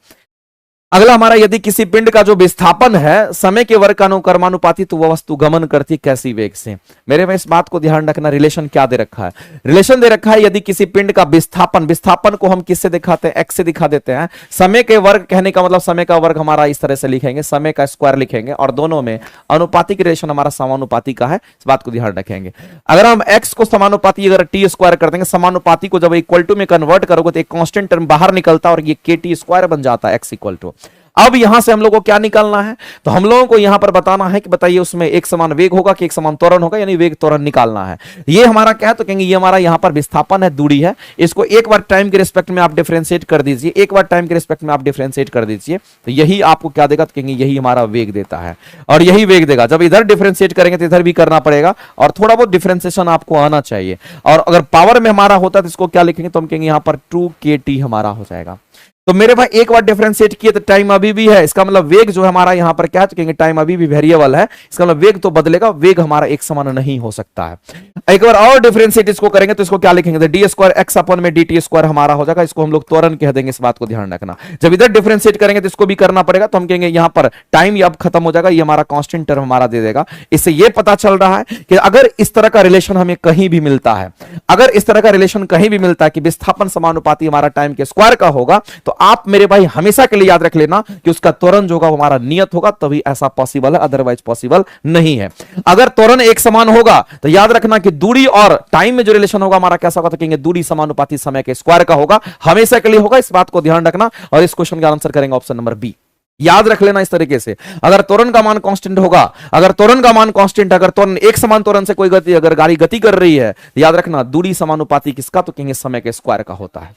अगला हमारा, यदि किसी पिंड का जो विस्थापन है समय के वर्ग का अनुक्रमानुपाती तो वह वस्तु गमन करती कैसी वेग से। मेरे में इस बात को ध्यान रखना, रिलेशन क्या दे रखा है, रिलेशन दे रखा है यदि किसी पिंड का विस्थापन, विस्थापन को हम किससे दिखाते हैं, एक्स से दिखा देते हैं। समय के वर्ग कहने का मतलब समय का वर्ग हमारा इस तरह से लिखेंगे, समय का स्क्वायर लिखेंगे, और दोनों में अनुपातिक रिलेशन हमारा समानुपाती का है, इस बात को ध्यान रखेंगे। अगर हम एक्स को समानुपाती अगर टी स्क्वायर कर देंगे, समानुपाती को जब इक्वल टू में कन्वर्ट करोगे तो एक कांस्टेंट टर्म बाहर निकलता है और ये के टी स्क्वायर बन जाता है एक्स इक्वल टू। अब यहां से हम लोगों को क्या निकालना है, तो हम लोगों को यहां पर बताना है कि बताइए उसमें एक समान वेग होगा कि एक समान त्वरण होगा, यानी वेग त्वरण निकालना है। ये हमारा क्या है, तो कहेंगे ये हमारा यहां पर विस्थापन है, दूरी है, इसको एक बार टाइम के रिस्पेक्ट में आप डिफरेंशिएट कर दीजिए, एक बार टाइम के रिस्पेक्ट में आप डिफरेंशिएट कर दीजिए, तो यही आपको क्या देगा, तो कहेंगे यही हमारा वेग देता है और यही वेग देगा। जब इधर डिफरेंशिएट करेंगे तो इधर भी करना पड़ेगा और थोड़ा बहुत डिफरेंशिएशन आपको आना चाहिए। और अगर पावर में हमारा होता है तो इसको क्या लिखेंगे, तो हम कहेंगे यहां पर 2kT हमारा हो जाएगा। तो मेरे भाई एक बार डिफरेंशिएट किए तो टाइम अभी भी है, इसका मतलब वेग जो है हमारा यहां पर क्या है, तो कहेंगे टाइम अभी भी वेरिएबल है, इसका मतलब वेग तो बदलेगा, वेग हमारा एक समान नहीं हो सकता है। एक बार और डिफरेंशिएट इसको करेंगे तो इसको क्या लिखेंगे, तो डी स्क्वायर एक्स अपन में डी टी स्क्वायर हमारा हो जाएगा, इसको हम लोग त्वरण कह देंगे, इस बात को ध्यान रखना। जब इधर डिफरेंशिएट करेंगे तो इसको भी करना पड़ेगा, तो हम कहेंगे यहां पर टाइम अब खत्म हो जाएगा, ये हमारा कांस्टेंट टर्म हमारा दे देगा। इससे ये पता चल रहा है कि अगर इस तरह का रिलेशन हमें कहीं भी मिलता है, अगर इस तरह का रिलेशन कहीं भी मिलता है कि विस्थापन समानुपाती हमारा टाइम के स्क्वायर का होगा, तो आप मेरे भाई हमेशा के लिए याद रख लेना कि उसका त्वरण जो होगा वो हमारा नियत होगा, तभी ऐसा पॉसिबल है, अदरवाइज पॉसिबल नहीं है। अगर त्वरण एक समान होगा तो याद रखना कि दूरी और टाइम में जो रिलेशन होगा हमारा कैसा होगा, तो कहेंगे दूरी समानुपाती समय के स्क्वायर का होगा, हमेशा के लिए होगा, इस बात को ध्यान रखना। और इस क्वेश्चन का आंसर करेंगे ऑप्शन नंबर बी। याद रख लेना इस तरीके से, अगर त्वरण का मान कांस्टेंट होगा, अगर त्वरण का मान कांस्टेंट, अगर त्वरण एक समान त्वरण से कोई गति, अगर गाड़ी गति कर रही है, याद रखना दूरी समानुपाती किसका, तो कहेंगे समय के स्क्वायर का होता है।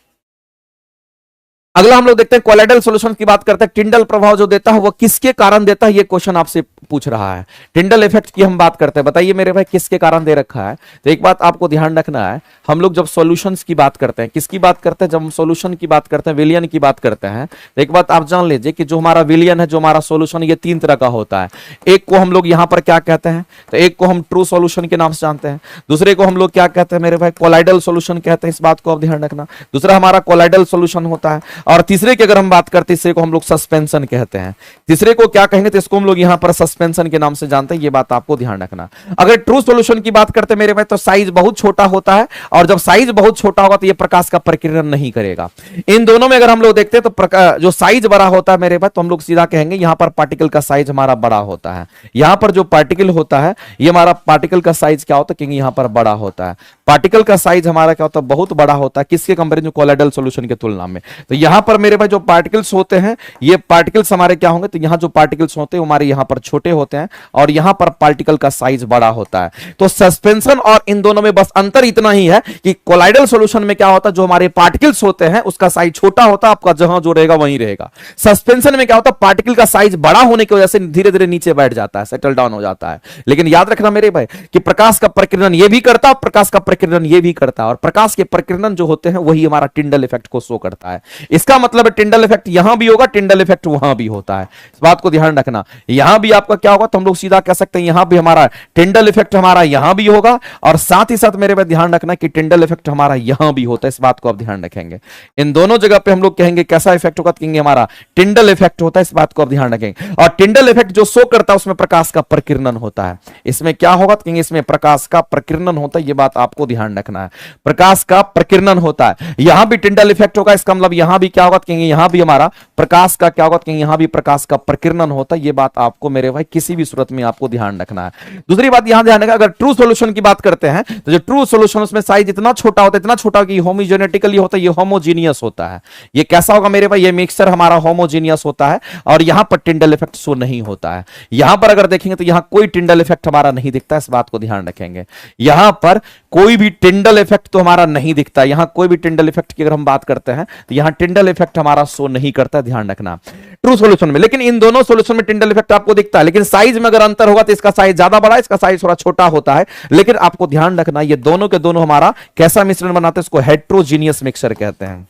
अगला हम लोग देखते हैं कोलाइडल सॉल्यूशन की बात करते हैं। टिंडल प्रभाव जो देता है वो किसके कारण देता है, ये क्वेश्चन आपसे पूछ रहा है। टिंडल इफेक्ट की हम बात करते हैं, बताइए मेरे भाई किसके कारण दे रखा है। तो एक बात आपको ध्यान रखना है, हम लोग जब सॉल्यूशंस की बात करते हैं, किसकी बात करते हैं, जब हम सॉल्यूशन की बात करते हैं, विलियन की बात करते हैं, तो एक बात आप जान लीजिए कि जो हमारा विलियन है, जो हमारा सॉल्यूशन, ये तीन तरह का होता है। एक को हम लोग यहां पर क्या कहते हैं, तो एक को हम ट्रू सॉल्यूशन के नाम से जानते हैं, दूसरे को हम लोग क्या कहते हैं मेरे भाई, कोलाइडल सॉल्यूशन कहते हैं, इस बात को आप ध्यान रखना। दूसरा हमारा कोलाइडल सॉल्यूशन होता है, और तीसरे की अगर हम बात करते हैं, तीसरे को हम लोग सस्पेंशन कहते हैं। तीसरे को क्या कहेंगे, तो इसको हम लोग यहां पर सस्पेंशन के नाम से जानते हैं, ये बात आपको ध्यान रखना। अगर ट्रू सॉल्यूशन की बात करते हैं मेरे भाई, तो साइज बहुत छोटा होता है, और जब साइज बहुत छोटा होगा तो ये प्रकाश का प्रकीर्णन नहीं करेगा। इन दोनों में अगर हम लोग देखते हैं तो जो साइज बड़ा होता है मेरे भाई, तो हम लोग सीधा कहेंगे यहां पर पार्टिकल का साइज हमारा बड़ा होता है। यहां पर जो पार्टिकल होता है, ये हमारा पार्टिकल का साइज क्या होता है, कहेंगे यहां पर बड़ा होता है। पार्टिकल का साइज हमारा क्या होता है, बहुत बड़ा होता है, किसके कंपेरिजन, कोलाइडल सॉल्यूशन की तुलना में। तो यहां पर मेरे भाई जो पार्टिकल्स होते हैं, ये पार्टिकल्स हमारे क्या होंगे, तो यहां जो पार्टिकल्स होते हैं हमारे यहां पर छोटे होते हैं, और यहां पर पार्टिकल का साइज बड़ा होता है। तो सस्पेंशन और इन दोनों में बस अंतर इतना ही है कि कोलाइडल सॉल्यूशन में क्या होता है, जो हमारे पार्टिकल्स होते हैं उसका साइज छोटा होता है, आपका जहां जो रहेगा वहीं रहेगा। सस्पेंशन में क्या होता है, पार्टिकल का साइज बड़ा होने की वजह से धीरे धीरे नीचे बैठ जाता है, सेटल डाउन हो जाता है। लेकिन याद रखना मेरे भाई कि प्रकाश का प्रकीर्णन ये भी करता है, प्रकाश का प्रकीर्णन ये भी करता है, और प्रकाश के प्रकीर्णन जो होते हैं वही हमारा टिंडल इफेक्ट को शो करता है। इसका मतलब है टिंडल इफेक्ट यहां भी होगा, टिंडल इफेक्ट वहां भी होता है, इस बात को ध्यान रखना। यहां भी आपका क्या होगा, तो हम लोग सीधा कह सकते हैं यहां भी हमारा टिंडल इफेक्ट हमारा यहां भी होगा, और साथ ही साथ मेरे भाई ध्यान रखना कि टिंडल इफेक्ट हमारा यहां भी होता है, इस बात को आप ध्यान रखेंगे। इन दोनों जगह पे हम लोग कहेंगे कैसा इफेक्ट होगा, कहेंगे हमारा टिंडल इफेक्ट होता है, इस बात को आप ध्यान रखेंगे। और टिंडल इफेक्ट जो शो करता है उसमें प्रकाश का प्रकीर्णन होता है। इसमें क्या होगा, कहेंगे इसमें प्रकाश का प्रकीर्णन होता है, ये बात आपको ध्यान रखना है, प्रकाश का प्रकीर्णन होता है। यहां भी टिंडल इफेक्ट होगा, इसका मतलब यहां भी क्या होगा, कहेंगे यहां भी हमारा प्रकाश का क्या होगा, कहेंगे यहां भी प्रकाश का प्रकीर्णन होता है। ये बात आपको मेरे भाई किसी भी सूरत में आपको ध्यान रखना है। दूसरी बात यहां ध्यान रखना, अगर ट्रू सॉल्यूशन की बात करते हैं तो जो ट्रू सॉल्यूशन उसमें साइज इतना छोटा होता है, इतना छोटा कि होमोजेनेटिकली होता है, ये होमोजीनियस होता है। ये कैसा होगा मेरे भाई, ये मिक्सचर हमारा होमोजीनियस होता है, और यहां पर टिंडल इफेक्ट शो नहीं होता है। यहां पर अगर देखेंगे तो यहां कोई टिंडल इफेक्ट हमारा नहीं दिखता है, इस बात को ध्यान रखेंगे। यहां पर कोई भी टिंडल इफेक्ट तो हमारा नहीं दिखता है, यहां कोई भी टिंडल इफेक्ट की अगर हम बात करते हैं तो यहां टिंडल इफेक्ट हमारा शो नहीं करता, ध्यान रखना ट्रू सॉल्यूशन में। लेकिन इन दोनों सॉल्यूशन में टिंडल इफेक्ट आपको दिखता है, लेकिन साइज में अगर अंतर होगा तो इसका साइज ज्यादा बड़ा है, इसका साइज थोड़ा छोटा होता है। लेकिन आपको ध्यान रखना ये दोनों के दोनों हमारा कैसा मिश्रण बनाते हैं, इसको हेट्रोजीनियस मिक्सचर कहते हैं।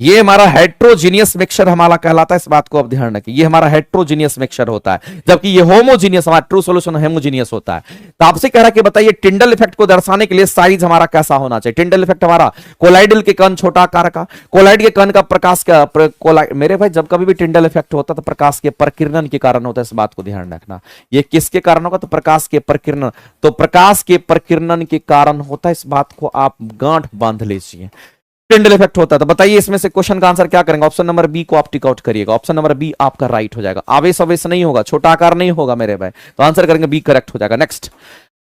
ये हमारा हेट्रोजीनियस मिक्सचर हमारा कहलाता है, इस बात को आप ध्यान रखिए। ये हमारा हेट्रोजीनियस मिक्सचर होता है, जबकि ये होमोजीनियस, हमारा ट्रू सॉल्यूशन होमोजीनियस होता है। तो आपसे कह रहा है कि बताइए टिंडल इफेक्ट को दर्शाने के लिए साइज हमारा कैसा होना चाहिए। टिंडल इफेक्ट हमारा कोलाइडल के कण छोटा आकार का, कोलाइड के कण का प्रकाश का मेरे भाई जब कभी भी टिंडल इफेक्ट होता है तो प्रकाश के प्रकीर्णन के कारण होता है, इस बात को ध्यान रखना। ये किसके कारण होगा? तो प्रकाश के प्रकीर्णन। तो प्रकाश के प्रकीर्णन के कारण होता है, इस बात को आप गांठ बांध लीजिए। टिंडल इफेक्ट होता है। तो बताइए इसमें से क्वेश्चन का आंसर क्या करेंगे? ऑप्शन नंबर बी को आप टिक आउट करिएगा। ऑप्शन नंबर बी आपका राइट हो जाएगा। आवेश अवेश नहीं होगा, छोटा आकार नहीं होगा मेरे भाई, तो आंसर करेंगे बी, करेक्ट हो जाएगा। नेक्स्ट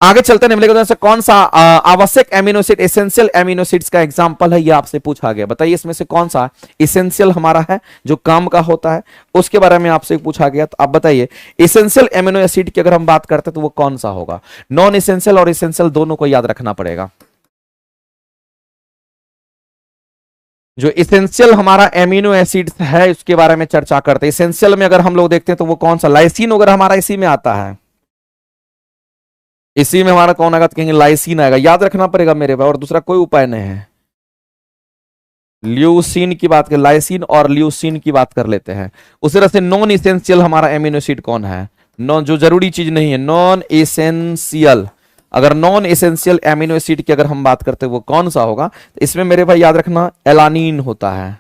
आगे चलते हैं, निम्नलिखित से कौन सा आवश्यक amino acid, essential amino acids का एग्जांपल है, ये आपसे पूछा गया। बताइए इसमें से कौन सा एसेंशियल हमारा है, जो काम का होता है, उसके बारे में आपसे पूछा गया। तो आप बताइए एसेंशियल एमिनो एसिड की अगर हम बात करते हैं तो वो कौन सा होगा? नॉन एसेंशियल और एसेंशियल दोनों को याद रखना पड़ेगा। जो इसेंशियल हमारा एमिनो एसिड्स है उसके बारे में चर्चा करते हैं। इसेंशियल में अगर हम लोग देखते हैं तो वो कौन सा? लाइसिन वगैरह हमारा इसी में आता है। इसी में हमारा कौन आएगा? तो कहेंगे लाइसिन आएगा, याद रखना पड़ेगा मेरे भाई, और दूसरा कोई उपाय नहीं है। ल्यूसिन की बात कर, लाइसिन और ल्यूसिन की बात कर लेते हैं। उसी तरह से नॉन इसेंशियल हमारा एमिनो एसिड कौन है? नॉन, जो जरूरी चीज नहीं है, नॉन इसेंशियल। अगर नॉन एसेंशियल एमिनो एसिड की अगर हम बात करते हैं वो कौन सा होगा? तो इसमें मेरे भाई याद रखना एलानिन होता है।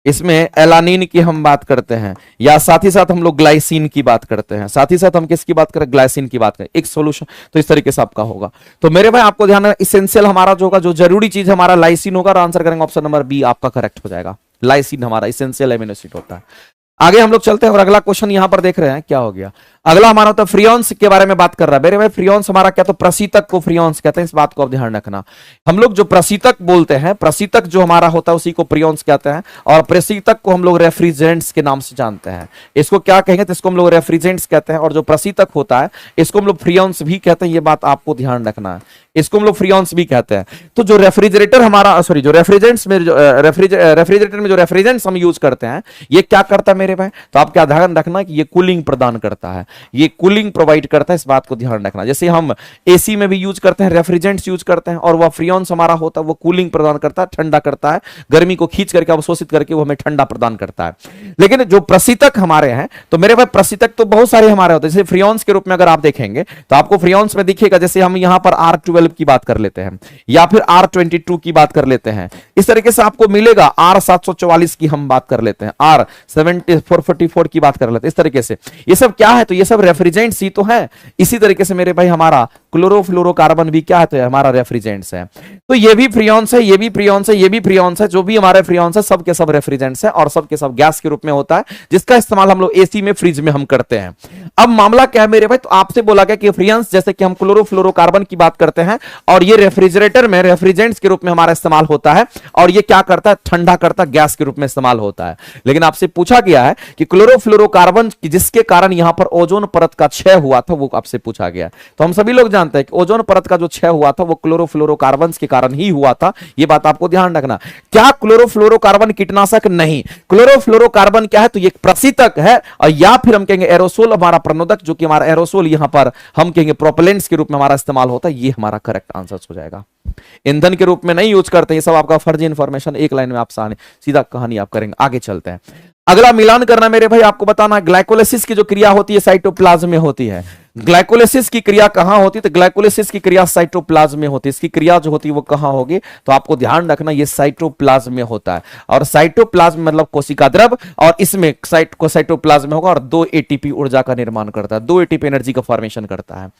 इसमें एलानिन की हम बात करते हैं, या साथ ही साथ हम लोग ग्लाइसिन की बात करते हैं। साथ ही साथ हम किसकी बात करें? ग्लाइसिन की बात करें। एक सॉल्यूशन तो इस तरीके से आपका होगा। तो मेरे भाई आपको ध्यान रखना, इसेंशियल हमारा जो होगा, जो जरूरी चीज हमारा लाइसिन होगा, और आंसर करेंगे ऑप्शन नंबर बी, आपका करेक्ट हो जाएगा। लाइसिन हमारा इसेंशियल एमिनो एसिड होता है। आगे हम लोग चलते हैं और अगला क्वेश्चन यहां पर देख रहे हैं क्या हो गया। अगला हमारा तो फ्रियोन्स के बारे में बात कर रहा है। मेरे भाई फ्रियोन्स हमारा क्या? तो प्रशीतक को फ्रियोन्स कहते हैं, इस बात को आप ध्यान रखना। हम लोग जो प्रशीतक बोलते हैं, प्रशीतक जो हमारा होता है उसी को फ्रियोन्स कहते हैं, और प्रशीतक को हम लोग रेफ्रिजरेंट्स के नाम से जानते हैं। इसको क्या कहेंगे? तो इसको हम लोग रेफ्रिजरेंट्स कहते हैं, और जो प्रशीतक होता है इसको हम लोग फ्रियोन्स भी कहते हैं, ये बात आपको ध्यान रखना है। इसको हम लोग फ्रियोन्स भी कहते हैं। तो जो रेफ्रिजरेटर हमारा, सॉरी, जो रेफ्रिजरेंट्स में, रेफ्रिजरेटर में जो रेफ्रिजरेंट्स हम यूज करते हैं, ये क्या करता है मेरे भाई? तो आप क्या ध्यान रखना कि ये कूलिंग प्रदान करता है, ये कूलिंग प्रोवाइड करता है, इस बात को ध्यान रखना। जैसे हम एसी में भी यूज करते हैं, रेफ्रिजरेंट्स यूज करते हैं, और वह फ्रियोन्स हमारा होता है वो कूलिंग प्रदान करता है, ठंडा करता है, गर्मी को खींच करके अवशोषित करके वो हमें ठंडा प्रदान करता है। लेकिन जो प्रशीतक हमारे हैं, तो मेरे भाई प्रशीतक तो बहुत सारे हमारे होते हैं। जैसे फ्रियोन्स के रूप में अगर आप देखेंगे तो आपको फ्रियोन्स में दिखेगा, जैसे हम यहां पर R12 की बात कर लेते हैं, या फिर R22 की बात कर लेते हैं, इस तरीके से आपको मिलेगा। R744 की हम बात कर लेते हैं, R7444 की बात कर लेते हैं, इस तरीके से। ये सब क्या है? तो ये सब रेफ्रिजरेंट्स ही तो है। इसी तरीके से मेरे भाई हमारा क्लोरोफ्लोरोकार्बन भी क्या है? तो हमारा रेफ्रिजरेंट्स है। तो ये भी फ्रियोन्स है, ये भी फ्रियोन्स है, ये भी फ्रियोन्स है। जो भी हमारे फ्रियोन्स है सब के सब रेफ्रिजरेंट्स है, और सब के सब गैस के रूप में होता है, जिसका इस्तेमाल हम लोग एसी में, फ्रिज में हम करते हैं। अब मामला क्या है मेरे भाई? तो आपसे बोला गया कि फ्रियोन्स जैसे कि हम क्लोरोफ्लोरोकार्बन की बात करते हैं, और ये रेफ्रिजरेटर में रेफ्रिजरेंट्स के रूप में हमारा इस्तेमाल होता है, और ये क्या करता है? ठंडा करता है, गैस के रूप में इस्तेमाल होता है। लेकिन आपसे पूछा गया है कि क्लोरोफ्लोरोकार्बन जिसके कारण यहां पर ओजोन परत का क्षय हुआ था, वो आपसे पूछा गया। तो हम सभी लोग जानते हैं कि ओजोन परत का जो क्षय हुआ था वो क्लोरोफ्लोरोकार्बन के कारण ही हुआ था, ये बात आपको ध्यान रखना। क्या क्लोरोफ्लोरोकार्बन कीटनाशक? नहीं। क्लोरोफ्लोरोकार्बन क्या है? तो ये प्रशीतक है, और या फिर हम कहेंगे एरोसोल, हमारा प्रणोदक, जो कि हमारा एरोसोल यहां पर हम कहेंगे प्रोपेलेंट्स के रूप में हमारा इस्तेमाल होता है। ये हमारा करेक्ट आंसर हो जाएगा। ईंधन के रूप में नहीं यूज करते, ये सब आपका फर्जी इंफॉर्मेशन, एक लाइन में आप सीधा कहानी आप करेंगे। आगे चलते हैं, अगला मिलान करना मेरे भाई, आपको बताना ग्लाइकोलिसिस की जो क्रिया होती है साइटोप्लाज्म में होती है। ग्लाइकोलिसिस की क्रिया कहां होती है? तो ग्लाइकोलिसिस की क्रिया साइटोप्लाज्म में होती है। इसकी क्रिया जो होती है वो कहां होगी? तो आपको ध्यान रखना ये साइटोप्लाज्म में होता है, और साइटोप्लाज्म मतलब कोशिका द्रव, और इसमें साइटोप्लाज्म में होगा, और 2 एटीपी ऊर्जा का निर्माण करता है, 2 एटीपी एनर्जी का फॉर्मेशन करता है।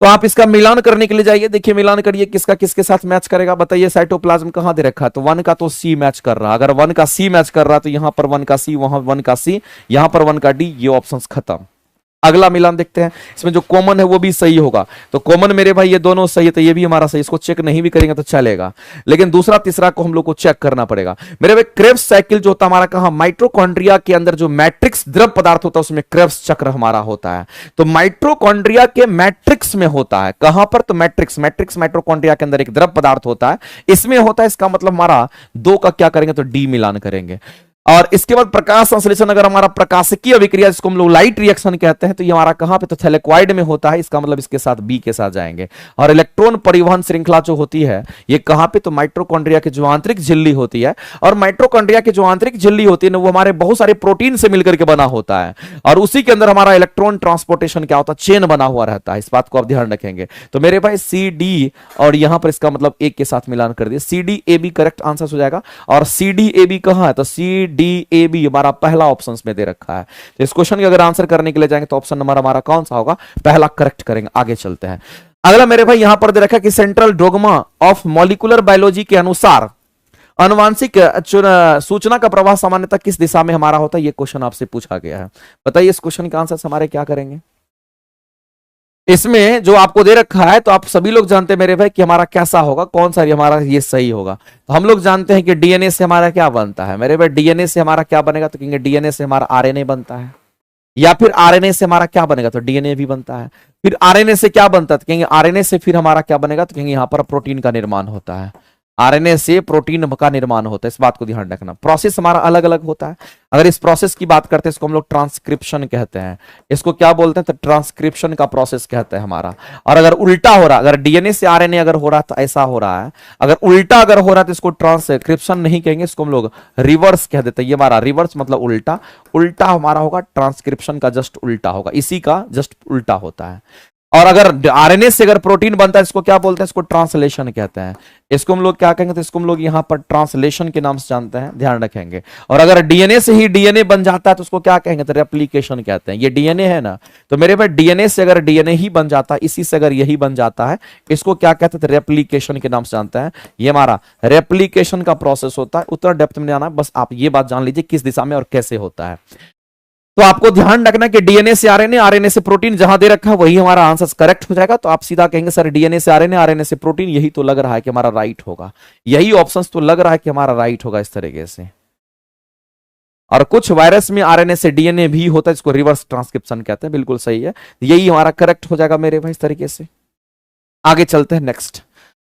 तो आप इसका मिलान करने के लिए जाइए, देखिए मिलान करिए किसका किसके साथ मैच करेगा। बताइए साइटोप्लाज्म कहां दे रखा है? तो 1 का तो सी मैच कर रहा है। अगर 1 का सी मैच कर रहा है तो यहां पर 1 का सी, वहां 1 का सी, यहां पर 1 का डी, ये ऑप्शंस खत्म। अगला मिलान देखते हैं, इसमें जो कॉमन है वो भी सही होगा। तो कॉमन मेरे भाई ये दोनों सही है, तो ये भी हमारा सही, इसको चेक नहीं भी करेंगे तो चलेगा, लेकिन दूसरा तीसरा को हम लोग को चेक करना पड़ेगा। मेरे भाई क्रेब्स साइकिल जो होता है हमारा कहां? माइटोकॉन्ड्रिया के अंदर जो मैट्रिक्स द्रव पदार्थ होता है उसमें क्रेब्स चक्र हमारा होता है। तो माइटोकॉन्ड्रिया के मैट्रिक्स में होता है, कहां पर? तो मैट्रिक्स, माइटोकॉन्ड्रिया के अंदर एक द्रव पदार्थ होता है, इसमें होता है। इसका मतलब हमारा 2 का क्या करेंगे? तो डी मिलान करेंगे। और इसके बाद प्रकाश संश्लेषण, अगर हमारा प्रकाशिकीय अभिक्रिया जिसको हम लोग लाइट रिएक्शन कहते हैं, तो ये हमारा कहां पे, तो थैलेक्वाइड में होता है, इसका मतलब इसके साथ बी के साथ जाएंगे। और इलेक्ट्रॉन परिवहन श्रृंखला जो होती है ये कहां पे, तो माइटोकॉन्ड्रिया की जो आंतरिक झिल्ली होती है, और माइटोकॉन्ड्रिया की जो आंतरिक झिल्ली होती है ना, वो हमारे बहुत सारे प्रोटीन से मिलकर के बना होता है, और उसी के अंदर हमारा इलेक्ट्रॉन ट्रांसपोर्टेशन क्या होता है, चेन बना हुआ रहता है। इस बात को आप ध्यान रखेंगे। तो मेरे भाई सी डी, और यहां पर इसका मतलब एक के साथ मिलान कर दिया, c d a b correct answer हो जाएगा। और सी डी ए बी कहां है, तो सी डी ए बी हमारा पहला ऑप्शन में दे रखा है। तो इस क्वेश्चन के अगर आंसर करने के लिए जाएंगे तो ऑप्शन नंबर हमारा कौन सा होगा, पहला करेक्ट करेंगे। आगे चलते हैं। अगला मेरे भाई यहां पर दे रखा है कि central dogma of molecular biology के अनुसार आनुवांशिक सूचना का प्रवाह सामान्यतः किस दिशा में हमारा होता है, ये क्वेश्चन आपसे पूछा गया है। बताइए इस क्वेश्चन का आंसर हमारे क्या करेंगे। इसमें जो आपको दे रखा है तो आप सभी लोग जानते हैं मेरे भाई कि हमारा कैसा होगा, कौन सा हमारा ये सही होगा। तो हम लोग जानते हैं कि डीएनए से हमारा क्या बनता है मेरे भाई, डीएनए से हमारा क्या बनेगा, तो कहेंगे डीएनए से हमारा आरएनए बनता है, या फिर आरएनए से हमारा क्या बनेगा, तो डीएनए भी बनता है। फिर आरएनए से क्या बनता है, तो कहेंगे आरएनए से फिर हमारा क्या बनेगा, तो कहेंगे यहां पर प्रोटीन का निर्माण होता है। आरएनए से प्रोटीन का निर्माण होता है, इस बात को ध्यान रखना। प्रोसेस हमारा अलग अलग होता है। अगर इस प्रोसेस की बात करते हैं इसको हम लोग ट्रांसक्रिप्शन कहते हैं। इसको क्या बोलते हैं, तो ट्रांसक्रिप्शन का प्रोसेस कहते हैं हमारा। और अगर उल्टा हो रहा, अगर डीएनए से आरएनए अगर हो रहा तो ऐसा हो रहा है, अगर उल्टा अगर हो रहा तो इसको ट्रांसक्रिप्शन नहीं कहेंगे, इसको हम लोग रिवर्स कह देते हैं। ये हमारा रिवर्स मतलब उल्टा, उल्टा हमारा होगा ट्रांसक्रिप्शन का जस्ट उल्टा होगा, इसी का जस्ट उल्टा होता है। और अगर आरएनए से अगर प्रोटीन बनता है इसको क्या बोलते हैं, इसको ट्रांसलेशन कहते हैं। इसको हम लोग क्या कहेंगे, तो इसको हम लोग यहां पर ट्रांसलेशन के नाम से जानते हैं, ध्यान रखेंगे। और अगर डीएनए से ही डीएनए बन जाता है तो उसको क्या कहेंगे, तो रेप्लिकेशन कहते हैं। ये डीएनए है ना, तो मेरे भाई डीएनए से अगर डीएनए ही बन जाता है, इसी से अगर यही बन जाता है, इसको क्या कहते हैं, तो रेप्लिकेशन के नाम से जानते हैं। ये हमारा रेप्लिकेशन का प्रोसेस होता है। उतना डेप्थ में जाना, बस आप ये बात जान लीजिए किस दिशा में और कैसे होता है। तो आपको ध्यान रखना कि डीएनए से आरएनए, आरएनए से प्रोटीन, जहां दे रखा है वही हमारा आंसर करेक्ट हो जाएगा। तो आप सीधा कहेंगे सर डीएनए से आरएनए, आरएनए से प्रोटीन, यही तो लग रहा है कि हमारा राइट होगा, यही ऑप्शन तो लग रहा है कि हमारा राइट होगा इस तरीके से। और कुछ वायरस में आरएनए से डीएनए भी होता है, इसको रिवर्स ट्रांसक्रिप्शन कहते हैं, बिल्कुल सही है, यही हमारा करेक्ट हो जाएगा मेरे भाई इस तरीके से। आगे चलते हैं नेक्स्ट।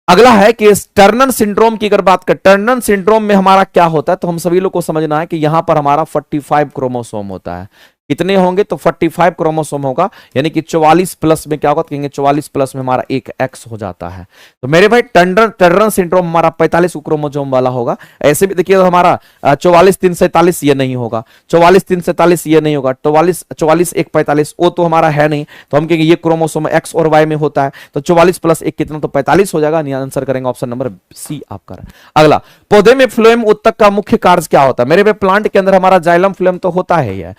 अगला है कि टर्नर सिंड्रोम की अगर बात करें, टर्नर सिंड्रोम में हमारा क्या होता है, तो हम सभी लोग को समझना है कि यहां पर हमारा 45 क्रोमोसोम होता है। कितने होंगे, तो 45 क्रोमोसोम होगा, यानी कि 44 प्लस में क्या होगा, कहेंगे 44 प्लस में हमारा एक एक्स हो जाता है। तो मेरे भाई टर्नर सिंड्रोम हमारा 45 क्रोमोसोम वाला होगा। ऐसे भी देखिए तो हमारा 44 3 47 ये नहीं होगा, 44 3 47 ये नहीं होगा, 44 1 45 वो तो हमारा है नहीं। तो हम कहेंगे ये क्रोमोसोम एक्स और वाई में होता है, तो 44 प्लस 1 कितना, तो 45 हो जाएगा। आंसर करेंगे ऑप्शन नंबर सी आपका। अगला, पौधे में फ्लोएम उत्तक का मुख्य कार्य क्या होता है मेरे भाई, प्लांट के अंदर हमारा जाइलम फ्लोएम तो होता है ही है।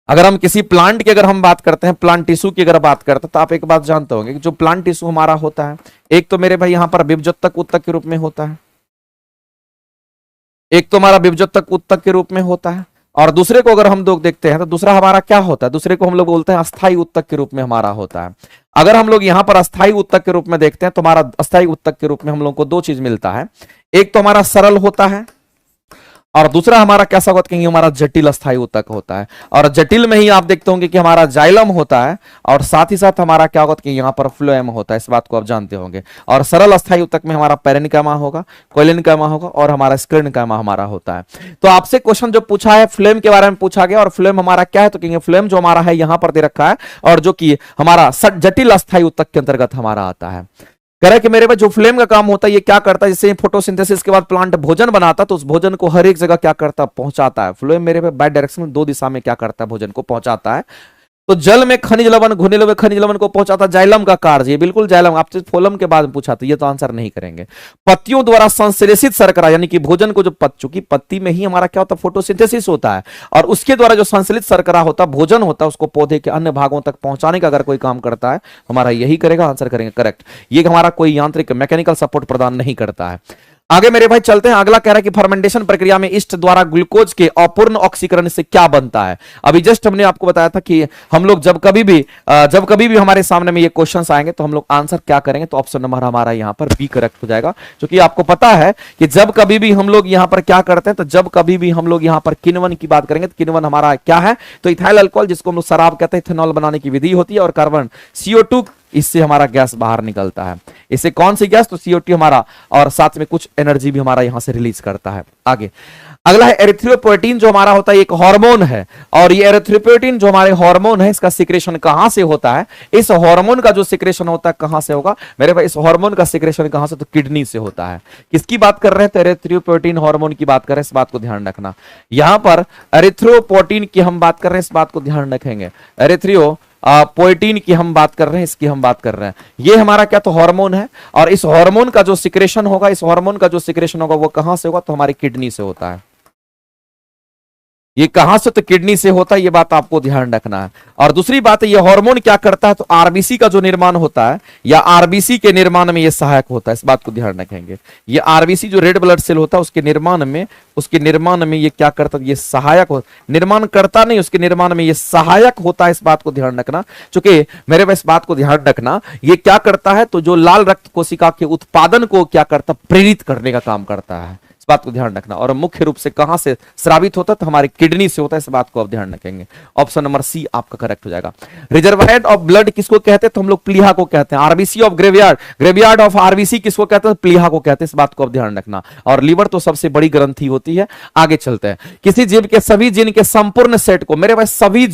अगर हम किसी प्लांट की अगर हम बात करते हैं, प्लांट टिश्यू की अगर बात करते हैं, तो आप एक बात जानते होंगे कि जो प्लांट टिश्यू हमारा होता है, एक तो मेरे भाई यहां पर विभजोत्तक उत्तक के रूप में होता है, एक तो हमारा विभजोत्तक उत्तक के रूप में होता है, और दूसरे को अगर हम लोग देखते हैं तो दूसरा हमारा क्या होता है, दूसरे को हम लोग बोलते हैं अस्थायी उत्तक के रूप में हमारा होता है। अगर हम लोग यहां पर अस्थायी उत्तक के रूप में देखते हैं तो हमारा अस्थायी उत्तक के रूप में हम लोग को दो चीज मिलता है, एक तो हमारा सरल होता है, और दूसरा हमारा कैसा होता है, हमारा जटिल अस्थायी उत्तक होता है। और जटिल में ही आप देखते होंगे कि हमारा जाइलम होता है, और साथ ही साथ हमारा क्या होता है कि यहाँ पर फ्लोएम होता है, इस बात को आप जानते होंगे। और सरल अस्थायी उत्तक में हमारा पेरेन्काइमा होगा, कोइलेन्काइमा होगा, और हमारा स्क्लेरेन्काइमा हमारा होता है। तो आपसे क्वेश्चन जो पूछा है फ्लोएम के बारे में पूछा गया, और फ्लोएम हमारा क्या है, तो कहेंगे फ्लोएम जो हमारा है यहाँ पर दे रखा है, और जो कि हमारा जटिल अस्थायी उत्तक के अंतर्गत हमारा आता है। कह रहा है कि मेरे पास जो फ्लेम का काम होता है ये क्या करता है, जैसे फोटोसिंथेसिस के बाद प्लांट भोजन बनाता है तो उस भोजन को हर एक जगह क्या करता है, पहुंचाता है। फ्लोएम मेरे पे बाय डायरेक्शन में दो दिशा में क्या करता है, भोजन को पहुंचाता है। तो जल में खनिज लवण, घुने हुए खनिज लवण को पहुंचाता, जाइलम का कार्य, ये बिल्कुल जाइलम। आपसे फोलम के बाद में पूछा तो ये तो आंसर नहीं करेंगे। पत्तियों द्वारा संश्लेषित शर्करा, यानी कि भोजन को जो चूंकि पत्ती में ही हमारा क्या होता है, फोटोसिंथेसिस होता है, और उसके द्वारा जो संश्लेषित शर्करा होता है, भोजन होता है, उसको पौधे के अन्य भागों तक पहुंचाने का अगर कोई काम करता है हमारा यही करेगा। आंसर करेंगे करेक्ट। ये हमारा कोई यांत्रिक मैकेनिकल सपोर्ट प्रदान नहीं करता है। आगे मेरे भाई चलते हैं। अगला कह रहा है कि फर्मेंटेशन प्रक्रिया में ईस्ट द्वारा ग्लूकोज के अपूर्ण ऑक्सीकरण से क्या बनता है। अभी जस्ट हमने आपको बताया था कि हम लोग जब कभी भी हमारे सामने में ये क्वेश्चंस आएंगे तो हम लोग आंसर क्या करेंगे, तो ऑप्शन नंबर हमारा यहाँ पर बी करेक्ट हो जाएगा। क्योंकि आपको पता है कि जब कभी भी हम लोग यहाँ पर क्या करते हैं, तो जब कभी भी हम लोग यहाँ पर किण्वन की बात करेंगे तो किण्वन हमारा क्या है, तो इथाइल अल्कोहल, जिसको हम लोग शराब कहते हैं, इथेनॉल बनाने की विधि होती है, और कार्बन CO2 इससे हमारा गैस बाहर निकलता है। इससे कौन सी गैस? तो CO2 हमारा, और साथ में कुछ एनर्जी भी हमारा यहां से रिलीज करता है। आगे अगला है एरिथ्रोपोएटिन, जो हमारा होता है एक हार्मोन है, और ये एरिथ्रोपोएटिन जो हमारे हार्मोन है, इसका सिक्रेशन कहां से होता है? इस हार्मोन का जो सिक्रेशन होता है कहां से होगा मेरे भाई? इस हार्मोन का सिक्रेशन कहां से? तो किडनी से होता है। किसकी बात कर रहे हैं? तो एरिथ्रोपोएटिन हार्मोन की बात कर रहे हैं, इस बात को ध्यान रखना। यहां पर एरिथ्रोपोएटिन की हम बात कर रहे हैं, इस बात को ध्यान रखेंगे। पोएटिन की हम बात कर रहे हैं, इसकी हम बात कर रहे हैं। ये हमारा क्या? तो हार्मोन है, और इस हार्मोन का जो सिक्रेशन होगा, इस हार्मोन का जो सिक्रेशन होगा वो कहां से होगा? तो हमारी किडनी से होता है। ये कहां से? तो किडनी से होता है, ये बात आपको ध्यान रखना है। और दूसरी बात है, ये हार्मोन क्या करता है? तो आरबीसी का जो निर्माण होता है, या आरबीसी के निर्माण में ये सहायक होता है, इस बात को ध्यान रखेंगे। ये आरबीसी जो रेड ब्लड सेल होता है, उसके निर्माण में ये क्या करता है? ये सहायक हो, निर्माण करता नहीं, उसके निर्माण में ये सहायक होता है, इस बात को ध्यान रखना। चूंकि मेरे पास बात को ध्यान रखना, ये क्या करता है? तो जो लाल रक्त कोशिका के उत्पादन को क्या करता? प्रेरित करने का काम करता है, बात को ध्यान रखना। और मुख्य रूप से कहां से स्रावित होता है? तो हमारी किडनी से होता है, इस बात को आप ध्यान रखेंगे। ऑप्शन नंबर सी आपका करेक्ट हो जाएगा। रिजर्वायर ऑफ ब्लड किसको कहते हैं? तो हम लोग प्लीहा को कहते हैं। RBC of graveyard of RBC किसको कहते हैं? प्लीहा को कहते हैं, इस बात को आप ध्यान रखना। और लीवर तो सबसे बड़ी ग्रंथि होती है। आगे चलते हैं। किसी जीव के सभी जीन के संपूर्ण सेट को, मेरे भाई सभी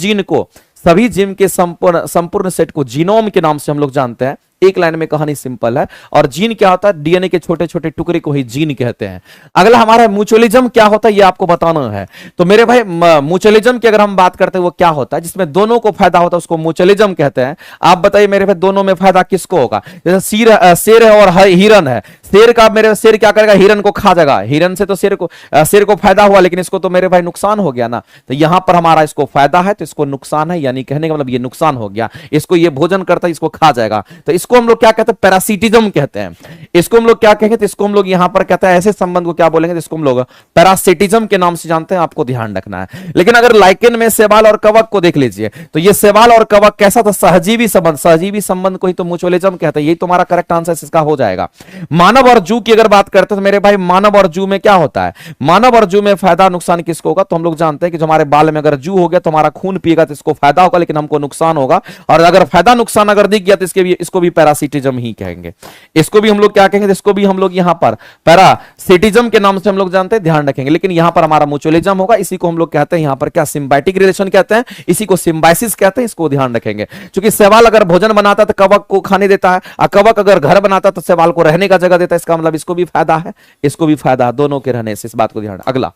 जीन के संपूर्ण सेट को जीनोम के नाम से हम लोग जानते हैं। एक लाइन में कहानी सिंपल है। और जीन क्या होता है? डीएनए के छोटे छोटे टुकड़े को ही जीन कहते हैं। अगला हमारा म्यूचुअलिज्म क्या होता है, ये आपको बताना है। तो मेरे भाई म्यूचुअलिज्म की अगर हम बात करते हैं, वो क्या होता है? जिसमें दोनों को फायदा होता है, उसको म्यूचुअलिज्म कहते हैं। आप बताइए मेरे भाई, दोनों में फायदा किसको होगा? जैसे शेर है और हिरन है। शेर क्या करेगा? हिरन को खा जाएगा। हिरन से तो शेर को फायदा हुआ, लेकिन इसको तो मेरे भाई नुकसान हो गया ना। तो यहां पर हमारा इसको फायदा है, तो इसको नुकसान है, यानी कहने का मतलब ये नुकसान हो गया। इसको ये भोजन करता है, इसको खा जाएगा। तो इसको हम लोग क्या कहते हैं? पैरासिटिज्म कहते हैं। इसको हम लोग क्या कहेंगे? तो इसको हम लोग यहां पर कहते हैं, ऐसे संबंध को क्या बोलेंगे? इसको हम लोग पैरासिटिज्म के नाम से जानते हैं, आपको ध्यान रखना है। लेकिन अगर लाइकेन में शैवाल और कवक को देख लीजिए, तो ये शैवाल और कवक कैसा था? सहजीवी संबंध को ही तो म्यूचुअलिज्म कहते हैं। यही तुम्हारा करेक्ट आंसर इसका हो जाएगा। मानव और जू की अगर बात करते हैं, तो मेरे भाई मानव और जू में क्या होता है? मानव और जू में फायदा नुकसान किसको होगा? तो हम लोग जानते हैं कि जो हमारे बाल में अगर जू हो गया, तो हमारा खून पिएगा, तो इसको फायदा होगा, लेकिन हमको नुकसान होगा। और अगर फायदा नुकसान अगर दिख गया, तो इसको भी पैरासिटिज्म ही कहेंगे। इसको भी हम लोग क्या कहेंगे? इसको भी हम लोग यहां पर पैरासिटिज्म के नाम से हम लोग जानते हैं, ध्यान रखेंगे। लेकिन यहां पर हमारा म्यूचुअलिज्म होगा। इसी को हम लोग कहते हैं यहां पर क्या? सिम्बायोटिक रिलेशन कहते हैं, इसी को सिम्बायसिस कहते हैं, इसको ध्यान रखेंगे। क्योंकि शैवाल अगर भोजन बनाता है तो कवक को खाने देता है, और कवक अगर घर बनाता है तो शैवाल को रहने का जगह देता है। इसका मतलब इसको भी फायदा है, इसको भी फायदा है, दोनों के रहने से, इस बात को ध्यान। अगला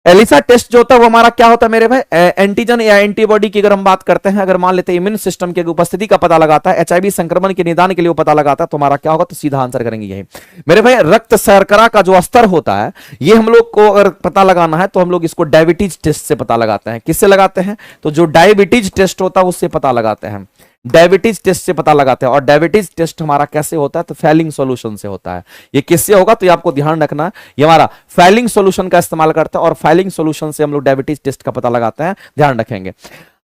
एलिसा टेस्ट जो होता है वो हमारा क्या होता है मेरे भाई? एंटीजन या एंटीबॉडी की अगर हम बात करते हैं, अगर मान लेते हैं इम्यून सिस्टम की उपस्थिति का पता लगाता है, एचआईवी संक्रमण के निदान के लिए वो पता लगाता है, तो हमारा क्या होगा? तो सीधा आंसर करेंगे यही मेरे भाई। रक्त शर्करा का जो स्तर होता है, ये हम लोग को अगर पता लगाना है, तो हम लोग इसको डायबिटीज टेस्ट से पता लगाते हैं। किससे लगाते हैं? तो जो डायबिटीज टेस्ट होता है उससे पता लगाते हैं। डायबिटीज टेस्ट से पता लगाते हैं। और डायबिटीज टेस्ट हमारा कैसे होता है? तो फैलिंग सॉल्यूशन से होता है। ये किससे होगा? तो ये आपको ध्यान रखना है, ये हमारा फैलिंग सॉल्यूशन का इस्तेमाल करता है, और फैलिंग सॉल्यूशन से हम लोग डायबिटीज टेस्ट का पता लगाते हैं, ध्यान रखेंगे।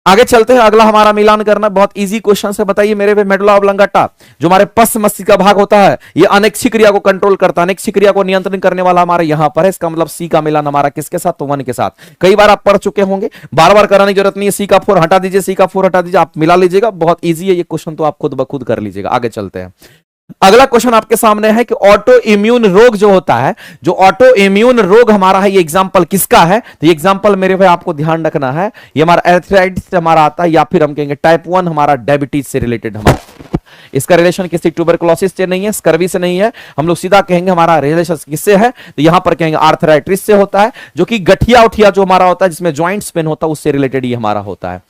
आगे चलते हैं। अगला हमारा मिलान करना बहुत इजी क्वेश्चन है। बताइए मेरे पे, मेडुला ऑब्लांगेटा जो हमारे पश्च मस्तिष्क का भाग होता है, ये अनैच्छिक क्रिया को कंट्रोल करता है। अनैच्छिक क्रिया को नियंत्रण करने वाला हमारे यहां पर है। इसका मतलब सी का मिलान हमारा किसके साथ? तो 1 के साथ। कई बार आप पढ़ चुके होंगे, बार बार कराने की जरूरत नहीं है। सी का 4 हटा दीजिए, सी का 4 हटा दीजिए, आप मिला लीजिएगा। बहुत ईजी है ये क्वेश्चन, तो आप खुद ब खुद कर लीजिएगा। आगे चलते हैं। अगला क्वेश्चन आपके सामने है कि ऑटो इम्यून रोग जो होता है, जो ऑटो इम्यून रोग हमारा है, ये एग्जांपल किसका है? तो ये एग्जांपल मेरे भाई आपको ध्यान रखना है, ये हमारा एर्थराइटिस से हमारा आता है, या फिर हम कहेंगे टाइप 1 हमारा डायबिटीज से रिलेटेड हमारा। इसका रिलेशन किसी ट्यूबरकुलोसिस से नहीं है, स्कर्वी से नहीं है। हम लोग सीधा कहेंगे हमारा रिलेशन किससे है? तो यहां पर कहेंगे आर्थराइटिस से होता है, जो कि गठिया उठिया जो हमारा होता है, जिसमें ज्वाइंट्स पेन होता है, उससे रिलेटेड ये हमारा होता है।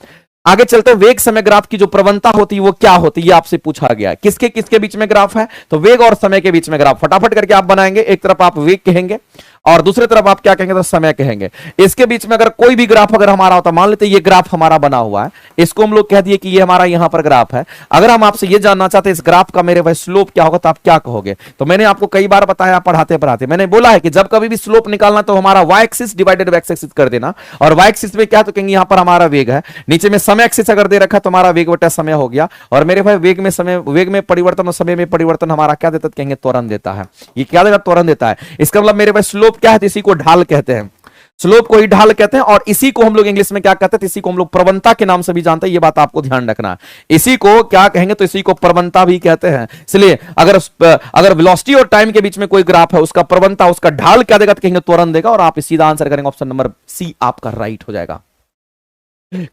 आगे चलते हैं। वेग समय ग्राफ की जो प्रवणता होती है वो क्या होती है, ये आपसे पूछा गया। किसके किसके बीच में ग्राफ है? तो वेग और समय के बीच में ग्राफ। फटाफट करके आप बनाएंगे। एक तरफ आप वेग कहेंगे और दूसरी तरफ आप क्या कहेंगे? तो समय कहेंगे। इसके बीच में अगर कोई भी ग्राफ अगर हमारा होता, मान लेते ये ग्राफ हमारा बना हुआ है, इसको हम लोग कह दिए कि ये हमारा यहां पर ग्राफ है। अगर हम आपसे ये जानना चाहते हैं इस ग्राफ का मेरे भाई स्लोप क्या होगा, तो आप क्या कहोगे? तो मैंने आपको कई बार बताया पढ़ाते पढ़ाते, मैंने बोला है कि जब कभी भी स्लोप निकालना तो हमारा y axis divided x axis कर देना। और वाई एक्सिस में क्या? तो कहेंगे यहां पर हमारा वेग है, नीचे में समय एक्सिस अगर दे रखा तो हमारा वेग बटा समय हो गया। और मेरे भाई वेग में परिवर्तन और समय में परिवर्तन हमारा क्या देता? कहेंगे त्वरण देता है। ये क्या देगा? त्वरण देता है। इसका मतलब मेरे भाई स्लोप क्या है? तो इसी को ढाल कहते हैं। स्लोप को ही ढाल कहते हैं, और इसी को हम लोग इंग्लिश में क्या कहते हैं, इसी को हम लोग प्रवणता के नाम से भी जानते हैं। ये बात आपको ध्यान रखना है, इसी को क्या कहेंगे, तो इसी को प्रवणता भी कहते हैं। इसलिए अगर वेलोसिटी और टाइम के बीच में कोई ग्राफ है, उसका प्रवणता, उसका ढाल क्या देगा, तो कहेंगे त्वरण देगा, और आप सीधा आंसर करेंगे ऑप्शन नंबर सी आपका राइट हो जाएगा।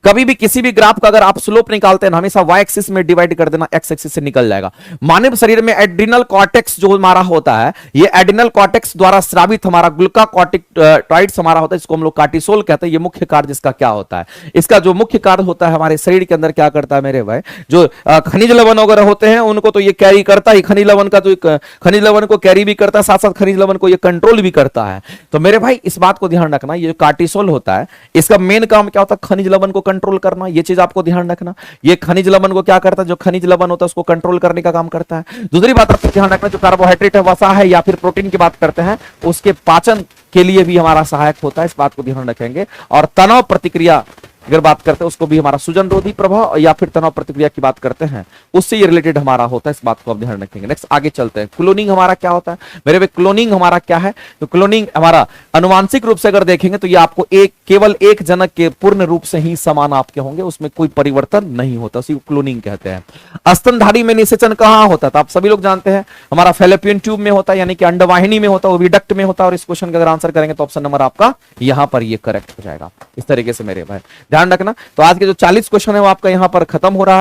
कभी भी किसी भी ग्राफ का अगर आप स्लोप निकालते हैं ना, हमेशा वाई एक्सिस में डिवाइड कर देना, एक्स एक्सिस से निकल जाएगा। मानव शरीर में एड्रिनल कॉर्टेक्स जो हमारा होता है, ये एड्रिनल कॉर्टेक्स द्वारा स्रावित हमारा ग्लूकाकॉर्टिकॉइड्स हमारा होता है, इसको हम लोग कार्टिसोल कहते हैं। ये मुख्य कार्य इसका क्या होता है, इसका जो मुख्य कार्य होता है हमारे शरीर के अंदर क्या करता है मेरे भाई, जो खनिज लवण वगैरह होते हैं उनको तो ये कैरी करता है, खनिज लवण का, तो खनिज लवण को कैरी भी करता है, साथ साथ खनिज लवण को ये कंट्रोल भी करता है। तो मेरे भाई इस बात को ध्यान रखना, ये जो कार्टिसोल होता है इसका मेन काम क्या होता है, खनिज लवण को कंट्रोल करना, ये चीज आपको ध्यान रखना। ये खनिज लवण को क्या करता है, जो खनिज लवण होता है उसको कंट्रोल करने का काम करता है। दूसरी बात आपको ध्यान रखना, जो कार्बोहाइड्रेट है, वसा है या फिर प्रोटीन की बात करते हैं, उसके पाचन के लिए भी हमारा सहायक होता है, इस बात को ध्यान रखेंगे। और तनाव प्रतिक्रिया अगर बात करते हैं, उसको भी हमारा सूजन रोधी प्रभाव या फिर तनाव प्रतिक्रिया की बात करते हैं, उससे ये रिलेटेड हमारा होता है, इस बात को आप ध्यान रखेंगे। नेक्स्ट आगे चलते हैं, क्लोनिंग हमारा क्या होता है मेरे भाई, क्लोनिंग हमारा क्या है, तो क्लोनिंग हमारा अनुवांशिक रूप से अगर देखेंगे तो ये आपको केवल एक जनक के पूर्ण रूप से ही समान आपके होंगे, उसमें कोई परिवर्तन नहीं होता, उसी को क्लोनिंग कहते हैं। स्तनधारी में निषेचन कहां होता है, तो आप सभी लोग जानते हैं हमारा फैलोपियन ट्यूब में होता है, यानी कि अंडवाहिनी में होता है, वो भी डक्ट में होता है। और इस क्वेश्चन का अगर आंसर करेंगे तो ऑप्शन नंबर आपका यहां पर ये करेक्ट हो जाएगा। इस तरीके से मेरे भाई ध्यान रखना। तो आज के जो 40 क्वेश्चन है वो आपका यहां पर खत्म हो रहा है।